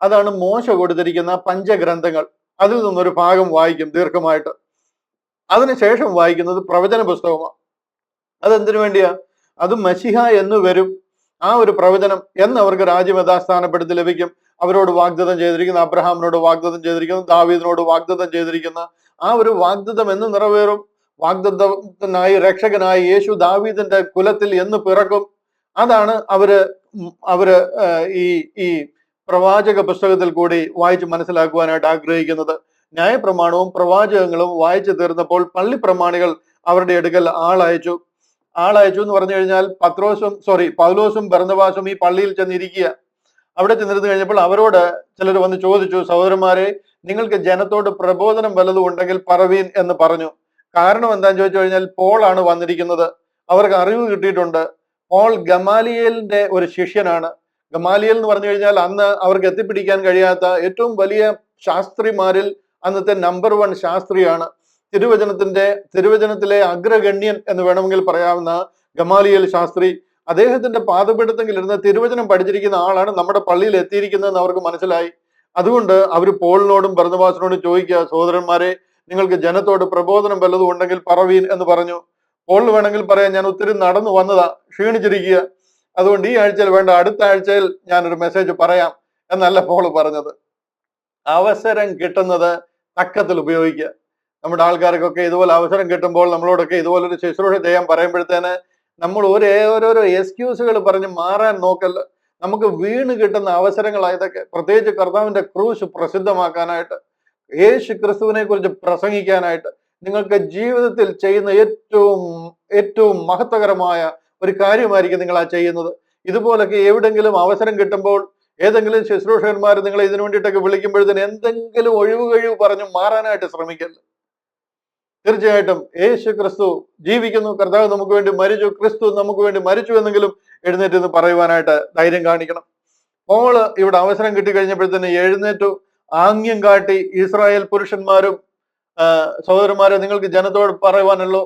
അതാണ് മോശ കൊടുത്തിരിക്കുന്ന പഞ്ചഗ്രന്ഥങ്ങൾ. അതിൽ നിന്നൊരു ഭാഗം വായിക്കും ദീർഘമായിട്ട്. അതിനുശേഷം വായിക്കുന്നത് പ്രവചന പുസ്തകമാണ്. അതെന്തിനു വേണ്ടിയാ? അത് മശിഹ എന്ന് വരും, ആ ഒരു പ്രവചനം എന്ന് അവർക്ക് രാജ്യം യഥാസ്ഥാനപ്പെടുത്തി ലഭിക്കും. അവരോട് വാഗ്ദത്തം ചെയ്തിരിക്കുന്ന, അബ്രഹാമിനോട് വാഗ്ദത്തം ചെയ്തിരിക്കുന്ന, ദാവീദിനോട് വാഗ്ദത്തം ചെയ്തിരിക്കുന്ന ആ ഒരു വാഗ്ദത്തം എന്ന് നിറവേറും. വാഗ്ദത്തനായി രക്ഷകനായി യേശു ദാവീദിന്റെ കുലത്തിൽ എന്ന് പിറക്കും. അതാണ് അവര് ഈ പ്രവാചക പുസ്തകത്തിൽ കൂടി വായിച്ച് മനസ്സിലാക്കുവാനായിട്ട് ആഗ്രഹിക്കുന്നത്. ന്യായപ്രമാണവും പ്രവാചകങ്ങളും വായിച്ചു തീർന്നപ്പോൾ പള്ളിപ്രമാണികൾ അവരുടെ അടുക്കൽ ആളയച്ചു എന്ന് പറഞ്ഞു കഴിഞ്ഞാൽ പൗലോസും ബർന്നബാസും ഈ പള്ളിയിൽ ചെന്നിരിക്കുക. അവിടെ ചെന്നിരുന്നു കഴിഞ്ഞപ്പോൾ അവരോട് ചിലർ വന്ന് ചോദിച്ചു, സഹോദരന്മാരെ, നിങ്ങൾക്ക് ജനത്തോട് പ്രബോധനം വല്ലതും ഉണ്ടെങ്കിൽ പറവീൻ എന്ന് പറഞ്ഞു. കാരണം എന്താന്ന് ചോദിച്ചു കഴിഞ്ഞാൽ, പോളാണ് വന്നിരിക്കുന്നത്. അവർക്ക് അറിവ് കിട്ടിയിട്ടുണ്ട്. പോൾ ഗമാലിയേലിന്റെ ഒരു ശിഷ്യനാണ്. ഗമാലിയേൽ എന്ന് പറഞ്ഞു കഴിഞ്ഞാൽ അന്ന് അവർക്ക് എത്തിപ്പിടിക്കാൻ കഴിയാത്ത ഏറ്റവും വലിയ ശാസ്ത്രിമാരിൽ അന്നത്തെ നമ്പർ 1 ശാസ്ത്രിയാണ്. തിരുവചനത്തിലെ അഗ്രഗണ്യൻ എന്ന് വേണമെങ്കിൽ പറയാവുന്ന ഗമാലിയേൽ ശാസ്ത്രി. അദ്ദേഹത്തിന്റെ പാദപീഠത്തിൽ ഇരുന്ന് തിരുവചനം പഠിച്ചിരിക്കുന്ന ആളാണ് നമ്മുടെ പള്ളിയിൽ എത്തിയിരിക്കുന്നതെന്ന് അവർക്ക് മനസ്സിലായി. അതുകൊണ്ട് അവർ പോളിനോടും ബർന്നബാസിനോടും ചോദിക്കുക, സഹോദരന്മാരെ, നിങ്ങൾക്ക് ജനത്തോട് പ്രബോധനം വല്ലതും ഉണ്ടെങ്കിൽ പറവീൻ എന്ന് പറഞ്ഞു. പോളിന് വേണമെങ്കിൽ പറയാം, ഞാൻ ഒത്തിരി നടന്നു വന്നതാ, ക്ഷീണിച്ചിരിക്കുക, അതുകൊണ്ട് ഈ ആഴ്ചയിൽ വേണ്ട, അടുത്ത ആഴ്ചയിൽ ഞാനൊരു മെസ്സേജ് പറയാം എന്നല്ല പോള് പറഞ്ഞത്. അവസരം കിട്ടുന്നത് തക്കത്തിൽ ഉപയോഗിക്കുക. നമ്മുടെ ആൾക്കാർക്കൊക്കെ ഇതുപോലെ അവസരം കിട്ടുമ്പോൾ നമ്മളോടൊക്കെ ഇതുപോലൊരു ശുശ്രൂഷ ചെയ്യാൻ പറയുമ്പോഴത്തേന് നമ്മൾ ഓരോരോ എക്സ്ക്യൂസുകൾ പറഞ്ഞ് മാറാൻ നോക്കല്ല. നമുക്ക് വീണ് കിട്ടുന്ന അവസരങ്ങളായതൊക്കെ, പ്രത്യേകിച്ച് കർത്താവിന്റെ ക്രൂശ് പ്രസിദ്ധമാക്കാനായിട്ട്, യേശു ക്രിസ്തുവിനെ കുറിച്ച് പ്രസംഗിക്കാനായിട്ട്, നിങ്ങൾക്ക് ജീവിതത്തിൽ ചെയ്യുന്ന ഏറ്റവും മഹത്വകരമായ ഒരു കാര്യമായിരിക്കും നിങ്ങൾ ആ ചെയ്യുന്നത്. ഇതുപോലൊക്കെ എവിടെങ്കിലും അവസരം കിട്ടുമ്പോൾ ഏതെങ്കിലും ശുശ്രൂഷകന്മാർ നിങ്ങളെ ഇതിനു വേണ്ടിയിട്ടൊക്കെ വിളിക്കുമ്പോഴത്തേന് എന്തെങ്കിലും ഒഴിവ് പറഞ്ഞ് മാറാനായിട്ട് ശ്രമിക്കരുത്. തീർച്ചയായിട്ടും യേശു ക്രിസ്തു ജീവിക്കുന്നു, കർത്താവ് നമുക്ക് വേണ്ടി മരിച്ചു, ക്രിസ്തു നമുക്ക് വേണ്ടി മരിച്ചു എന്നെങ്കിലും എഴുന്നേറ്റ് എന്ന് പറയുവാനായിട്ട് ധൈര്യം കാണിക്കണം. പോള് ഇവിടെ അവസരം കിട്ടിക്കഴിഞ്ഞപ്പോഴത്തേന് എഴുന്നേറ്റു ആംഗ്യം കാട്ടി ഇസ്രായേൽ പുരുഷന്മാരും സഹോദരന്മാരെ നിങ്ങൾക്ക് ജനത്തോട്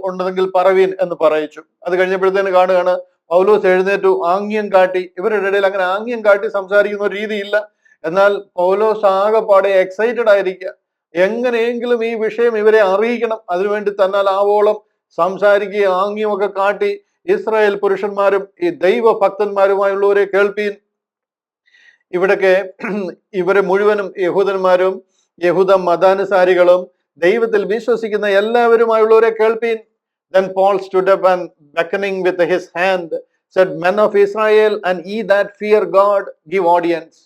ഉണ്ടെങ്കിൽ പറവീൻ എന്ന് പറയിച്ചു. അത് കഴിഞ്ഞപ്പോഴത്തേന് കാണുകയാണ് പൗലോസ് എഴുന്നേറ്റു ആംഗ്യം കാട്ടി. ഇവരുടെ ഇടയിൽ അങ്ങനെ ആംഗ്യം കാട്ടി സംസാരിക്കുന്ന ഒരു രീതിയില്ല. എന്നാൽ പൗലോസ് ആകെപ്പാടെ എക്സൈറ്റഡ് ആയിരിക്കുക, എങ്ങനെയെങ്കിലും ഈ വിഷയം ഇവരെ അറിയിക്കണം. അതിനുവേണ്ടി തന്നാൽ ആവോളം സംസാരിക്കുകയും ആംഗ്യമൊക്കെ കാട്ടി ഇസ്രായേൽ പുരുഷന്മാരും ഈ ദൈവഭക്തന്മാരുമായുള്ളവരെ കേൾപ്പീൻ. ഇവിടൊക്കെ ഇവരെ മുഴുവനും യഹൂദന്മാരും യഹൂദ മതാനുസാരികളും ദൈവത്തിൽ വിശ്വസിക്കുന്ന എല്ലാവരുമായുള്ളവരെ കേൾപ്പീൻ. Then Paul stood up and beckoning with his hand said, Men of Israel and ye that fear God, give audience.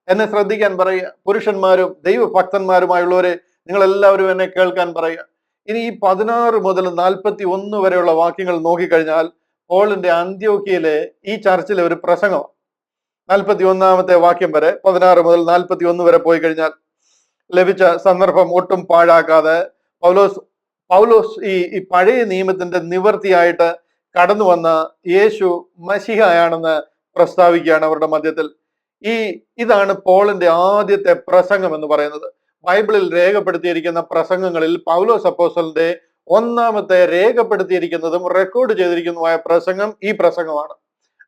എന്നെ ശ്രദ്ധിക്കാൻ പറയുക. പുരുഷന്മാരും ദൈവഭക്തന്മാരുമായുള്ളവരെ നിങ്ങൾ എല്ലാവരും എന്നെ കേൾക്കാൻ പറയുക. ഇനി ഈ 16 മുതൽ 41 വരെയുള്ള വാക്യങ്ങൾ നോക്കിക്കഴിഞ്ഞാൽ പോളിന്റെ അന്ത്യോക്യയിലെ ഈ ചർച്ചിലെ ഒരു പ്രസംഗമാണ്. 41-ാമത്തെ വാക്യം വരെ 16 മുതൽ 41 വരെ പോയി കഴിഞ്ഞാൽ ലഭിച്ച സന്ദർഭം ഒട്ടും പാഴാക്കാതെ പൗലോസ് ഈ പഴയ നിയമത്തിന്റെ നിവർത്തിയായിട്ട് കടന്നു വന്ന യേശു മശിഹയാണെന്ന് പ്രസ്താവിക്കുകയാണ് അവരുടെ മധ്യത്തിൽ. ഇതാണ് പോളിന്റെ ആദ്യത്തെ പ്രസംഗം എന്ന് പറയുന്നത്. ബൈബിളിൽ രേഖപ്പെടുത്തിയിരിക്കുന്ന പ്രസംഗങ്ങളിൽ പൗലോസ് അപ്പോസ്തലന്റെ ഒന്നാമത്തെ രേഖപ്പെടുത്തിയിരിക്കുന്നതും റെക്കോർഡ് ചെയ്തിരിക്കുന്നതുമായ പ്രസംഗം ഈ പ്രസംഗമാണ്.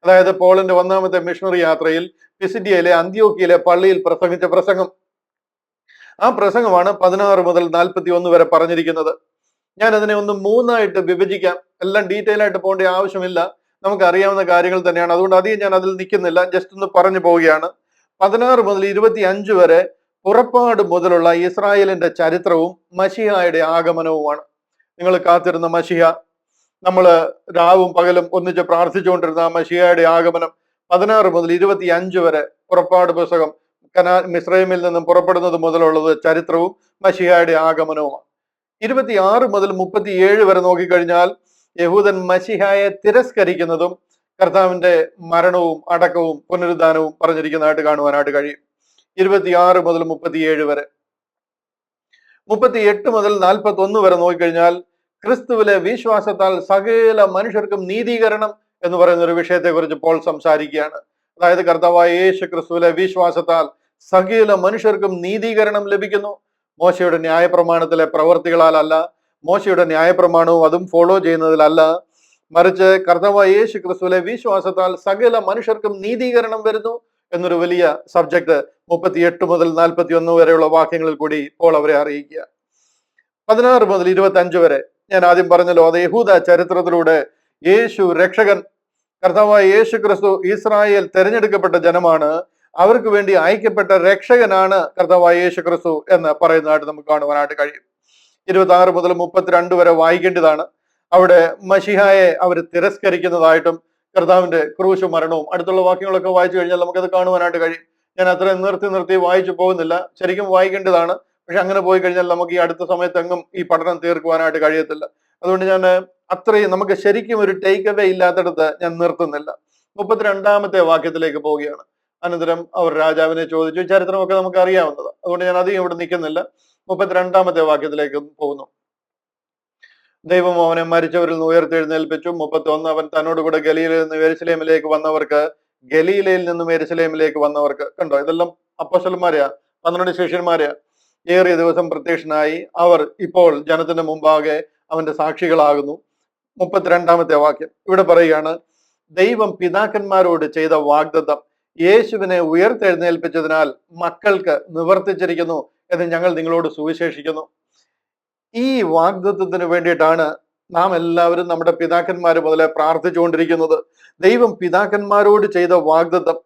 അതായത് പോളിന്റെ ഒന്നാമത്തെ മിഷണറി യാത്രയിൽ പിസിഡിയയിലെ അന്ത്യോക്യയിലെ പള്ളിയിൽ പ്രസംഗിച്ച പ്രസംഗം. ആ പ്രസംഗമാണ് 16 മുതൽ 41 വരെ പറഞ്ഞിരിക്കുന്നത്. ഞാൻ അതിനെ ഒന്ന് 3ആയിട്ട് വിഭജിക്കാം. എല്ലാം ഡീറ്റെയിൽ ആയിട്ട് പോകേണ്ട ആവശ്യമില്ല, നമുക്ക് അറിയാവുന്ന കാര്യങ്ങൾ തന്നെയാണ്. അതുകൊണ്ട് അധികം ഞാൻ അതിൽ നിൽക്കുന്നില്ല, ജസ്റ്റ് ഒന്ന് പറഞ്ഞു പോവുകയാണ്. 16 മുതൽ 25 വരെ പുറപ്പാട് മുതലുള്ള ഇസ്രായേലിന്റെ ചരിത്രവും മശിഹായുടെ ആഗമനവുമാണ്. നിങ്ങൾ കാത്തിരുന്ന മശിഹ, നമ്മൾ രാവും പകലും ഒന്നിച്ച് പ്രാർത്ഥിച്ചുകൊണ്ടിരുന്ന മശിഹായുടെ ആഗമനം 16 മുതൽ 25 വരെ പുറപ്പാട് പുസ്തകം മിസ്രൈമിൽ നിന്നും പുറപ്പെടുന്നത് മുതലുള്ളത് ചരിത്രവും മശിഹായുടെ ആഗമനവുമാണ്. 26 മുതൽ 37 വരെ നോക്കിക്കഴിഞ്ഞാൽ യഹൂദൻ മശിഹായെ തിരസ്കരിക്കുന്നതും കർത്താവിന്റെ മരണവും അടക്കവും പുനരുദ്ധാനവും പറഞ്ഞിരിക്കുന്നതായിട്ട് കാണുവാനായിട്ട് കഴിയും. 26 മുതൽ 37 വരെ. 38 മുതൽ 41 വരെ നോക്കിക്കഴിഞ്ഞാൽ ക്രിസ്തുവിലെ വിശ്വാസത്താൽ സകല മനുഷ്യർക്കും നീതീകരണം എന്ന് പറയുന്ന ഒരു വിഷയത്തെ കുറിച്ച് പോൾ സംസാരിക്കുകയാണ്. അതായത് കർത്താവായ യേശു ക്രിസ്തുവിലെ വിശ്വാസത്താൽ സകല മനുഷ്യർക്കും നീതീകരണം ലഭിക്കുന്നു. മോശയുടെ ന്യായപ്രമാണത്തിലെ പ്രവർത്തികളാലല്ല, മോശയുടെ ന്യായപ്രമാണവും അതും ഫോളോ ചെയ്യുന്നതിലല്ല, മറിച്ച് കർത്താവായ യേശു ക്രിസ്തുവിലെ വിശ്വാസത്താൽ സകല മനുഷ്യർക്കും നീതീകരണം വരുന്നു എന്നൊരു വലിയ സബ്ജക്ട് 38 മുതൽ 41 വരെയുള്ള വാക്യങ്ങളിൽ കൂടി പോൾ അവരെ അറിയിക്കുക. 16 മുതൽ 25 വരെ ഞാൻ ആദ്യം പറഞ്ഞല്ലോ, അത് യഹൂദ ചരിത്രത്തിലൂടെ യേശു രക്ഷകൻ, കർത്താവായ യേശു ക്രിസ്തു ഇസ്രായേൽ തെരഞ്ഞെടുക്കപ്പെട്ട ജനമാണ്, അവർക്ക് വേണ്ടി അയക്കപ്പെട്ട രക്ഷകനാണ് കർത്താവായ യേശു ക്രിസ്തു എന്ന് പറയുന്നതായിട്ട് നമുക്ക് കാണുവാനായിട്ട് കഴിയും. 26 മുതൽ 32 വരെ വായിക്കേണ്ടതാണ്. അവിടെ മശിഹായെ അവർ തിരസ്കരിക്കുന്നതായിട്ടും കർത്താവിന്റെ ക്രൂശ് മരണവും അടുത്തുള്ള വാക്യങ്ങളൊക്കെ വായിച്ചു കഴിഞ്ഞാൽ നമുക്കത് കാണുവാനായിട്ട് കഴിയും. ഞാൻ അത്രയും നിർത്തി വായിച്ചു പോകുന്നില്ല, ശരിക്കും വായിക്കേണ്ടതാണ്. പക്ഷെ അങ്ങനെ പോയി കഴിഞ്ഞാൽ നമുക്ക് ഈ അടുത്ത സമയത്തെങ്ങും ഈ പഠനം തീർക്കുവാനായിട്ട് കഴിയത്തില്ല. അതുകൊണ്ട് ഞാൻ അത്രയും നമുക്ക് ശരിക്കും ഒരു ടേക്ക് അവേ ഇല്ലാത്തടത്ത് ഞാൻ നിർത്തുന്നില്ല. 32-ാമത്തെ വാക്യത്തിലേക്ക് പോവുകയാണ്. അനന്തരം അവർ രാജാവിനെ ചോദിച്ചു. ചരിത്രമൊക്കെ നമുക്ക് അറിയാവുന്നത്, അതുകൊണ്ട് ഞാൻ അധികം ഇവിടെ നിൽക്കുന്നില്ല. 32-ാമത്തെ വാക്യത്തിലേക്ക് പോകുന്നു. ദൈവം അവനെ മരിച്ചവരിൽ നിന്ന് ഉയർത്തെഴുന്നേൽപ്പിച്ചു. 31 അവൻ തന്നോടുകൂടെ ഗലീലയിൽ നിന്ന് യെരൂശലേമിലേക്ക് വന്നവർക്ക്, ഗലീലയിൽ നിന്നും യെരൂശലേമിലേക്ക് വന്നവർക്ക്, കണ്ടോ ഇതെല്ലാം അപ്പോസ്തലന്മാരെയാ, 12 ശിഷ്യന്മാരെയാ, ഏറിയ ദിവസം പ്രത്യക്ഷനായി. അവർ ഇപ്പോൾ ജനത്തിന് മുമ്പാകെ അവന്റെ സാക്ഷികളാകുന്നു. 32-ാമത്തെ വാക്യം ഇവിടെ പറയുകയാണ്, ദൈവം പിതാക്കന്മാരോട് ചെയ്ത വാഗ്ദത്തം യേശുവിനെ ഉയർത്തെഴുന്നേൽപ്പിച്ചതിനാൽ മക്കൾക്ക് നിവർത്തിച്ചിരിക്കുന്നു എന്ന് ഞങ്ങൾ നിങ്ങളോട് സുവിശേഷിക്കുന്നു. ഈ വാഗ്ദത്തത്തിന് വേണ്ടിയിട്ടാണ് നാം എല്ലാവരും നമ്മുടെ പിതാക്കന്മാർ മുതലേ പ്രാർത്ഥിച്ചുകൊണ്ടിരിക്കുന്നത്. ദൈവം പിതാക്കന്മാരോട് ചെയ്ത വാഗ്ദത്തം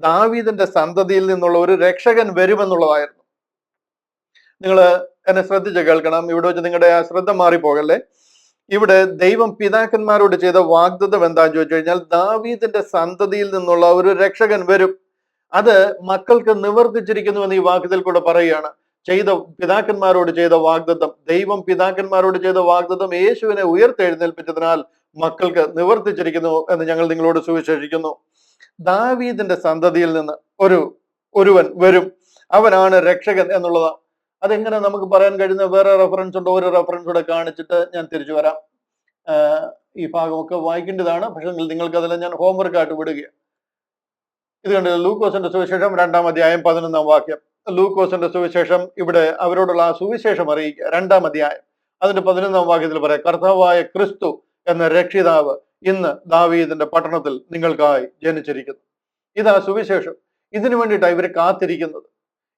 ദാവീദിന്റെ സന്തതിയിൽ നിന്നുള്ള ഒരു രക്ഷകൻ വരുമെന്നുള്ളതായിരുന്നു. നിങ്ങൾ എന്നെ ശ്രദ്ധിച്ച് കേൾക്കണം, ഇവിടെ വെച്ച് നിങ്ങളുടെ ആ ശ്രദ്ധ മാറിപ്പോകല്ലേ. ഇവിടെ ദൈവം പിതാക്കന്മാരോട് ചെയ്ത വാഗ്ദത്തം എന്താന്ന് ചോദിച്ചു കഴിഞ്ഞാൽ, ദാവീദിന്റെ സന്തതിയിൽ നിന്നുള്ള ഒരു രക്ഷകൻ വരും. അത് മക്കൾക്ക് നിവർത്തിച്ചിരിക്കുന്നു എന്ന് ഈ വാക്യത്തിൽ കൂടെ പറയുകയാണ്. പിതാക്കന്മാരോട് ചെയ്ത വാഗ്ദത്തം, ദൈവം പിതാക്കന്മാരോട് ചെയ്ത വാഗ്ദത്തം യേശുവിനെ ഉയർത്തെഴുന്നേൽപ്പിച്ചതിനാൽ മക്കൾക്ക് നിവർത്തിച്ചിരിക്കുന്നു എന്ന് ഞങ്ങൾ നിങ്ങളോട് സുവിശേഷിക്കുന്നു. ദാവീദിന്റെ സന്തതിയിൽ നിന്ന് ഒരുവൻ വരും, അവനാണ് രക്ഷകൻ എന്നുള്ളതാണ്. അതെങ്ങനെ നമുക്ക് പറയാൻ കഴിയുന്ന വേറെ റെഫറൻസ് ഉണ്ടോ? ഒരു റെഫറൻസ് കൂടെ കാണിച്ചിട്ട് ഞാൻ തിരിച്ചു വരാം. ഈ ഭാഗമൊക്കെ വായിക്കേണ്ടതാണ്. പക്ഷെ നിങ്ങൾക്ക് അതെല്ലാം ഞാൻ ഹോംവർക്ക് ആയിട്ട് വിടുകയാണ്. ഇത് കണ്ടില്ല, ലൂക്കോസിന്റെ സുവിശേഷം 2-ാം അധ്യായം 11-ാം വാക്യം. ലൂക്കോസിന്റെ സുവിശേഷം ഇവിടെ അവരോടുള്ള ആ സുവിശേഷം അറിയിക്കുക. 2-ാം അധ്യായം അതിന്റെ 11-ാം വാക്യത്തിൽ പറയാം, കർത്താവായ ക്രിസ്തു എന്ന രക്ഷിതാവ് ഇന്ന് ദാവീദിന്റെ പട്ടണത്തിൽ നിങ്ങൾക്കായി ജനിച്ചിരിക്കുന്നു. ഇതാ സുവിശേഷം. ഇതിനു വേണ്ടിയിട്ടാണ് ഇവർ കാത്തിരിക്കുന്നത്.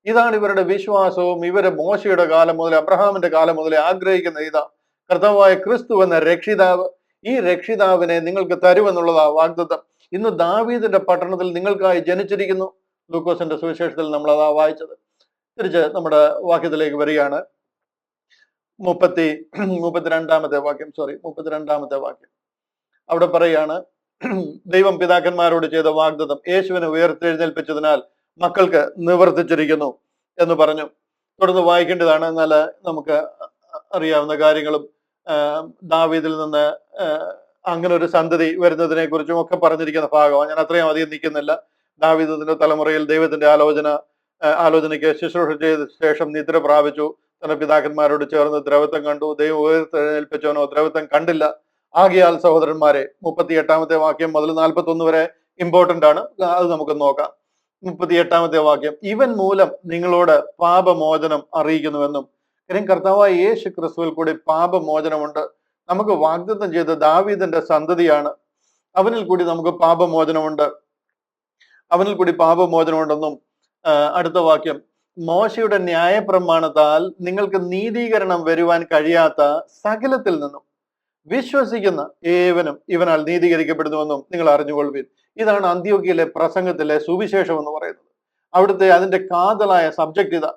ഇതാണ് ഇവരുടെ വിശ്വാസവും. ഇവര് മോശയുടെ കാലം മുതൽ, അബ്രഹാമിന്റെ കാലം മുതൽ ആഗ്രഹിക്കുന്ന ഇതാ, കർത്താവായ ക്രിസ്തു എന്ന രക്ഷിതാവ്. ഈ രക്ഷിതാവിനെ നിങ്ങൾക്ക് തരുമെന്നുള്ളതാ വാഗ്ദത്തം. ഇന്ന് ദാവീദിന്റെ പട്ടണത്തിൽ നിങ്ങൾക്കായി ജനിച്ചിരിക്കുന്നു. ലൂക്കോസിന്റെ സുവിശേഷത്തിൽ നമ്മൾ അതാ വായിച്ചത്. തിരിച്ച് നമ്മുടെ വാക്യത്തിലേക്ക് വരികയാണ്. 32-ാമത്തെ വാക്യം. അവിടെ പറയാണ്, ദൈവം പിതാക്കന്മാരോട് ചെയ്ത വാഗ്ദത്തം യേശുവിനെ ഉയർത്തെഴുന്നേൽപ്പിച്ചതിനാൽ മക്കൾക്ക് നിവർത്തിച്ചിരിക്കുന്നു എന്ന് പറഞ്ഞു. തുടർന്ന് വായിക്കേണ്ടതാണ്. എന്നാൽ നമുക്ക് അറിയാവുന്ന കാര്യങ്ങളും ദാവീദിൽ നിന്ന് അങ്ങനെ ഒരു സന്തതി വരുന്നതിനെ കുറിച്ചും ഒക്കെ പറഞ്ഞിരിക്കുന്ന ഭാഗമാണ്. ഞാൻ അത്രയും അധികം നിൽക്കുന്നില്ല. ദാവീദിന്റെ തലമുറയിൽ ദൈവത്തിന്റെ ആലോചനയ്ക്ക് ശുശ്രൂഷ ചെയ്ത ശേഷം നിദ്ര പ്രാപിച്ചു. തന്റെ പിതാക്കന്മാരോട് ചേർന്ന് ദ്രവത്വം കണ്ടു. ദൈവം ഉയർത്തെഴുന്നേൽപ്പിച്ചവനോ ദ്രവത്വം കണ്ടില്ല. ആകയാൽ സഹോദരന്മാരെ, 38-ാമത്തെ വാക്യം മുതൽ 41 വരെ ഇമ്പോർട്ടന്റ് ആണ്. അത് നമുക്ക് നോക്കാം. 38-ാമത്തെ വാക്യം, ഇവൻ മൂലം നിങ്ങളോട് പാപമോചനം അറിയിക്കുന്നുവെന്നും. കാര്യം കർത്താവായ യേശു ക്രിസ്തുവിൽ കൂടി പാപമോചനമുണ്ട്. നമുക്ക് വാഗ്ദത്തം ചെയ്ത ദാവീദിന്റെ സന്തതിയാണ്. അവനിൽ കൂടി നമുക്ക് പാപമോചനമുണ്ടെന്നും. അടുത്ത വാക്യം, മോശയുടെ ന്യായപ്രമാണത്താൽ നിങ്ങൾക്ക് നീതീകരണം വരുവാൻ കഴിയാത്ത സകലത്തിൽ നിന്നും വിശ്വസിക്കുന്ന ഏവനും ഇവനാൽ നീതീകരിക്കപ്പെടുന്നുവെന്നും നിങ്ങൾ അറിഞ്ഞുകൊള്ളുവിൻ. ഇതാണ് അന്ത്യോക്യയിലെ പ്രസംഗത്തിലെ സുവിശേഷം എന്ന് പറയുന്നത്. അവിടുത്തെ അതിന്റെ കാതലായ സബ്ജക്റ്റ് ഇതാ.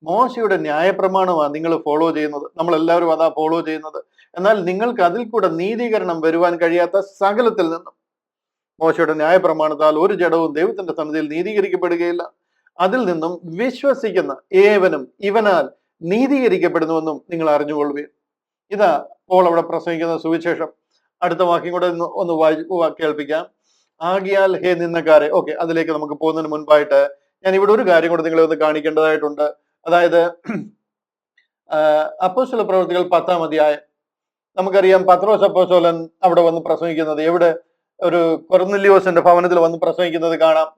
മോശയുടെ ന്യായപ്രമാണമാണ് നിങ്ങൾ ഫോളോ ചെയ്യുന്നത്, നമ്മളെല്ലാവരും അതാ ഫോളോ ചെയ്യുന്നത്. എന്നാൽ നിങ്ങൾക്ക് അതിൽ കൂടെ നീതീകരണം വരുവാൻ കഴിയാത്ത സകലത്തിൽ നിന്നും, മോശയുടെ ന്യായപ്രമാണത്താൽ ഒരു ജഡവും ദൈവത്തിന്റെ സന്നിധിയിൽ നീതീകരിക്കപ്പെടുകയില്ല. അതിൽ നിന്നും വിശ്വസിക്കുന്ന ഏവനും ഇവനാൽ നീതീകരിക്കപ്പെടുന്നുവെന്നും നിങ്ങൾ അറിഞ്ഞുകൊള്ളുവീൻ. ഇതാ പോൾ അവിടെ പ്രസംഗിക്കുന്ന സുവിശേഷം. അടുത്ത വാക്യം കൂടെ ഒന്ന് കേൾപ്പിക്കാം. ആകിയാൽ ഹേ നിന്നക്കാരെ. ഓക്കെ, അതിലേക്ക് നമുക്ക് പോകുന്നതിന് മുൻപായിട്ട് ഞാൻ ഇവിടെ ഒരു കാര്യം കൂടെ നിങ്ങളെ ഒന്ന് കാണിക്കേണ്ടതായിട്ടുണ്ട്. അതായത് അപ്പോസ്തല പ്രവൃത്തികൾ 10-ാം അധ്യായം. നമുക്കറിയാം, പത്രോസ് അപ്പോസ്തലൻ അവിടെ വന്ന് പ്രസംഗിക്കുന്നത്, എവിടെ ഒരു കൊർന്നല്യോസിന്റെ ഭവനത്തിൽ വന്ന് പ്രസംഗിക്കുന്നത് കാണാം.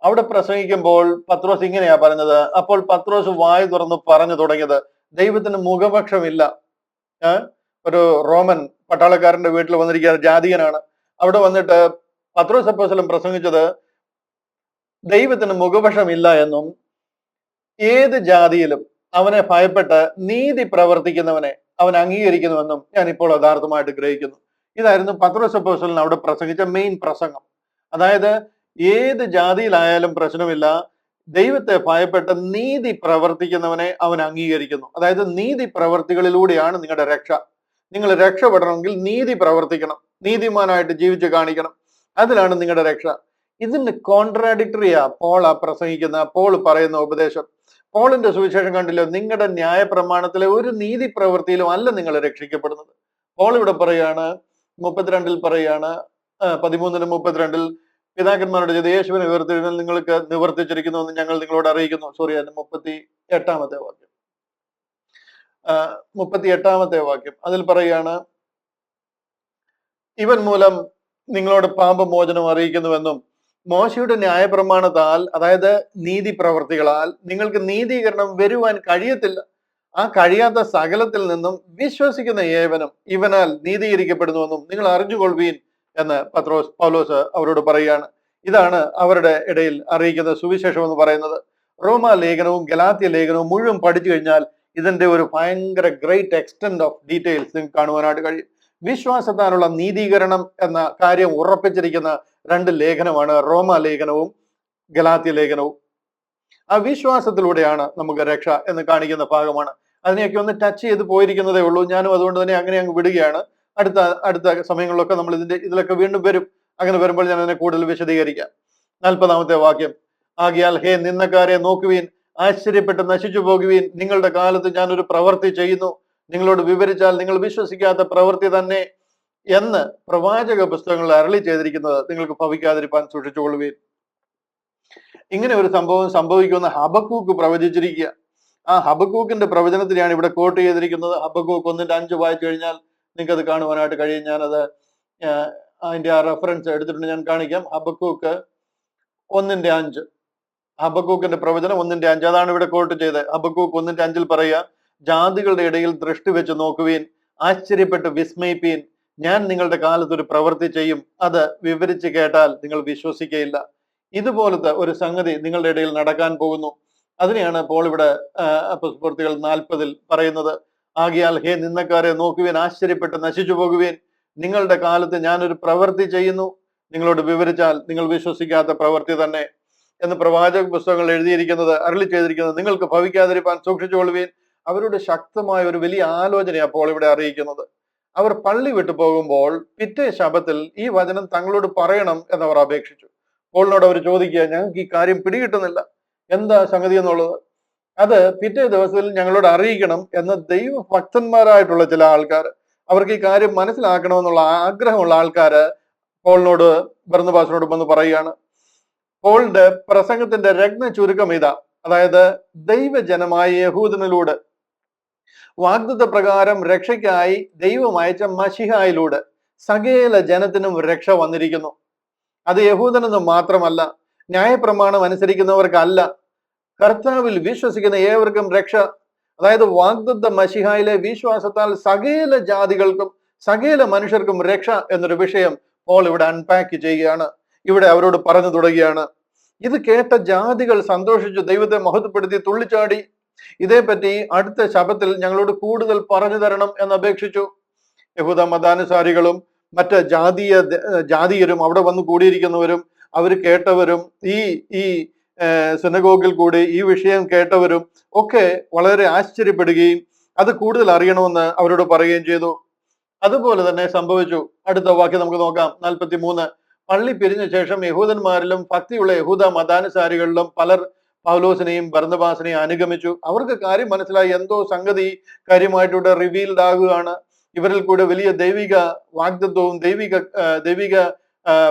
അവിടെ പ്രസംഗിക്കുമ്പോൾ പത്രോസ് ഇങ്ങനെയാ പറഞ്ഞത്. അപ്പോൾ പത്രോസ് വായ് തുറന്ന് പറഞ്ഞു തുടങ്ങിയത്, ദൈവത്തിന് മുഖപക്ഷമില്ല. ഒരു റോമൻ പട്ടാളക്കാരന്റെ വീട്ടിൽ വന്നിരിക്കുന്ന ജാതികനാണ്. അവിടെ വന്നിട്ട് പത്രോസ് അപ്പോസ്തലൻ പ്രസംഗിച്ചത് ദൈവത്തിന് മുഖപക്ഷമില്ല എന്നും ഏത് ജാതിയിലും അവനെ ഭയപ്പെട്ട് നീതി പ്രവർത്തിക്കുന്നവനെ അവൻ അംഗീകരിക്കുന്നുവെന്നും ഞാൻ ഇപ്പോൾ യഥാർത്ഥമായിട്ട് ഗ്രഹിക്കുന്നു. ഇതായിരുന്നു പത്രോസ് അപ്പോസ്തലൻ അവിടെ പ്രസംഗിച്ച മെയിൻ പ്രസംഗം. അതായത് ഏത് ജാതിയിലായാലും പ്രശ്നമില്ല, ദൈവത്തെ ഭയപ്പെട്ട് നീതി പ്രവർത്തിക്കുന്നവനെ അവൻ അംഗീകരിക്കുന്നു. അതായത് നീതി പ്രവർത്തികളിലൂടെയാണ് നിങ്ങളുടെ രക്ഷ. നിങ്ങൾ രക്ഷപ്പെടണമെങ്കിൽ നീതി പ്രവർത്തിക്കണം, നീതിമാനായിട്ട് ജീവിച്ച് കാണിക്കണം. അതിലാണ് നിങ്ങളുടെ രക്ഷ. ഇതിന് കോൺട്രാഡിക്ടറിയാ പോൾ പറയുന്ന ഉപദേശം. പോളിന്റെ സുവിശേഷം കണ്ടില്ലോ, നിങ്ങളുടെ ന്യായ പ്രമാണത്തിലെ ഒരു നീതി പ്രവൃത്തിയിലും അല്ല നിങ്ങൾ രക്ഷിക്കപ്പെടുന്നത്. പോൾ ഇവിടെ പറയാണ്, 32-ൽ പറയാണ്, 13-32 പിതാക്കന്മാരുടെ ചെയ്ത് യേശുവിനെ ഉയർത്തെഴുന്നേൽ നിങ്ങൾക്ക് നിവർത്തിച്ചിരിക്കുന്നു എന്ന് ഞങ്ങൾ നിങ്ങളോട് അറിയിക്കുന്നു. സോറി, അതിന്റെ 38-ാമത്തെ വാക്യം. 38-ാമത്തെ വാക്യം അതിൽ പറയാണ്, ഇവൻ മൂലം നിങ്ങളോട് പാപമോചനം അറിയിക്കുന്നുവെന്നും മോശയുടെ ന്യായപ്രമാണത്താൽ, അതായത് നീതി പ്രവർത്തികളാൽ നിങ്ങൾക്ക് നീതീകരണം വരുവാൻ കഴിയത്തില്ല. ആ കഴിയാത്ത സകലത്തിൽ നിന്നും വിശ്വസിക്കുന്ന ഏവനും ഇവനാൽ നീതീകരിക്കപ്പെടുന്നുവെന്നും നിങ്ങൾ അറിഞ്ഞുകൊള്ളുവീൻ എന്ന് പൗലോസ് അവരോട് പറയുകയാണ്. ഇതാണ് അവരുടെ ഇടയിൽ അറിയിക്കുന്ന സുവിശേഷം എന്ന് പറയുന്നത്. റോമാ ലേഖനവും ഗലാത്യ ലേഖനവും മുഴുവൻ പഠിച്ചു കഴിഞ്ഞാൽ ഇതിന്റെ ഒരു ഭയങ്കര ഗ്രേറ്റ് എക്സ്റ്റെന്റ് ഓഫ് ഡീറ്റെയിൽസ് നിങ്ങൾക്ക് കാണുവാനായിട്ട് കഴിയും. വിശ്വാസത്താലുള്ള നീതീകരണം എന്ന കാര്യം ഉറപ്പിച്ചിരിക്കുന്ന 2 ലേഖനമാണ് റോമാ ലേഖനവും ഗലാത്യ ലേഖനവും. ആ വിശ്വാസത്തിലൂടെയാണ് നമുക്ക് രക്ഷ എന്ന് കാണിക്കുന്ന ഭാഗമാണ്. അതിനെയൊക്കെ ഒന്ന് ടച്ച് ചെയ്ത് പോയിരിക്കുന്നതേ ഉള്ളൂ. ഞാനും അതുകൊണ്ട് തന്നെ അങ്ങനെ അങ്ങ് വിടുകയാണ്. അടുത്ത സമയങ്ങളിലൊക്കെ നമ്മൾ ഇതിലൊക്കെ വീണ്ടും വരും. അങ്ങനെ വരുമ്പോൾ ഞാൻ അതിനെ കൂടുതൽ വിശദീകരിക്കാം. 40-ാമത്തെ വാക്യം, ആകിയാൽ ഹേ നിന്നക്കാരെ നോക്കുവീൻ, ആശ്ചര്യപ്പെട്ട് നശിച്ചു പോകുവീൻ. നിങ്ങളുടെ കാലത്ത് ഞാനൊരു പ്രവൃത്തി ചെയ്യുന്നു, നിങ്ങളോട് വിവരിച്ചാൽ നിങ്ങൾ വിശ്വസിക്കാത്ത പ്രവൃത്തി തന്നെ എന്ന് പ്രവാചക പുസ്തകങ്ങളിൽ അരുളി ചെയ്തിരിക്കുന്നത് നിങ്ങൾക്ക് ഭവിക്കാതിരിക്കാൻ സൂക്ഷിച്ചുകൊള്ളുവീൻ. ഇങ്ങനെ ഒരു സംഭവം സംഭവിക്കുമെന്ന് ഹബക്കൂക്ക് പ്രവചിച്ചിരിക്കുക. ആ ഹബക്കൂക്കിന്റെ പ്രവചനത്തിനെയാണ് ഇവിടെ കോട്ട് ചെയ്തിരിക്കുന്നത്. ഹബക്കൂക്ക് 1:5 വായിച്ചു കഴിഞ്ഞാൽ നിങ്ങൾക്ക് അത് കാണുവാനായിട്ട് കഴിയും. ഞാനത് അതിന്റെ ആ റെഫറൻസ് എടുത്തിട്ടുണ്ട്, ഞാൻ കാണിക്കാം. ഹബക്കൂക്ക് 1:5. ഹബക്കൂക്കിന്റെ പ്രവചനം 1:5, അതാണ് ഇവിടെ കോട്ട് ചെയ്തത്. ഹബക്കൂക്ക് 1:5 പറയുക, ജാതികളുടെ ഇടയിൽ ദൃഷ്ടി വെച്ച് നോക്കുവീൻ, ആശ്ചര്യപ്പെട്ട് വിസ്മയിപ്പീൻ, ഞാൻ നിങ്ങളുടെ കാലത്ത് ഒരു പ്രവൃത്തി ചെയ്യും, അത് വിവരിച്ച് കേട്ടാൽ നിങ്ങൾ വിശ്വസിക്കയില്ല. ഇതുപോലത്തെ ഒരു സംഗതി നിങ്ങളുടെ ഇടയിൽ നടക്കാൻ പോകുന്നു. അതിനെയാണ് പോൾ ഇവിടെ പ്രവൃത്തികൾ 40 പറയുന്നത്. ആകയാൽ ഹേ നിന്നക്കാരെ, നോക്കുവീൻ, ആശ്ചര്യപ്പെട്ട് നശിച്ചു പോകുവീൻ, നിങ്ങളുടെ കാലത്ത് ഞാനൊരു പ്രവൃത്തി ചെയ്യുന്നു, നിങ്ങളോട് വിവരിച്ചാൽ നിങ്ങൾ വിശ്വസിക്കാത്ത പ്രവൃത്തി തന്നെ എന്ന് പ്രവാചക പുസ്തകങ്ങൾ എഴുതിയിരിക്കുന്നത്, അരുളി ചെയ്തിരിക്കുന്നത് നിങ്ങൾക്ക് ഭവിക്കാതിരിക്കാൻ സൂക്ഷിച്ചുകൊള്ളുവീൻ. അവരുടെ ശക്തമായ ഒരു വലിയ ആലോചനയാണ് അപ്പോൾ ഇവിടെ അറിയിക്കുന്നത്. അവർ പള്ളി വിട്ടു പോകുമ്പോൾ പിറ്റേ ശബത്തിൽ ഈ വചനം തങ്ങളോട് പറയണം എന്നവർ അപേക്ഷിച്ചു. പോളിനോട് അവർ ചോദിക്കുക, ഞങ്ങൾക്ക് ഈ കാര്യം പിടികിട്ടുന്നില്ല, എന്താ സംഗതി എന്നുള്ളത്, അത് പിറ്റേ ദിവസത്തിൽ ഞങ്ങളോട് അറിയിക്കണം എന്ന് ദൈവഭക്തന്മാരായിട്ടുള്ള ചില ആൾക്കാർ, അവർക്ക് ഈ കാര്യം മനസ്സിലാക്കണമെന്നുള്ള ആഗ്രഹമുള്ള ആൾക്കാര് പോളിനോട്, ബർന്നബാസിനോട് വന്ന് പറയുകയാണ്. പോളിന്റെ പ്രസംഗത്തിന്റെ രത്ന ചുരുക്കം ഇതാ, അതായത് ദൈവജനമായ യഹൂദനിലൂടെ വാഗ്ദത്ത പ്രകാരം രക്ഷയ്ക്കായി ദൈവം അയച്ച മശിഹായിലൂടെ സകല ജനത്തിനും രക്ഷ വന്നിരിക്കുന്നു. അത് യഹൂദനെന്ന് മാത്രമല്ല, ന്യായപ്രമാണം അനുസരിക്കുന്നവർക്കല്ല, കർത്താവിൽ വിശ്വസിക്കുന്ന ഏവർക്കും രക്ഷ. അതായത് വാഗ്ദത്ത മശിഹായിലെ വിശ്വാസത്താൽ സകല ജാതികൾക്കും സകല മനുഷ്യർക്കും രക്ഷ എന്നൊരു വിഷയം പോൾ ഇവിടെ അൺപാക്ക് ചെയ്യുകയാണ്. ഇവിടെ അവരോട് പറഞ്ഞു തുടങ്ങിയാണ്. ഇത് കേട്ട ജാതികൾ സന്തോഷിച്ചു, ദൈവത്തെ മഹത്വപ്പെടുത്തി തുള്ളിച്ചാടി. ഇതേപ്പറ്റി അടുത്ത ശബത്തിൽ ഞങ്ങളോട് കൂടുതൽ പറഞ്ഞു തരണം എന്ന് അപേക്ഷിച്ചു. യഹൂദ മതാനുസാരികളും മറ്റ് ജാതീയരും അവിടെ വന്ന് കൂടിയിരിക്കുന്നവരും അവർ കേട്ടവരും ഈ സിനഗോഗിൽ കൂടി ഈ വിഷയം കേട്ടവരും ഒക്കെ വളരെ ആശ്ചര്യപ്പെടുകയും അത് കൂടുതൽ അറിയണമെന്ന് അവരോട് പറയുകയും ചെയ്തു. അതുപോലെ തന്നെ സംഭവിച്ചു. അടുത്ത വാക്യം നമുക്ക് നോക്കാം, 43. പള്ളി പിരിഞ്ഞ ശേഷം യഹൂദന്മാരിലും ഭക്തിയുള്ള യഹൂദ മതാനുസാരികളിലും പലർ പൗലോസിനെയും ബർന്നബാസിനെയും അനുഗമിച്ചു. അവർക്ക് കാര്യം മനസ്സിലായി, എന്തോ സംഗതി കാര്യമായിട്ടിവിടെ റിവീൽഡ് ആകുകയാണ്, ഇവരിൽ കൂടെ വലിയ ദൈവിക വാഗ്ദത്വവും ദൈവിക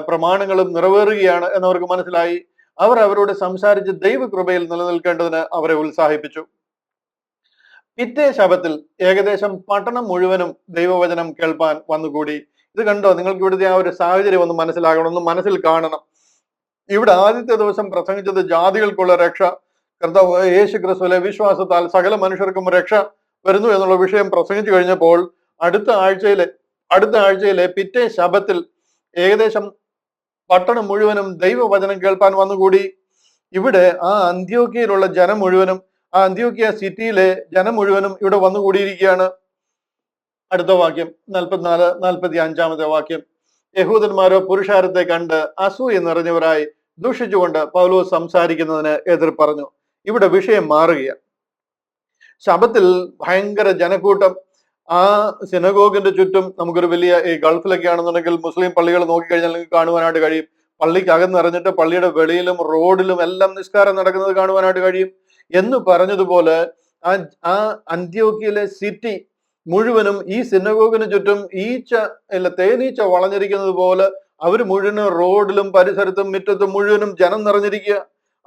പ്രമാണങ്ങളും നിറവേറുകയാണ് എന്നവർക്ക് മനസ്സിലായി. അവർ അവരോട് സംസാരിച്ച് ദൈവകൃപയിൽ നിലനിൽക്കേണ്ടതിന് അവരെ ഉത്സാഹിപ്പിച്ചു. പിറ്റേ ശബത്തിൽ ഏകദേശം പട്ടണം മുഴുവനും ദൈവവചനം കേൾപ്പാൻ വന്നുകൂടി. ഇത് കണ്ടോ, നിങ്ങൾക്ക് ഇവിടുത്തെ ആ ഒരു സാഹചര്യം ഒന്ന് മനസ്സിലാകണം, ഒന്ന് മനസ്സിൽ കാണണം. ഇവിടെ ആദ്യത്തെ ദിവസം പ്രസംഗിച്ചത് ജാതികൾക്കുള്ള രക്ഷ, കർത്താവ് യേശു ക്രിസ്തുവിലെ വിശ്വാസത്താൽ സകല മനുഷ്യർക്കും രക്ഷ വരുന്നു എന്നുള്ള വിഷയം പ്രസംഗിച്ചു കഴിഞ്ഞപ്പോൾ അടുത്ത ആഴ്ചയിലെ പിറ്റേ ശബത്തിൽ ഏകദേശം പട്ടണം മുഴുവനും ദൈവവചനം കേൾപ്പാൻ വന്നുകൂടി. ഇവിടെ ആ അന്ത്യോക്യയിലുള്ള ജനം മുഴുവനും, ആ അന്ത്യോക്യ സിറ്റിയിലെ ജനം മുഴുവനും ഇവിടെ വന്നുകൂടിയിരിക്കുകയാണ്. അടുത്ത വാക്യം 44-45 വാക്യം. യഹൂദന്മാരോ പുരുഷാരത്തെ കണ്ട് അസൂയ നിറഞ്ഞവരായി ദൂഷിച്ചുകൊണ്ട് പൗലോസ് സംസാരിക്കുന്നതിന് എതിർ പറഞ്ഞു. ഇവിടെ വിഷയം മാറുകയാണ്. ശബത്തിൽ ഭയങ്കര ജനക്കൂട്ടം. ആ സിനഗോഗിന്റെ ചുറ്റും നമുക്കൊരു വലിയ, ഈ ഗൾഫിലൊക്കെ ആണെന്നുണ്ടെങ്കിൽ മുസ്ലിം പള്ളികൾ നോക്കിക്കഴിഞ്ഞാൽ നിങ്ങൾക്ക് കാണുവാനായിട്ട് കഴിയും. പള്ളിക്ക് അകം നിറഞ്ഞിട്ട് പള്ളിയുടെ വെളിയിലും റോഡിലും എല്ലാം നിസ്കാരം നടക്കുന്നത് കാണുവാനായിട്ട് കഴിയും. എന്ന് പറഞ്ഞതുപോലെ ആ അന്ത്യോക്യയിലെ സിറ്റി മുഴുവനും ഈ സിനഗോഗിന് ചുറ്റും തേനീച്ച വളഞ്ഞിരിക്കുന്നത് പോലെ അവർ മുഴുവനും റോഡിലും പരിസരത്തും മുറ്റത്തും മുഴുവനും ജനം നിറഞ്ഞിരിക്കുക.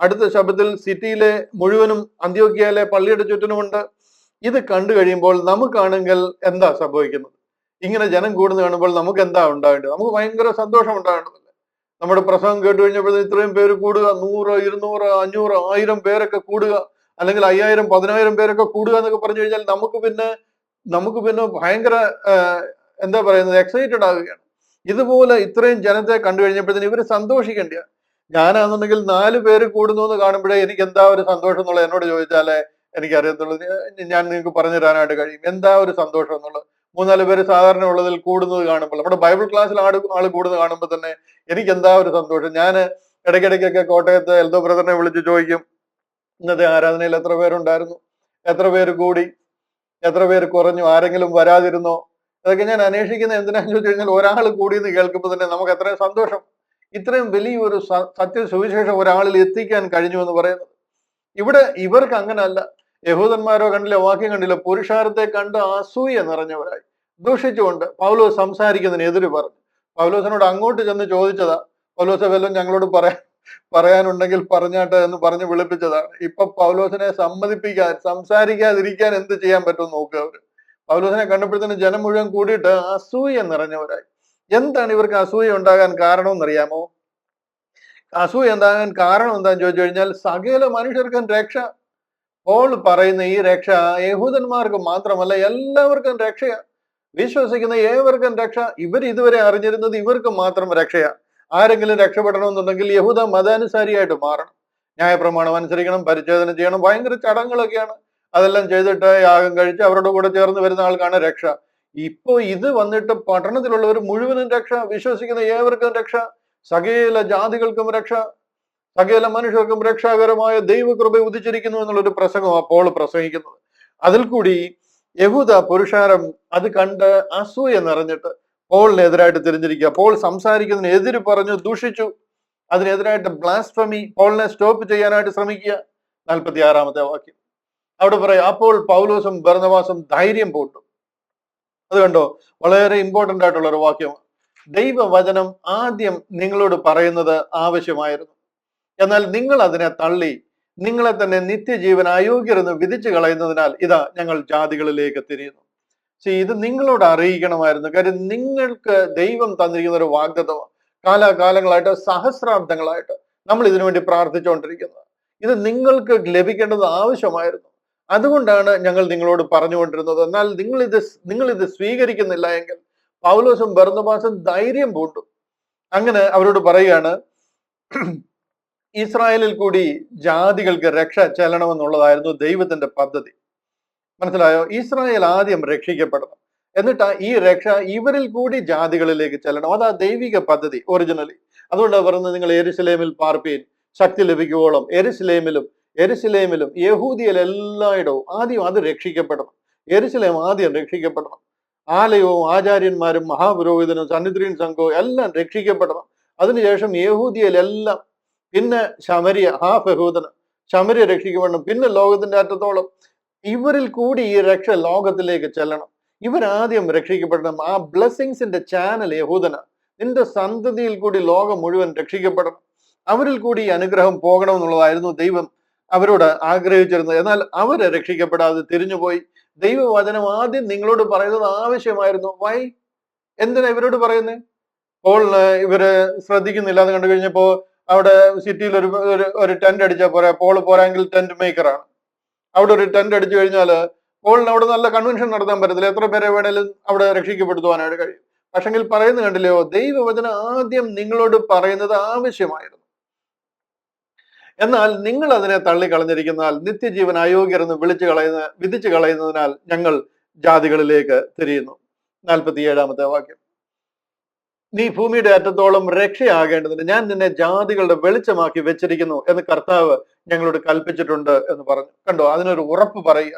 അടുത്ത ശബത്തിൽ സിറ്റിയിലെ മുഴുവനും അന്ത്യോക്യയിലെ പള്ളിയുടെ ചുറ്റിനുമുണ്ട്. ഇത് കണ്ടു കഴിയുമ്പോൾ നമുക്കാണെങ്കിൽ എന്താ സംഭവിക്കുന്നത്? ഇങ്ങനെ ജനം കൂടുന്ന കാണുമ്പോൾ നമുക്ക് എന്താ ഉണ്ടാകേണ്ടത്? നമുക്ക് ഭയങ്കര സന്തോഷം ഉണ്ടാകേണ്ടതല്ലേ? നമ്മുടെ പ്രസംഗം കേട്ട് കഴിഞ്ഞപ്പോൾ ഇത്രയും പേര് കൂടുക, 100, 200, 500, 1000 പേരൊക്കെ കൂടുക, അല്ലെങ്കിൽ 5000, 10000 പേരൊക്കെ കൂടുക എന്നൊക്കെ പറഞ്ഞു കഴിഞ്ഞാൽ നമുക്ക് പിന്നെ ഭയങ്കര എന്താ പറയുന്നത്, എക്സൈറ്റഡ് ആവുകയാണ്. ഇതുപോലെ ഇത്രയും ജനത്തെ കണ്ടു കഴിഞ്ഞപ്പോഴത്തേന് ഇവര് സന്തോഷിക്കേണ്ട. ഞാനാണെന്നുണ്ടെങ്കിൽ 4 പേര് കൂടുന്നു എന്ന് കാണുമ്പോഴേ എനിക്ക് എന്താ ഒരു സന്തോഷം എന്നുള്ളത് എന്നോട് ചോദിച്ചാലേ എനിക്കറിയത്തുള്ളൂ. ഞാൻ നിങ്ങൾക്ക് പറഞ്ഞു തരാനായിട്ട് കഴിയും എന്താ ഒരു സന്തോഷം എന്നുള്ളത്. 3-4 പേര് സാധാരണ ഉള്ളതിൽ കൂടുന്നത് കാണുമ്പോൾ, നമ്മുടെ ബൈബിൾ ക്ലാസ്സിൽ ആള് കൂടുന്നത് കാണുമ്പോൾ തന്നെ എനിക്ക് എന്താ ഒരു സന്തോഷം. ഞാൻ ഇടയ്ക്കിടയ്ക്കൊക്കെ കോട്ടയത്ത് എൽദോ ബ്രദറിനെ വിളിച്ച് ചോദിക്കും, ഇന്നത്തെ ആരാധനയിൽ എത്ര പേരുണ്ടായിരുന്നു, എത്ര പേര് കൂടി, എത്ര പേര് കുറഞ്ഞു, ആരെങ്കിലും വരാതിരുന്നോ? അതൊക്കെ ഞാൻ അന്വേഷിക്കുന്നത് എന്തിനാന്ന് ചോദിച്ചു കഴിഞ്ഞാൽ ഒരാൾ കൂടിയെന്ന് കേൾക്കുമ്പോൾ തന്നെ നമുക്ക് എത്രയും സന്തോഷം. ഇത്രയും വലിയൊരു സുവിശേഷം ഒരാളിൽ എത്തിക്കാൻ കഴിഞ്ഞു എന്ന് പറയുന്നത്. ഇവിടെ ഇവർക്ക് അങ്ങനല്ല. യഹൂദന്മാരോ കണ്ടില്ല, വാക്യം കണ്ടില്ല, പുരുഷാരത്തെ കണ്ട് അസൂയ നിറഞ്ഞവരായി ദൂഷിച്ചുകൊണ്ട് പൗലോസ് സംസാരിക്കുന്നതിന് എതിര് പറഞ്ഞു. പൗലോസിനോട് അങ്ങോട്ട് ചെന്ന് ചോദിച്ചതാ, പൗലോസെ വല്ലതും ഞങ്ങളോട് പറയാനുണ്ടെങ്കിൽ പറഞ്ഞാട്ടെ എന്ന് പറഞ്ഞ് വിളിപ്പിച്ചതാണ്. ഇപ്പൊ പൗലോസിനെ സംസാരിക്കാതിരിക്കാൻ എന്ത് ചെയ്യാൻ പറ്റും നോക്കുക അവര്. പൗലോസിനെ കണ്ടപ്പോഴത്തേന് ജനം മുഴുവൻ കൂടിയിട്ട് അസൂയ നിറഞ്ഞവരായി. എന്താണ് ഇവർക്ക് അസൂയ ഉണ്ടാകാൻ കാരണമെന്നറിയാമോ? അസൂയ ഉണ്ടാകാൻ കാരണം എന്താന്ന് ചോദിച്ചു കഴിഞ്ഞാൽ സകല മനുഷ്യർക്കും രക്ഷ. പോൾ പറയുന്ന ഈ രക്ഷ യഹൂദന്മാർക്ക് മാത്രമല്ല, എല്ലാവർക്കും രക്ഷയാ. വിശ്വസിക്കുന്ന ഏവർക്കും രക്ഷ. ഇവർ ഇതുവരെ അറിഞ്ഞിരുന്നത് ഇവർക്ക് മാത്രം രക്ഷയാ. ആരെങ്കിലും രക്ഷപ്പെടണമെന്നുണ്ടെങ്കിൽ യഹൂദ മതാനുസാരിയായിട്ട് മാറണം, ന്യായപ്രമാണം അനുസരിക്കണം, പരിച്ഛേദന ചെയ്യണം, ഭയങ്കര ചടങ്ങുകളൊക്കെയാണ്. അതെല്ലാം ചെയ്തിട്ട് യാഗം കഴിച്ച് അവരുടെ കൂടെ ചേർന്ന് വരുന്ന ആൾക്കാണ് രക്ഷ. ഇപ്പോ ഇത് വന്നിട്ട് പട്ടണത്തിലുള്ളവർ മുഴുവനും രക്ഷ, വിശ്വസിക്കുന്ന ഏവർക്കും രക്ഷ, സകല ജാതികൾക്കും രക്ഷ, സകല മനുഷ്യർക്കും രക്ഷാകരമായ ദൈവകൃപ ഉദിച്ചിരിക്കുന്നു എന്നുള്ളൊരു പ്രസംഗമാണ് പോൾ പ്രസംഗിക്കുന്നത്. അതിൽ കൂടി യഹൂദ പുരുഷാരം അത് കണ്ട് അസൂയ നിറഞ്ഞിട്ട് പോളിനെതിരായിട്ട് തിരിഞ്ഞിരിക്കുക. പോൾ സംസാരിക്കുന്നതിന് എതിര് പറഞ്ഞു, ദൂഷിച്ചു. അതിനെതിരായിട്ട് ബ്ലാസ്ഫമി, പോളിനെ സ്റ്റോപ്പ് ചെയ്യാനായിട്ട് ശ്രമിക്കുക. 46 വാക്യം അവിടെ പറയാം, അപ്പോൾ പൗലോസും ബർന്നബാസും ധൈര്യം പൂണ്ടു. അത് കണ്ടോ, വളരെ ഇമ്പോർട്ടന്റ് ആയിട്ടുള്ള ഒരു വാക്യമാണ്. ദൈവവചനം ആദ്യം നിങ്ങളോട് പറയുന്നത് ആവശ്യമായിരുന്നു, എന്നാൽ നിങ്ങൾ അതിനെ തള്ളി നിങ്ങളെ തന്നെ നിത്യജീവൻ അയോഗ്യരെന്ന് വിധിച്ചു കളയുന്നതിനാൽ ഇതാ ഞങ്ങൾ ജാതികളിലേക്ക് തിരിയുന്നു. ഇത് നിങ്ങളോട് അറിയിക്കണമായിരുന്നു. കാര്യം നിങ്ങൾക്ക് ദൈവം തന്നിരിക്കുന്ന ഒരു വാഗ്ദത്തമാണ്. കാലാകാലങ്ങളായിട്ട്, സഹസ്രാബ്ദങ്ങളായിട്ട് നമ്മൾ ഇതിനു വേണ്ടി പ്രാർത്ഥിച്ചുകൊണ്ടിരിക്കുന്നത്. ഇത് നിങ്ങൾക്ക് ലഭിക്കേണ്ടത് ആവശ്യമായിരുന്നു. അതുകൊണ്ടാണ് ഞങ്ങൾ നിങ്ങളോട് പറഞ്ഞുകൊണ്ടിരുന്നത്. എന്നാൽ നിങ്ങൾ ഇത് സ്വീകരിക്കുന്നില്ല എങ്കിൽ പൗലോസും ബർന്നബാസും ധൈര്യം പൂണ്ടു. അങ്ങനെ അവരോട് പറയുകയാണ്, ഇസ്രായേലിൽ കൂടി ജാതികൾക്ക് രക്ഷ ചെല്ലണമെന്നുള്ളതായിരുന്നു ദൈവത്തിന്റെ പദ്ധതി. മനസ്സിലായോ? ഇസ്രായേൽ ആദ്യം രക്ഷിക്കപ്പെടണം, എന്നിട്ട് ഈ രക്ഷ ഇവരിൽ കൂടി ജാതികളിലേക്ക് ചെല്ലണം. അതാ ദൈവിക പദ്ധതി ഒറിജിനലി. അതുകൊണ്ടാണ് പറയുന്നത്, നിങ്ങൾ യെരുശലേമിൽ പാർപ്പീൻ, ശക്തി ലഭിക്കുവോളം യെരുശലേമിലും യഹൂദിയിൽ എല്ലായിടവും ആദ്യം അത് രക്ഷിക്കപ്പെടണം. യെരുശലേം ആദ്യം രക്ഷിക്കപ്പെടണം. ആലയവും ആചാര്യന്മാരും മഹാപുരോഹിതനും സന്നിധിയും സംഘവും എല്ലാം രക്ഷിക്കപ്പെടണം. അതിനുശേഷം യഹൂദിയിലെല്ലാം, പിന്നെ ശമരിയ, യഹൂദന് ശമരിയ രക്ഷിക്കപ്പെടണം, പിന്നെ ലോകത്തിന്റെ അറ്റത്തോളം. ഇവരിൽ കൂടി ഈ രക്ഷ ലോകത്തിലേക്ക് ചെല്ലണം. ഇവരാദ്യം രക്ഷിക്കപ്പെടണം. ആ ബ്ലെസ്സിങ്സിന്റെ ചാനൽ യഹൂദന. നിന്റെ സന്തതിയിൽ കൂടി ലോകം മുഴുവൻ രക്ഷിക്കപ്പെടണം. അവരിൽ കൂടി ഈ അനുഗ്രഹം പോകണമെന്നുള്ളതായിരുന്നു ദൈവം അവരോട് ആഗ്രഹിച്ചിരുന്നത്. എന്നാൽ അവര് രക്ഷിക്കപ്പെടാതെ തിരിഞ്ഞുപോയി. ദൈവവചനം ആദ്യം നിങ്ങളോട് പറയുന്നത് ആവശ്യമായിരുന്നു. വൈ? എന്തിനാ ഇവരോട് പറയുന്നത്? പോൾ ഇവര് ശ്രദ്ധിക്കുന്നില്ല എന്ന് കണ്ടു കഴിഞ്ഞപ്പോ അവിടെ സിറ്റിയിൽ ഒരു ടെന്റ് അടിച്ചാൽ പോരാ. പോൾ പോരാങ്കിൽ ടെന്റ് മേക്കറാണ്. അവിടെ ഒരു ടെന്റ് അടിച്ചു കഴിഞ്ഞാൽ പോളിന് അവിടെ നല്ല കൺവെൻഷൻ നടത്താൻ പറ്റത്തില്ല. എത്ര പേരെ വേണേലും അവിടെ രക്ഷിക്കപ്പെടുത്തുവാനായിട്ട് കഴിയും. പക്ഷെങ്കിൽ പറയുന്നത് കണ്ടില്ലയോ, ദൈവവചനം ആദ്യം നിങ്ങളോട് പറയുന്നത് ആവശ്യമായിരുന്നു. എന്നാൽ നിങ്ങൾ അതിനെ തള്ളിക്കളഞ്ഞിരിക്കുന്നതിനാൽ, നിത്യജീവൻ അയോഗ്യരെന്ന് വിധിച്ചു കളയുന്നതിനാൽ ഞങ്ങൾ ജാതികളിലേക്ക് തിരിയുന്നു. 47 വാക്യം, നീ ഭൂമിയുടെ അറ്റത്തോളം രക്ഷയാകേണ്ടതിന് ഞാൻ നിന്നെ ജാതികളുടെ വെളിച്ചമാക്കി വെച്ചിരിക്കുന്നു എന്ന് കർത്താവ് ഞങ്ങളോട് കൽപ്പിച്ചിട്ടുണ്ട് എന്ന് പറഞ്ഞു. കണ്ടോ, അതിനൊരു ഉറപ്പ് പറയുക.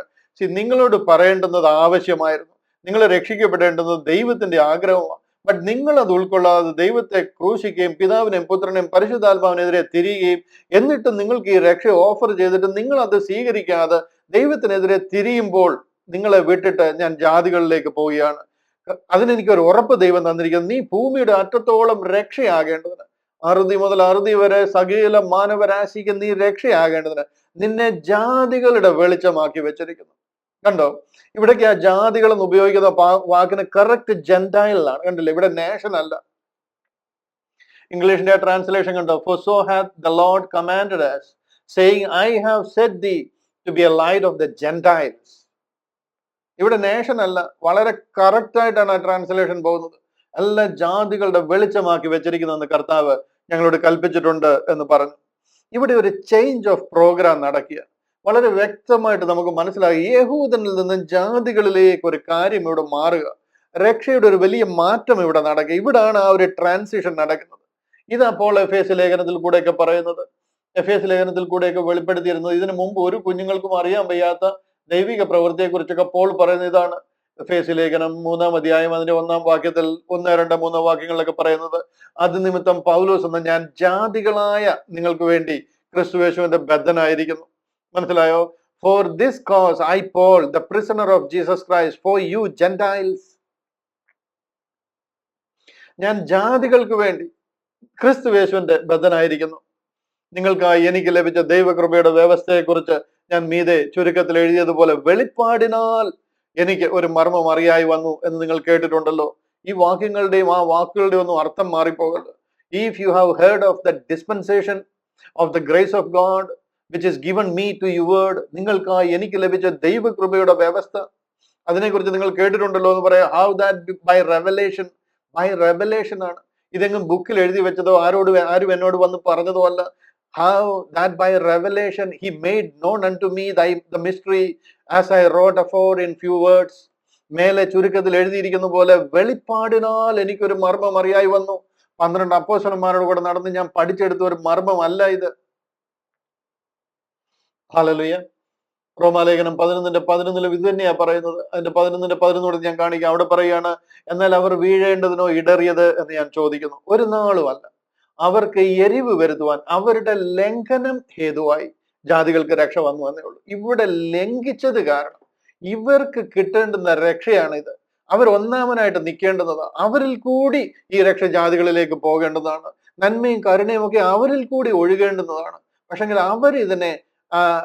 നിങ്ങളോട് പറയേണ്ടുന്നത് ആവശ്യമായിരുന്നു. നിങ്ങൾ രക്ഷിക്കപ്പെടേണ്ടുന്നത് ദൈവത്തിന്റെ ആഗ്രഹമാണ്. ബട്ട് നിങ്ങൾ അത് ഉൾക്കൊള്ളാതെ ദൈവത്തെ ക്രൂശിക്കുകയും പിതാവിനെയും പുത്രനെയും പരിശുദ്ധാത്മാവിനെതിരെ തിരിയുകയും എന്നിട്ടും നിങ്ങൾക്ക് ഈ രക്ഷ ഓഫർ ചെയ്തിട്ട് നിങ്ങൾ അത് സ്വീകരിക്കാതെ ദൈവത്തിനെതിരെ തിരിയുമ്പോൾ നിങ്ങളെ വിട്ടിട്ട് ഞാൻ ജാതികളിലേക്ക് പോവുകയാണ്. അതിനെനിക്കൊരു ഉറപ്പ് ദൈവം തന്നിരിക്കുന്നത്, നീ ഭൂമിയുടെ അറ്റത്തോളം രക്ഷയാകേണ്ടതിന്, അറുതി മുതൽ അറുതി വരെ സകല മാനവരാശിക്ക് നീ രക്ഷയാകേണ്ടതിന് നിന്നെ ജാതികളുടെ വെളിച്ചമാക്കി വെച്ചിരിക്കുന്നു. കണ്ടോ, ഇവിടേക്ക് ആ ജാതികൾ എന്ന് ഉപയോഗിക്കുന്ന വാക്കിന് കറക്റ്റ് ജെന്റൈലാണ്. കണ്ടില്ലേ, ഇവിടെ നേഷൻ അല്ല. ഇംഗ്ലീഷിന്റെ ട്രാൻസ്ലേഷൻ കണ്ടോ, for so hath the Lord commanded us, saying, I have set thee to be a light of the Gentiles. ഇവിടെ നേഷൻ അല്ല. വളരെ കറക്റ്റ് ആയിട്ടാണ് ആ ട്രാൻസ്ലേഷൻ പോകുന്നത്. എല്ലാ ജാതികളുടെ വെളിച്ചമാക്കി വെച്ചിരിക്കുന്നെന്ന് കർത്താവ് ഞങ്ങളോട് കൽപ്പിച്ചിട്ടുണ്ട് എന്ന് പറഞ്ഞു. ഇവിടെ ഒരു ചേഞ്ച് ഓഫ് പ്രോഗ്രാം നടക്കുക. വളരെ വ്യക്തമായിട്ട് നമുക്ക് മനസ്സിലായി, യഹൂദനിൽ നിന്നും ജാതികളിലേക്ക് ഒരു കാര്യം ഇവിടെ മാറുക. രക്ഷയുടെ ഒരു വലിയ മാറ്റം ഇവിടെ നടക്കുക. ഇവിടാണ് ആ ഒരു ട്രാൻസിഷൻ നടക്കുന്നത്. ഇതാ പോൾ എഫേസ്യ ലേഖനത്തിൽ കൂടെയൊക്കെ പറയുന്നത്, എഫേസ്യ ലേഖനത്തിൽ കൂടെയൊക്കെ വെളിപ്പെടുത്തിയിരുന്നത്. ഇതിനു മുമ്പ് ഒരു കുഞ്ഞുങ്ങൾക്കും അറിയാൻ വയ്യാത്ത ദൈവിക പ്രവൃത്തിയെ കുറിച്ചൊക്കെ പോൾ പറയുന്ന ഇതാണ്. എഫേസ്യ ലേഖനം 3-ാം അധ്യായം അതിന്റെ 1-ാം വാക്യത്തിൽ 1, 2, 3 വാക്യങ്ങളിലൊക്കെ പറയുന്നത്, അത് നിമിത്തം പൗലോസ് എന്ന ഞാൻ ജാതികളായ നിങ്ങൾക്ക് വേണ്ടി ക്രിസ്തുയേശുവിന്റെ ബദ്ധനായിരിക്കുന്നു. മനസ്സിലായോ? For this cause I Paul, the prisoner of Jesus Christ, for you Gentiles. ഞാൻ ജാതികൾക്ക് വേണ്ടി ക്രിസ്തുയേശുവിന്റെ ബദ്ധനായിരിക്കുന്നു. നിങ്ങൾക്കായി എനിക്ക് ലഭിച്ച ദൈവകൃപയുടെ വ്യവസ്ഥയെക്കുറിച്ച് ഞാൻ മീതെ ചുരുക്കത്തിൽ എഴുതിയതുപോലെ വെളിപ്പാടിനാൽ എനിക്ക് ഒരു മർമ്മം അറിയായി വന്നു എന്ന് നിങ്ങൾ കേട്ടിട്ടുണ്ടല്ലോ. ഈ വാക്യങ്ങളുടെയും ആ വാക്കുകളുടെയും ഒന്നും അർത്ഥം മാറിപ്പോകരുത്. If you have heard of the dispensation of the grace of God which is given me to you ward, നിങ്ങൾക്കായി എനിക്ക് ലഭിച്ച ദൈവകൃപയുടെ വ്യവസ്ഥ, അതിനെക്കുറിച്ച് നിങ്ങൾ കേട്ടിട്ടുണ്ടല്ലോ എന്ന് പറയാം. How that by revelation, by revelation ആണ്. ഇതെങ്ങും ബുക്കിൽ എഴുതി വെച്ചതോ ആരും എന്നോട് വന്ന് പറഞ്ഞതോ അല്ല. How that by revelation he made known unto me the mystery as I wrote afore in few words. മേലെ ചുരുക്കത്തിൽ എഴുതിയിരിക്കുന്ന പോലെ വെളിപ്പാടിനാൽ എനിക്കൊരു മർമ്മം അറിയായി വന്നു. 12 അപ്പോസ്തലന്മാരോട് കൂടെ നടന്ന് ഞാൻ പഠിച്ചെടുത്ത ഒരു മർമ്മമല്ല ഇത്. ഹല്ലേലൂയ. റോമാലേഖനം 11:11 ഇത് തന്നെയാ പറയുന്നത്. അതിന്റെ 11:11 ഞാൻ കാണിക്കാം. അവിടെ പറയുകയാണ്, എന്നാൽ അവർ വീഴേണ്ടതിനോ ഇടറിയത് എന്ന് ഞാൻ ചോദിക്കുന്നു. ഒരു നാളും അല്ല, അവർക്ക് എരിവ് വരുത്തുവാൻ അവരുടെ ലംഘനം ഹേതുവായി ജാതികൾക്ക് രക്ഷ വന്നു എന്നേ ഉള്ളൂ. ഇവിടെ ലംഘിച്ചത് കാരണം ഇവർക്ക് കിട്ടേണ്ടുന്ന രക്ഷയാണ് ഇത്. അവർ ഒന്നാമനായിട്ട് നിൽക്കേണ്ടുന്നതാണ്. അവരിൽ കൂടി ഈ രക്ഷ ജാതികളിലേക്ക് പോകേണ്ടതാണ്. നന്മയും കരുണയും ഒക്കെ അവരിൽ കൂടി ഒഴുകേണ്ടുന്നതാണ്. പക്ഷെങ്കിൽ അവർ ഇതിനെ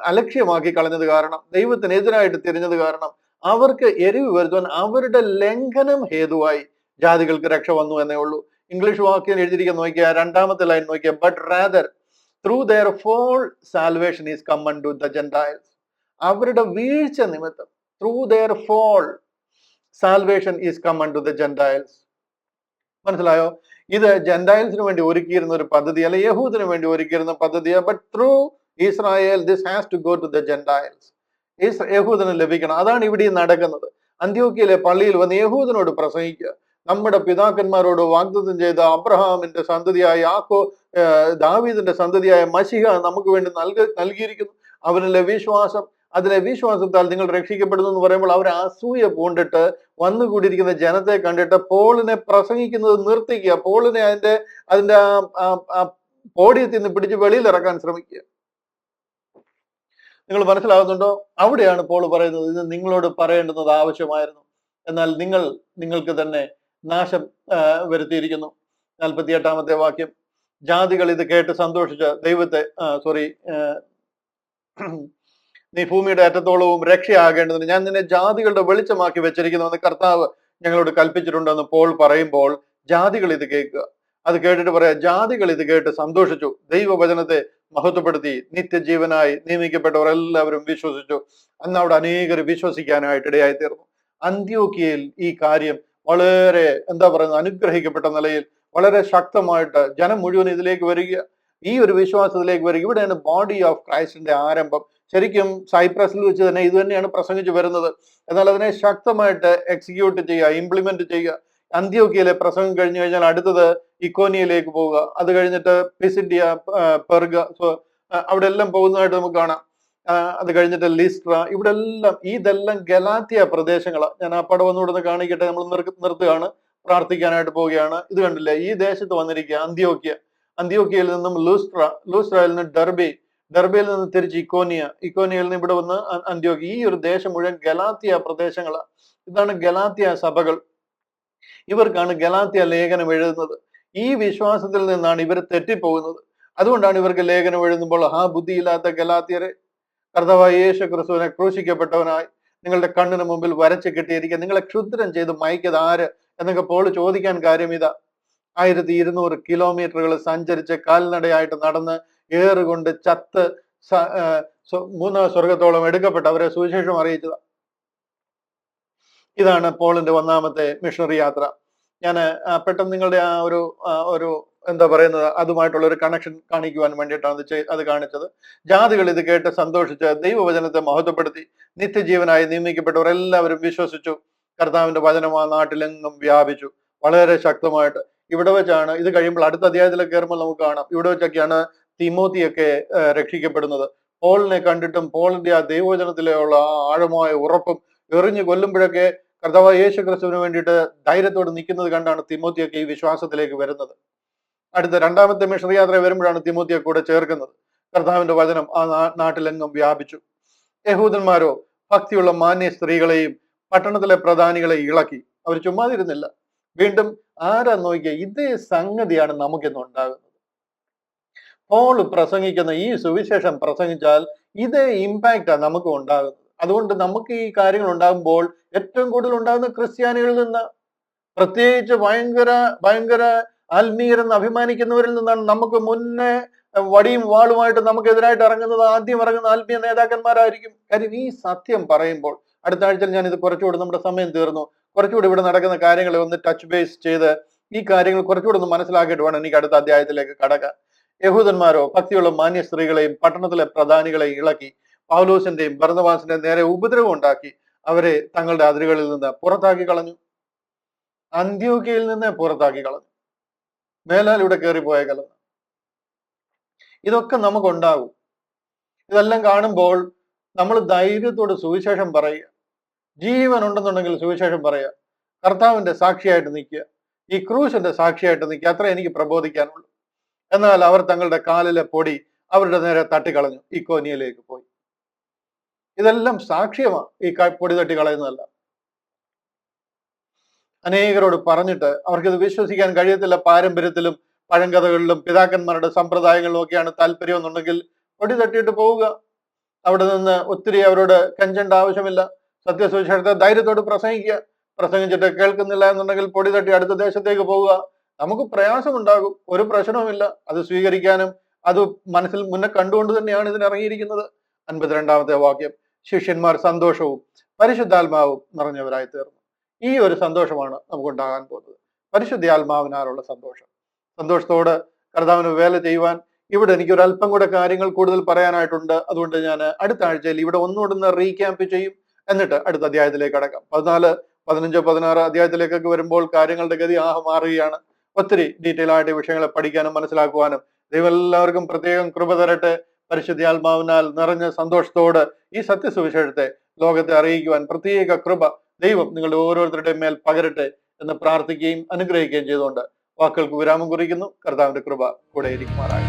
അലക്ഷ്യമാക്കി കളഞ്ഞത് കാരണം, ദൈവത്തിനെതിരായിട്ട് തിരിഞ്ഞത് കാരണം അവർക്ക് എരിവ് വരുത്തുവാൻ അവരുടെ ലംഘനം ഹേതുവായി ജാതികൾക്ക് രക്ഷ വന്നു എന്നേ ഉള്ളൂ. ഇംഗ്ലീഷ് വാക്യം എഴുതിയിരിക്കുന്ന നോക്കിയ രണ്ടാമത്തെ ലൈൻ നോക്കിയ, but rather through their fall salvation is come unto the Gentiles. അവരുടെ വീഴ്ച നിമിത്തം, through their fall salvation is come unto the Gentiles. മനസ്സിലായോ? ഇത് ജെന്റൈൽസിന് വേണ്ടി ഒരുക്കിയിരുന്ന ഒരു പദ്ധതി അല്ല, യഹൂദിന് വേണ്ടി ഒരുക്കിയിരുന്ന പദ്ധതിയാണ്. But through Israel this has to go to the Gentiles. യഹൂദന് ലഭിക്കണം. അതാണ് ഇവിടെ നടക്കുന്നത്. അന്ത്യോക്യയിലെ പള്ളിയിൽ വന്ന് യഹൂദനോട് പ്രസംഗിക്കുക. നമ്മുടെ പിതാക്കന്മാരോട് വാഗ്ദത്തം ചെയ്ത അബ്രഹാമിന്റെ സന്തതിയായ ദാവീദിന്റെ സന്തതിയായ മശിഹ നമുക്ക് വേണ്ടി നൽകിയിരിക്കുന്നു. അവരിലെ വിശ്വാസം, അതിലെ വിശ്വാസത്താൽ നിങ്ങൾ രക്ഷിക്കപ്പെടുന്നു എന്ന് പറയുമ്പോൾ അവർ അസൂയ പൂണ്ടിട്ട് വന്നുകൂടിയിരിക്കുന്ന ജനത്തെ കണ്ടിട്ട് പോളിനെ പ്രസംഗിക്കുന്നത് നിർത്തിക്കുക. പോളിനെ അതിന്റെ പോഡിയത്തിൽ നിന്ന് പിടിച്ച് വെളിയിൽ ഇറക്കാൻ ശ്രമിക്കുക. നിങ്ങൾ മനസ്സിലാകുന്നുണ്ടോ? അവിടെയാണ് പോൾ പറയുന്നത്, ഇത് നിങ്ങളോട് പറയേണ്ടുന്നത് ആവശ്യമായിരുന്നു, എന്നാൽ നിങ്ങൾക്ക് തന്നെ നാശം വരുത്തിയിരിക്കുന്നു. 48-ാമത്തെ വാക്യം, ജാതികൾ ഇത് കേട്ട് സന്തോഷിച്ച ദൈവത്തെ നീ ഭൂമിയുടെ അറ്റത്തോളവും രക്ഷയാകേണ്ടതിന് ഞാൻ നിന്നെ ജാതികളുടെ വെളിച്ചമാക്കി വെച്ചിരിക്കുന്നുവെന്ന് കർത്താവ് ഞങ്ങളോട് കൽപ്പിച്ചിട്ടുണ്ടെന്ന് പോൾ പറയുമ്പോൾ ജാതികൾ ഇത് കേൾക്കുക. അത് കേട്ടിട്ട് പറയാ, ജാതികൾ ഇത് കേട്ട് സന്തോഷിച്ചു, ദൈവവചനത്തെ മഹത്വപ്പെടുത്തി, നിത്യജീവനായി നിയമിക്കപ്പെട്ടവർ എല്ലാവരും വിശ്വസിച്ചു. അന്ന് അവിടെ അനേകർ വിശ്വസിക്കാനായിട്ട് ഇടയായി തീർന്നു. അന്ത്യോക്യയിൽ ഈ കാര്യം വളരെ അനുഗ്രഹിക്കപ്പെട്ട നിലയിൽ വളരെ ശക്തമായിട്ട് ജനം മുഴുവൻ ഇതിലേക്ക് വരിക, ഈ ഒരു വിശ്വാസത്തിലേക്ക് വരിക. ഇവിടെയാണ് ബോഡി ഓഫ് ക്രൈസ്റ്റിന്റെ ആരംഭം. ശരിക്കും സൈപ്രസിൽ വെച്ച് തന്നെ ഇത് തന്നെയാണ് പ്രസംഗിച്ചു വരുന്നത്. എന്നാൽ അതിനെ ശക്തമായിട്ട് എക്സിക്യൂട്ട് ചെയ്യുക, ഇംപ്ലിമെന്റ് ചെയ്യുക. അന്ത്യോക്യയിലെ പ്രസംഗം കഴിഞ്ഞു കഴിഞ്ഞാൽ അടുത്തത് ഇക്കോനിയയിലേക്ക് പോവുക, അത് കഴിഞ്ഞിട്ട് പിസിഡിയ, പെർഗ, അവിടെ എല്ലാം പോകുന്നതായിട്ട് നമുക്ക് കാണാം. അത് കഴിഞ്ഞിട്ട് ലിസ്ട്ര, ഇതെല്ലാം ഗലാത്യ പ്രദേശങ്ങളാണ്. ഞാൻ ആ പടം ഒന്നുകൂടെ കാണിക്കട്ടെ. നമ്മൾ നിർത്തുകയാണ്, പ്രാർത്ഥിക്കാനായിട്ട് പോവുകയാണ്. ഇത് കണ്ടില്ലേ, ഈ ദേശത്ത് വന്നിരിക്കുക അന്ത്യോക്യയിൽ നിന്നും ലൂസ്ട്രയിൽ നിന്ന് ഡർബയിൽ നിന്ന് തിരിച്ച് ഇക്കോനിയയിൽ നിന്ന് ഇവിടെ വന്ന് അന്ത്യോക്യ. ഈ ഒരു ദേശം മുഴുവൻ ഗലാത്യ പ്രദേശങ്ങളാണ്. ഇതാണ് ഗലാത്യ സഭകൾ. ഇവർക്കാണ് ഗലാത്യ ലേഖനം എഴുതുന്നത്. ഈ വിശ്വാസത്തിൽ നിന്നാണ് ഇവർ തെറ്റിപ്പോകുന്നത്. അതുകൊണ്ടാണ് ഇവർക്ക് ലേഖനം എഴുതുമ്പോൾ, ബുദ്ധിയില്ലാത്ത ഗലാത്യരെ, കർത്താവായ യേശു ക്രിസ്തുവിനെ ക്രൂശിക്കപ്പെട്ടവനായി നിങ്ങളുടെ കണ്ണിന് മുമ്പിൽ വരച്ച് കിട്ടിയിരിക്കുക, നിങ്ങളെ ക്ഷുദ്രം ചെയ്ത് മയക്കത് ആര് എന്നൊക്കെ പോൾ ചോദിക്കാൻ കാര്യം ഇതാ. 1200 കിലോമീറ്ററുകൾ സഞ്ചരിച്ച് കാൽനടയായിട്ട് നടന്ന് ഏറുകൊണ്ട് ചത്ത് 3 സ്വർഗത്തോളം എടുക്കപ്പെട്ട് അവരെ സുവിശേഷം അറിയിച്ചത്. ഇതാണ് പോളിന്റെ 1ാമത്തെ മിഷണറി യാത്ര. ഞാൻ പെട്ടെന്ന് നിങ്ങളുടെ ഒരു അതുമായിട്ടുള്ള ഒരു കണക്ഷൻ കാണിക്കുവാൻ വേണ്ടിയിട്ടാണ് അത് കാണിച്ചത്. ജാതികൾ ഇത് കേട്ട് സന്തോഷിച്ച് ദൈവവചനത്തെ മഹത്വപ്പെടുത്തി, നിത്യജീവനായി നിയമിക്കപ്പെട്ടവർ എല്ലാവരും വിശ്വസിച്ചു. കർത്താവിന്റെ വചനം ആ നാട്ടിലെങ്ങും വ്യാപിച്ചു വളരെ ശക്തമായിട്ട്. ഇവിടെ വെച്ചാണ്, ഇത് കഴിയുമ്പോൾ അടുത്ത അധ്യായത്തിലേക്ക് കയറുമ്പോൾ നമുക്ക് കാണാം, ഇവിടെ വെച്ചൊക്കെയാണ് തിമോത്തിയൊക്കെ രക്ഷിക്കപ്പെടുന്നത്. പോളിനെ കണ്ടിട്ടും പോളിന്റെ ആ ദൈവവചനത്തിലുള്ള ആഴമായ ഉറപ്പും എറിഞ്ഞു കൊല്ലുമ്പോഴൊക്കെ കർത്താവ് യേശു ക്രിസ്തുവിന് വേണ്ടിയിട്ട് ധൈര്യത്തോട് നിൽക്കുന്നത് കണ്ടാണ് തിമോത്തിയൊക്കെ ഈ വിശ്വാസത്തിലേക്ക് വരുന്നത്. അടുത്ത 2ാമത്തെ മിഷണറി യാത്ര വരുമ്പോഴാണ് തിമോത്തിയെ കൂടെ ചേർക്കുന്നത്. കർത്താവിന്റെ വചനം ആ നാട്ടിലെങ്ങും വ്യാപിച്ചു. യഹൂദന്മാരോ ഭക്തിയുള്ള മാന്യ സ്ത്രീകളെയും പട്ടണത്തിലെ പ്രധാനികളെ ഇളക്കി. അവർ ചുമ്മാതിരുന്നില്ല. വീണ്ടും ആരാ നോക്കിയ, ഇതേ സംഗതിയാണ് നമുക്കിന്ന് ഉണ്ടാകുന്നത്. പോൾ പ്രസംഗിക്കുന്ന ഈ സുവിശേഷം പ്രസംഗിച്ചാൽ ഇതേ ഇമ്പാക്റ്റാണ് നമുക്ക് ഉണ്ടാകുന്നത്. അതുകൊണ്ട് നമുക്ക് ഈ കാര്യങ്ങൾ ഉണ്ടാകുമ്പോൾ ഏറ്റവും കൂടുതൽ ഉണ്ടാകുന്ന ക്രിസ്ത്യാനികളിൽ നിന്ന്, പ്രത്യേകിച്ച് ഭയങ്കര ഭയങ്കര ആത്മീയരെന്ന് അഭിമാനിക്കുന്നവരിൽ നിന്നാണ്. നമുക്ക് മുന്നേ വടിയും വാളുമായിട്ട് നമുക്കെതിരായിട്ട് ഇറങ്ങുന്നത്, ആദ്യം ഇറങ്ങുന്ന ആത്മീയ നേതാക്കന്മാരായിരിക്കും. കാര്യം ഈ സത്യം പറയുമ്പോൾ, അടുത്ത ആഴ്ചയിൽ ഞാൻ ഇത് കുറച്ചുകൂടി, നമ്മുടെ സമയം തീർന്നു, കുറച്ചുകൂടി ഇവിടെ നടക്കുന്ന കാര്യങ്ങളെ ഒന്ന് ടച്ച് ബേസ് ചെയ്ത് ഈ കാര്യങ്ങൾ കുറച്ചുകൂടി ഒന്ന് മനസ്സിലാക്കിയിട്ട് വേണം എനിക്ക് അടുത്ത അധ്യായത്തിലേക്ക് കടക്കാൻ. യഹൂദന്മാരോ ഭക്തിയുള്ള മാന്യ സ്ത്രീകളെയും പട്ടണത്തിലെ പ്രധാനികളെയും ഇളക്കി പൗലോസിന്റെയും ബർന്നബാസിന്റെയും നേരെ ഉപദ്രവം ഉണ്ടാക്കി അവരെ തങ്ങളുടെ അതിരുകളിൽ നിന്ന് പുറത്താക്കി കളഞ്ഞു. അന്ത്യോക്യയിൽ നിന്ന് പുറത്താക്കി കളഞ്ഞു. മേലാൽ ഇവിടെ കയറിപ്പോയേക്കല്ല. ഇതൊക്കെ നമുക്കുണ്ടാകും. ഇതെല്ലാം കാണുമ്പോൾ നമ്മൾ ധൈര്യത്തോട് സുവിശേഷം പറയുക. ജീവൻ ഉണ്ടെന്നുണ്ടെങ്കിൽ സുവിശേഷം പറയുക. കർത്താവിന്റെ സാക്ഷിയായിട്ട് നിൽക്കുക. ഈ ക്രൂശിന്റെ സാക്ഷിയായിട്ട് നിൽക്കുക. അത്ര എനിക്ക് പ്രബോധിക്കാനുള്ളൂ. എന്നാൽ അവർ തങ്ങളുടെ കാലിലെ പൊടി അവരുടെ നേരെ തട്ടിക്കളഞ്ഞു. ഈ കോനിയയിലേക്ക് പോയി. ഇതെല്ലാം സാക്ഷ്യമാണ്. ഈ പൊടി തട്ടി കളയുന്നതല്ല. അനേകരോട് പറഞ്ഞിട്ട് അവർക്കിത് വിശ്വസിക്കാൻ കഴിയത്തില്ല. പാരമ്പര്യത്തിലും പഴങ്കഥകളിലും പിതാക്കന്മാരുടെ സമ്പ്രദായങ്ങളിലും ഒക്കെയാണ് താല്പര്യം എന്നുണ്ടെങ്കിൽ പൊടി തട്ടിയിട്ട് പോവുക. അവിടെ നിന്ന് ഒത്തിരി അവരോട് കെഞ്ചേണ്ട ആവശ്യമില്ല. സത്യസുവിശേഷത്തെ ധൈര്യത്തോട് പ്രസംഗിക്കുക. പ്രസംഗിച്ചിട്ട് കേൾക്കുന്നില്ല എന്നുണ്ടെങ്കിൽ പൊടി തട്ടി അടുത്ത ദേശത്തേക്ക് പോവുക. നമുക്ക് പ്രയാസമുണ്ടാകും, ഒരു പ്രശ്നവുമില്ല. അത് സ്വീകരിക്കാനും അത് മനസ്സിൽ മുന്നേ കണ്ടുകൊണ്ട് തന്നെയാണ് ഇതിനിറങ്ങിയിരിക്കുന്നത്. 52-ാമത്തെ വാക്യം, ശിഷ്യന്മാർ സന്തോഷവും പരിശുദ്ധാത്മാവും നിറഞ്ഞവരായി തീർന്നു. ഈ ഒരു സന്തോഷമാണ് നമുക്കുണ്ടാകാൻ പോകുന്നത്. പരിശുദ്ധാത്മാവിനാലുള്ള സന്തോഷം. സന്തോഷത്തോട് കർത്താവിന് വേല ചെയ്യുവാൻ ഇവിടെ എനിക്ക് ഒരു അല്പം കൂടെ കാര്യങ്ങൾ കൂടുതൽ പറയാനായിട്ടുണ്ട്. അതുകൊണ്ട് ഞാൻ അടുത്ത ആഴ്ചയിൽ ഇവിടെ ഒന്നുകൂടെ റീക്യാമ്പ് ചെയ്യും. എന്നിട്ട് അടുത്ത അധ്യായത്തിലേക്ക് കടക്കാം. 14, 15, 16 അധ്യായത്തിലേക്കൊക്കെ വരുമ്പോൾ കാര്യങ്ങളുടെ ഗതി മാറുകയാണ്. ഒത്തിരി ഡീറ്റെയിൽ ആയിട്ട് വിഷയങ്ങളെ പഠിക്കാനും മനസ്സിലാക്കുവാനും ദൈവം എല്ലാവർക്കും പ്രത്യേകം കൃപ തരട്ടെ. പരിശുദ്ധാത്മാവിനാൽ നിറഞ്ഞ സന്തോഷത്തോട് ഈ സത്യസുവിശേഷത്തെ ലോകത്തെ അറിയിക്കുവാൻ പ്രത്യേക കൃപ ദൈവം നിങ്ങളുടെ ഓരോരുത്തരുടെയും മേൽ പകരട്ടെ എന്ന് പ്രാർത്ഥിക്കുകയും അനുഗ്രഹിക്കുകയും ചെയ്തുകൊണ്ട് വാക്കുകൾക്ക് വിരാമം കുറിക്കുന്നു. കർത്താവിന്റെ കൃപ കൂടെ ഇരിക്കുമാറായി.